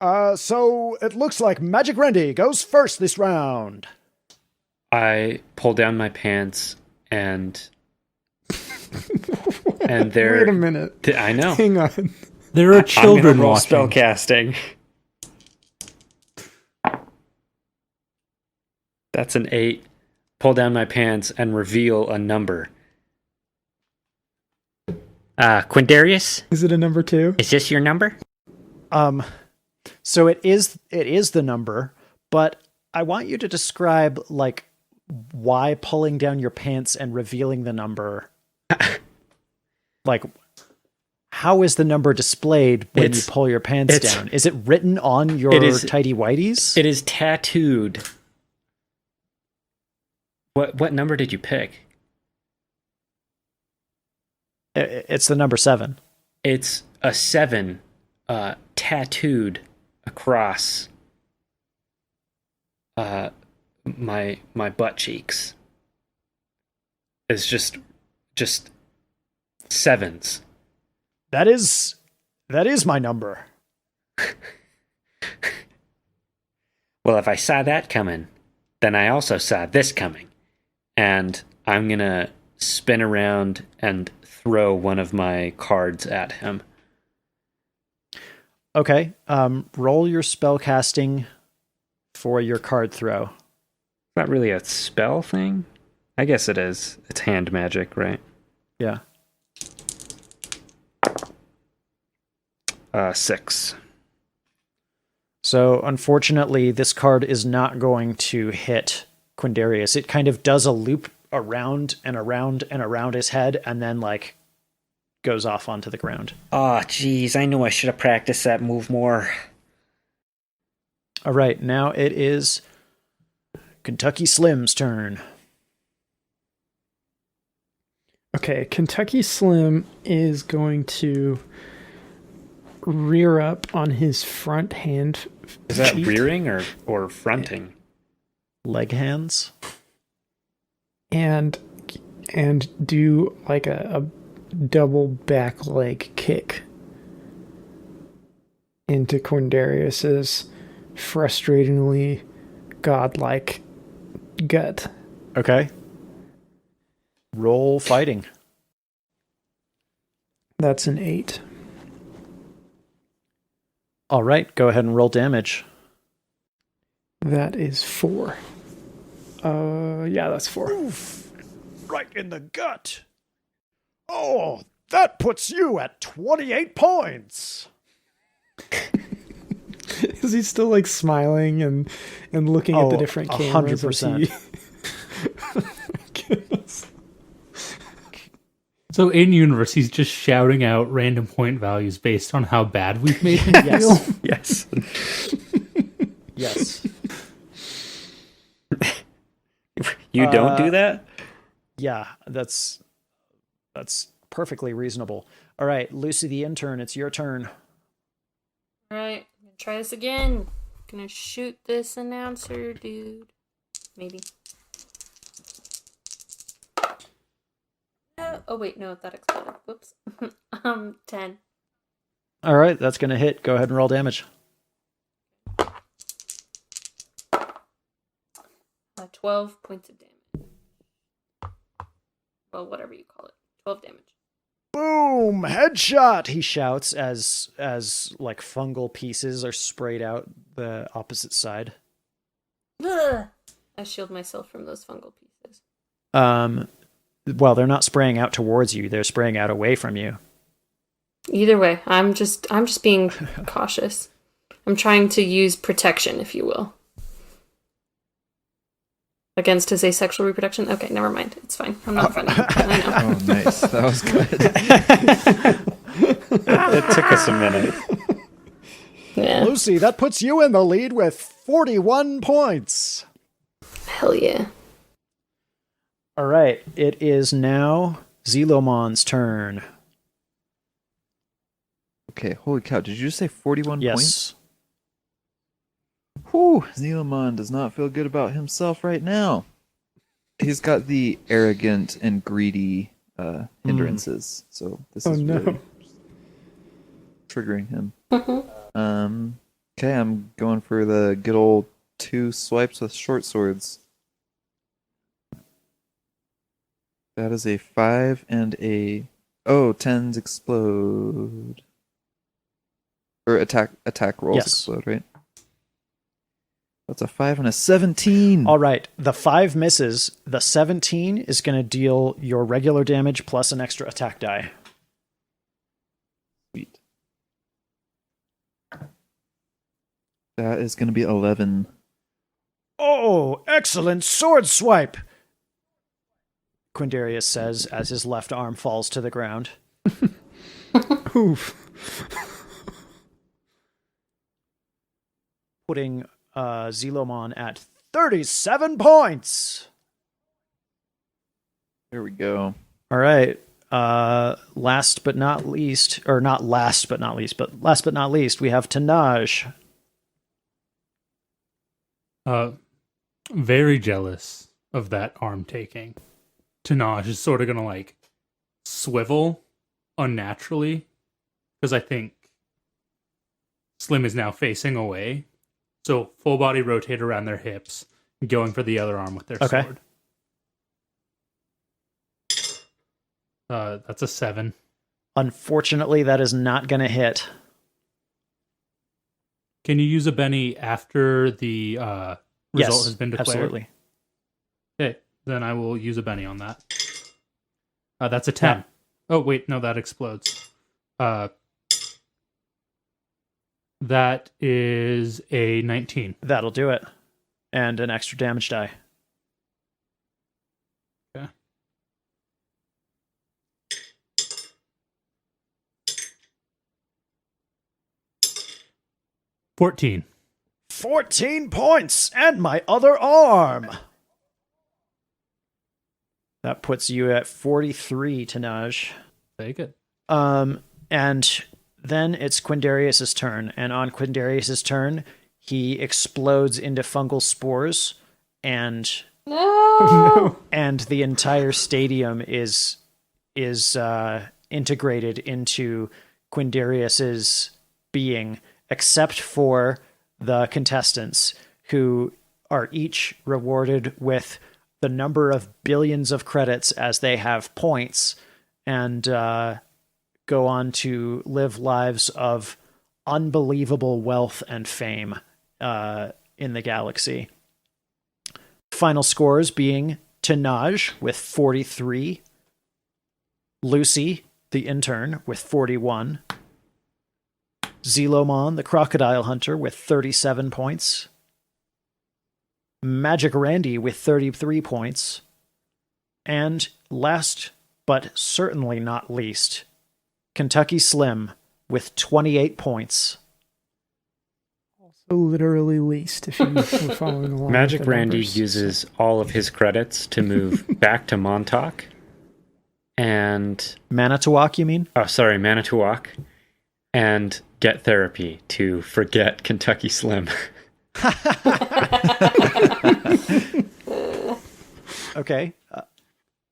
So it looks like Magic Randy goes first this round. I pull down my pants and there. Wait a minute. I know. Hang on. There are children roll watching. spellcasting. That's an 8. Pull down my pants and reveal a number. Quindarius, Is it a number 2? is this your number? So it is the number, but I want you to describe like why pulling down your pants and revealing the number. Like, how is the number displayed when you pull your pants down? Is it written on your tidy whities? It is tattooed. What number did you pick? It's the number 7. It's a 7 tattooed across my butt cheeks. It's just 7s. That is my number. Well, if I saw that coming, then I also saw this coming. And I'm going to spin around and throw one of my cards at him. Okay. Roll your spell casting for your card throw. Not really a spell thing? I guess it is. It's hand magic, right? Yeah. 6. So, unfortunately, this card is not going to hit Quindarius. It kind of does a loop around and around and around his head and then, like, goes off onto the ground. Oh, geez. I knew I should have practiced that move more. All right. Now it is Kentucky Slim's turn. Okay, Kentucky Slim is going to rear up on his front hand. Is that feet rearing or fronting? Leg hands. and do like a double back leg kick into Quindarius's frustratingly godlike gut. Okay. Roll fighting. That's an 8. All right. Go ahead and roll damage. That is 4. Yeah, that's 4. Oof. Right in the gut. Oh, that puts you at 28 points. Is he still like smiling and looking at the different cameras? 100%. Oh my goodness. So in universe, he's just shouting out random point values based on how bad we've made him feel. Yes. Yes. You don't do that? Yeah, that's perfectly reasonable. All right, Lucy the intern, it's your turn. All right, I'm gonna try this again. Gonna shoot this announcer dude. Maybe. Oh wait, no, that exploded. Whoops. 10. All right, that's going to hit. Go ahead and roll damage. 12 points of damage. Well, whatever you call it. 12 damage. Boom! Headshot! He shouts as like fungal pieces are sprayed out the opposite side. Ugh! I shield myself from those fungal pieces. Well, they're not spraying out towards you. They're spraying out away from you. Either way, I'm just being cautious. I'm trying to use protection, if you will. Against his asexual reproduction? Okay, never mind. It's fine. I'm not funny. I know. Oh, nice. That was good. It took us a minute. Yeah. Lucy, that puts you in the lead with 41 points. Hell yeah. All right, it is now Zelomon's turn. Okay, holy cow. Did you just say 41 Yes. points? Whew, Zelomon does not feel good about himself right now. He's got the arrogant and greedy hindrances, so this is really triggering him. Okay, I'm going for the good old 2 swipes with short swords. That is a 5 and a... Oh, 10s explode. Or attack rolls explode, right? That's a 5 and a 17. All right, the 5 misses. The 17 is going to deal your regular damage plus an extra attack die. Sweet. That is going to be 11. Oh, excellent sword swipe! Quindarius says as his left arm falls to the ground. Oof. Putting Zelomon at 37 points. There we go. All right. Last but not least, we have Tenaja. Very jealous of that arm taking. Tenaja is sort of gonna like swivel unnaturally because I think Slim is now facing away. So full body rotate around their hips, going for the other arm with their Okay. sword. That's a 7. Unfortunately, that is not going to hit. Can you use a Benny after the result has been declared? Absolutely. Okay, then I will use a Benny on that. That's a 10. Yeah. Oh, wait, no, that explodes. That is a 19. That'll do it. And an extra damage die. Okay. $14 points! And my other arm! That puts you at 43, Tenaj. Take it. And then it's Quindarius's turn. And on Quindarius's turn, he explodes into fungal spores, and and the entire stadium is integrated into Quindarius's being, except for the contestants, who are each rewarded with the number of billions of credits as they have points, and go on to live lives of unbelievable wealth and fame in the galaxy. Final scores being Tenaj with 43, Lucy, the intern, with 41, Zelomon, the crocodile hunter, with 37 points, Magic Randy with 33 points, and last but certainly not least, Kentucky Slim with 28 points. Also literally least, if you were following along. Magic with the Randy numbers. uses all of his credits to move back to Montauk. And... Manitowoc, you mean? Oh, sorry, Manitowoc. And get therapy to forget Kentucky Slim. Okay.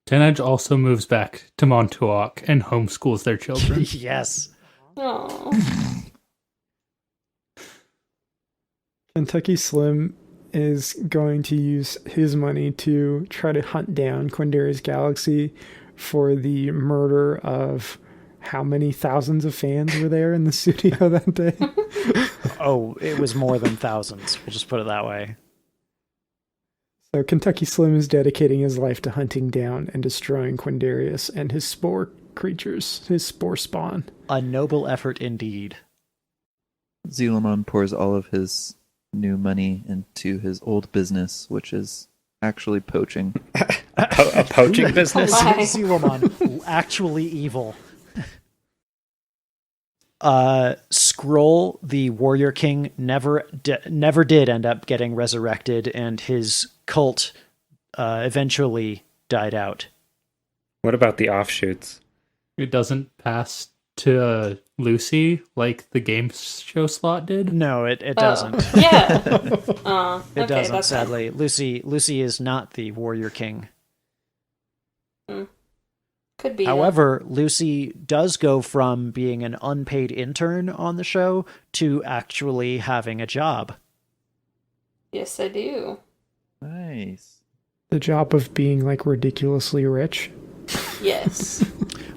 Tenaj also moves back to Montauk and homeschools their children. Yes. Aww. Kentucky Slim is going to use his money to try to hunt down Quindarius Galaxy for the murder of how many thousands of fans were there in the studio that day? Oh, it was more than thousands. We'll just put it that way. So Kentucky Slim is dedicating his life to hunting down and destroying Quindarius and his spore creatures, his spore spawn. A noble effort indeed. Zelomon pours all of his new money into his old business, which is actually poaching. A poaching business? Why? Zelomon, actually evil. Scroll, the Warrior King, never did end up getting resurrected, and his cult eventually died out. What about the offshoots? It doesn't pass to Lucy like the game show slot did? No, it doesn't. Yeah. It doesn't, that's sadly. Lucy is not the Warrior King. Could be. However, Lucy does go from being an unpaid intern on the show to actually having a job. Yes, I do. Nice. The job of being like ridiculously rich. Yes.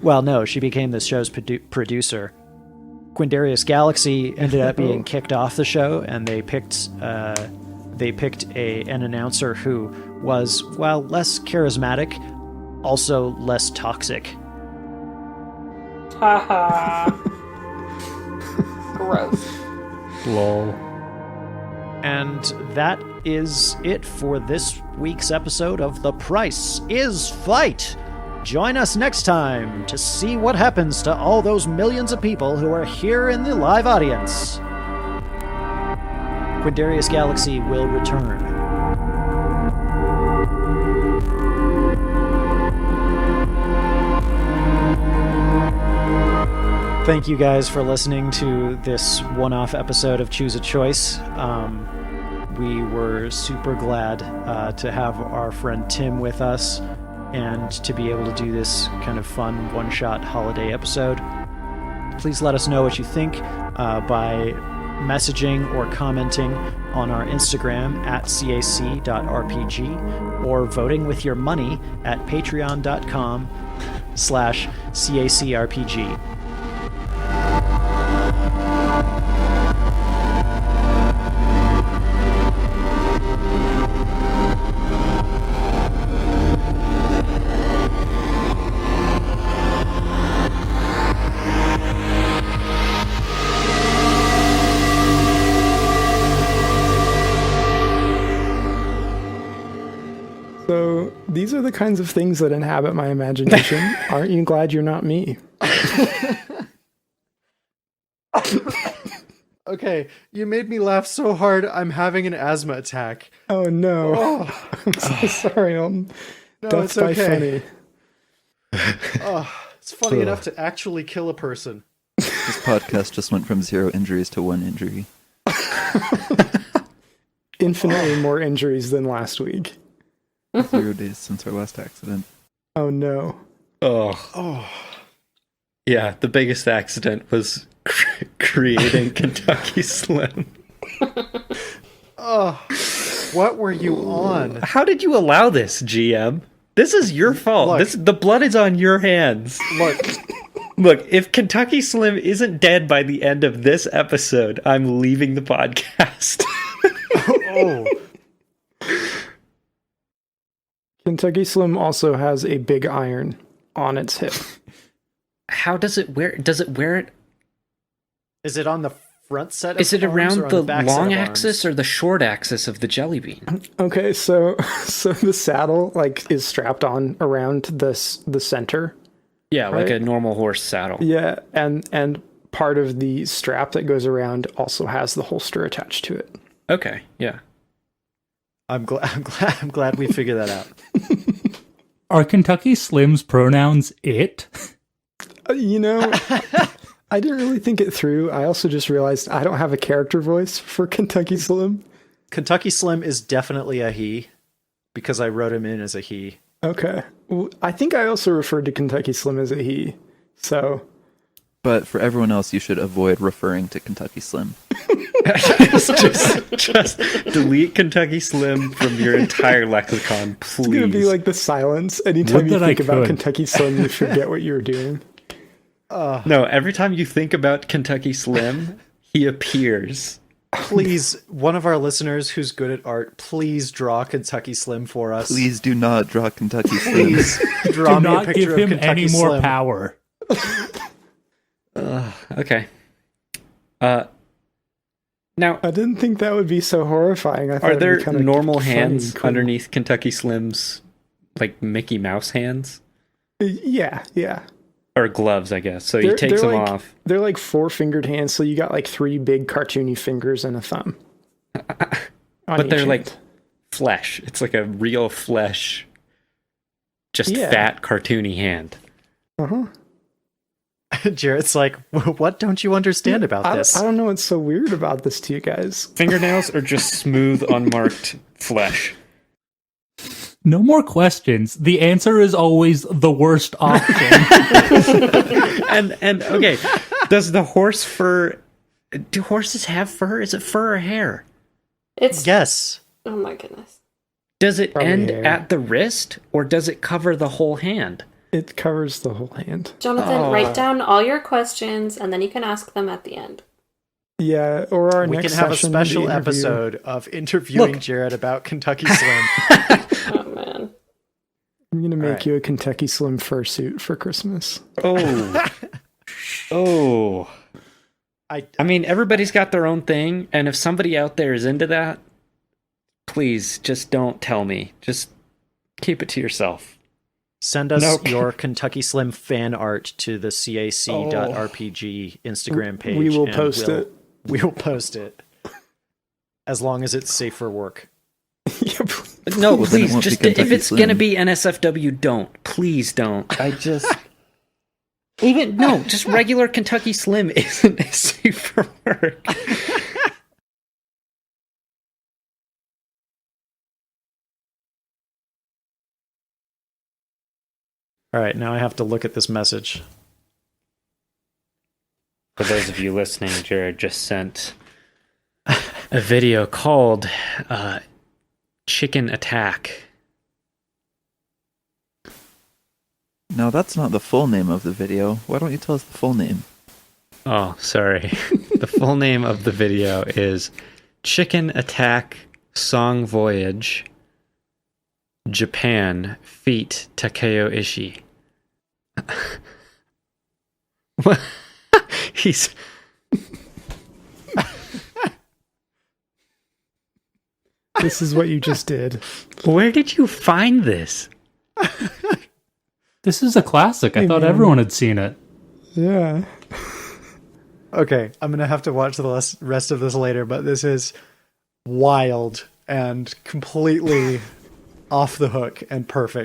Well, no, she became the show's producer. Quindarius Galaxy ended up being kicked off the show, and they picked an announcer who was, while less charismatic, also less toxic. Haha. Gross. Lol. And that is it for this week's episode of The Price is Fight. Join us next time to see what happens to all those millions of people who are here in the live audience. Quindarius Galaxy will return. Thank you guys for listening to this one-off episode of Choose a Choice. We were super glad to have our friend Tim with us and to be able to do this kind of fun one-shot holiday episode. Please let us know what you think by messaging or commenting on our Instagram at cac.rpg, or voting with your money at patreon.com/cacrpg. So these are the kinds of things that inhabit my imagination. Aren't you glad you're not me? Okay, you made me laugh so hard, I'm having an asthma attack. Oh no. Oh, I'm so sorry. no, Death it's by okay. funny. Oh, it's funny enough to actually kill a person. This podcast just went from 0 injuries to 1 injury. Infinitely more injuries than last week. 0 days since our last accident. Oh no. Oh. Yeah, the biggest accident was creating Kentucky Slim. Oh, what were you on? How did you allow this, GM? This is your fault. Look. The blood is on your hands. Look, if Kentucky Slim isn't dead by the end of this episode, I'm leaving the podcast. Oh. Kentucky Slim also has a big iron on its hip. How does it wear? Does it wear it? Is it on the front set of Is it arms around or on the back set long of axis arms? or the short axis of the jelly bean? Okay, so the saddle is strapped on around the center. Yeah, like Right. a normal horse saddle. Yeah, and part of the strap that goes around also has the holster attached to it. Okay, yeah. I'm glad we figured that out. Are Kentucky Slim's pronouns it? You know, I didn't really think it through. I also just realized I don't have a character voice for Kentucky Slim. Kentucky Slim is definitely a he, because I wrote him in as a he. Okay. Well, I think I also referred to Kentucky Slim as a he. So, But for everyone else, you should avoid referring to Kentucky Slim. just delete Kentucky Slim from your entire lexicon, please. it's going to be like the silence. Anytime Would you that I think about could. Kentucky Slim, you forget what you were doing. No, every time you think about Kentucky Slim, he appears. Please, one of our listeners who's good at art, please draw Kentucky Slim for us. Please do not draw Kentucky Slim. Please draw Do me a not picture give of him Kentucky any more Slim. power. Okay. Now, I didn't think that would be so horrifying. I thought are it'd be there kinda normal funny, hands cool. underneath Kentucky Slim's, like Mickey Mouse hands? Yeah. Or gloves, I guess. So he They're- takes they're them like- off. They're like 4-fingered hands, so you got like 3 big cartoony fingers and a thumb. But they're like flesh. It's like a real flesh, just fat, cartoony hand. Uh-huh. Jarrett's like, what don't you understand about this? I don't know what's so weird about this to you guys. Fingernails are just smooth, unmarked flesh. No more questions. The answer is always the worst option. And okay, does the horse fur? Do horses have fur? Is it fur or hair? It's Yes. oh my goodness. Does it Probably end hair. at the wrist, or does it cover the whole hand? It covers the whole hand. Jonathan, write down all your questions and then you can ask them at the end. Yeah, or our We next can have a session, special the interview. episode of interviewing Look. Jarrett about Kentucky Slim. Oh man. I'm gonna make Alright. you a Kentucky Slim fursuit for Christmas. Oh. I mean, everybody's got their own thing, and if somebody out there is into that, please just don't tell me. Just keep it to yourself. Send us Nope. your Kentucky Slim fan art to the cac.rpg Instagram page. We will and post it. We will post it. As long as it's safe for work. Yeah, please. No, Well, then it please, won't be just if Kentucky it's Slim. gonna be NSFW, don't. Please don't. I just just regular Kentucky Slim isn't safe for work. All right, now I have to look at this message. For those of you listening, Jared just sent a video called Chicken Attack. No, that's not the full name of the video. Why don't you tell us the full name? Oh, sorry. The full name of the video is Chicken Attack Song Voyage Japan Feat Takeo Ishii. What? He's... This is what you just did. Where did you find this? This is a classic. I thought everyone had seen it. Yeah. Okay, I'm gonna have to watch the rest of this later, but this is wild and completely off the hook and perfect.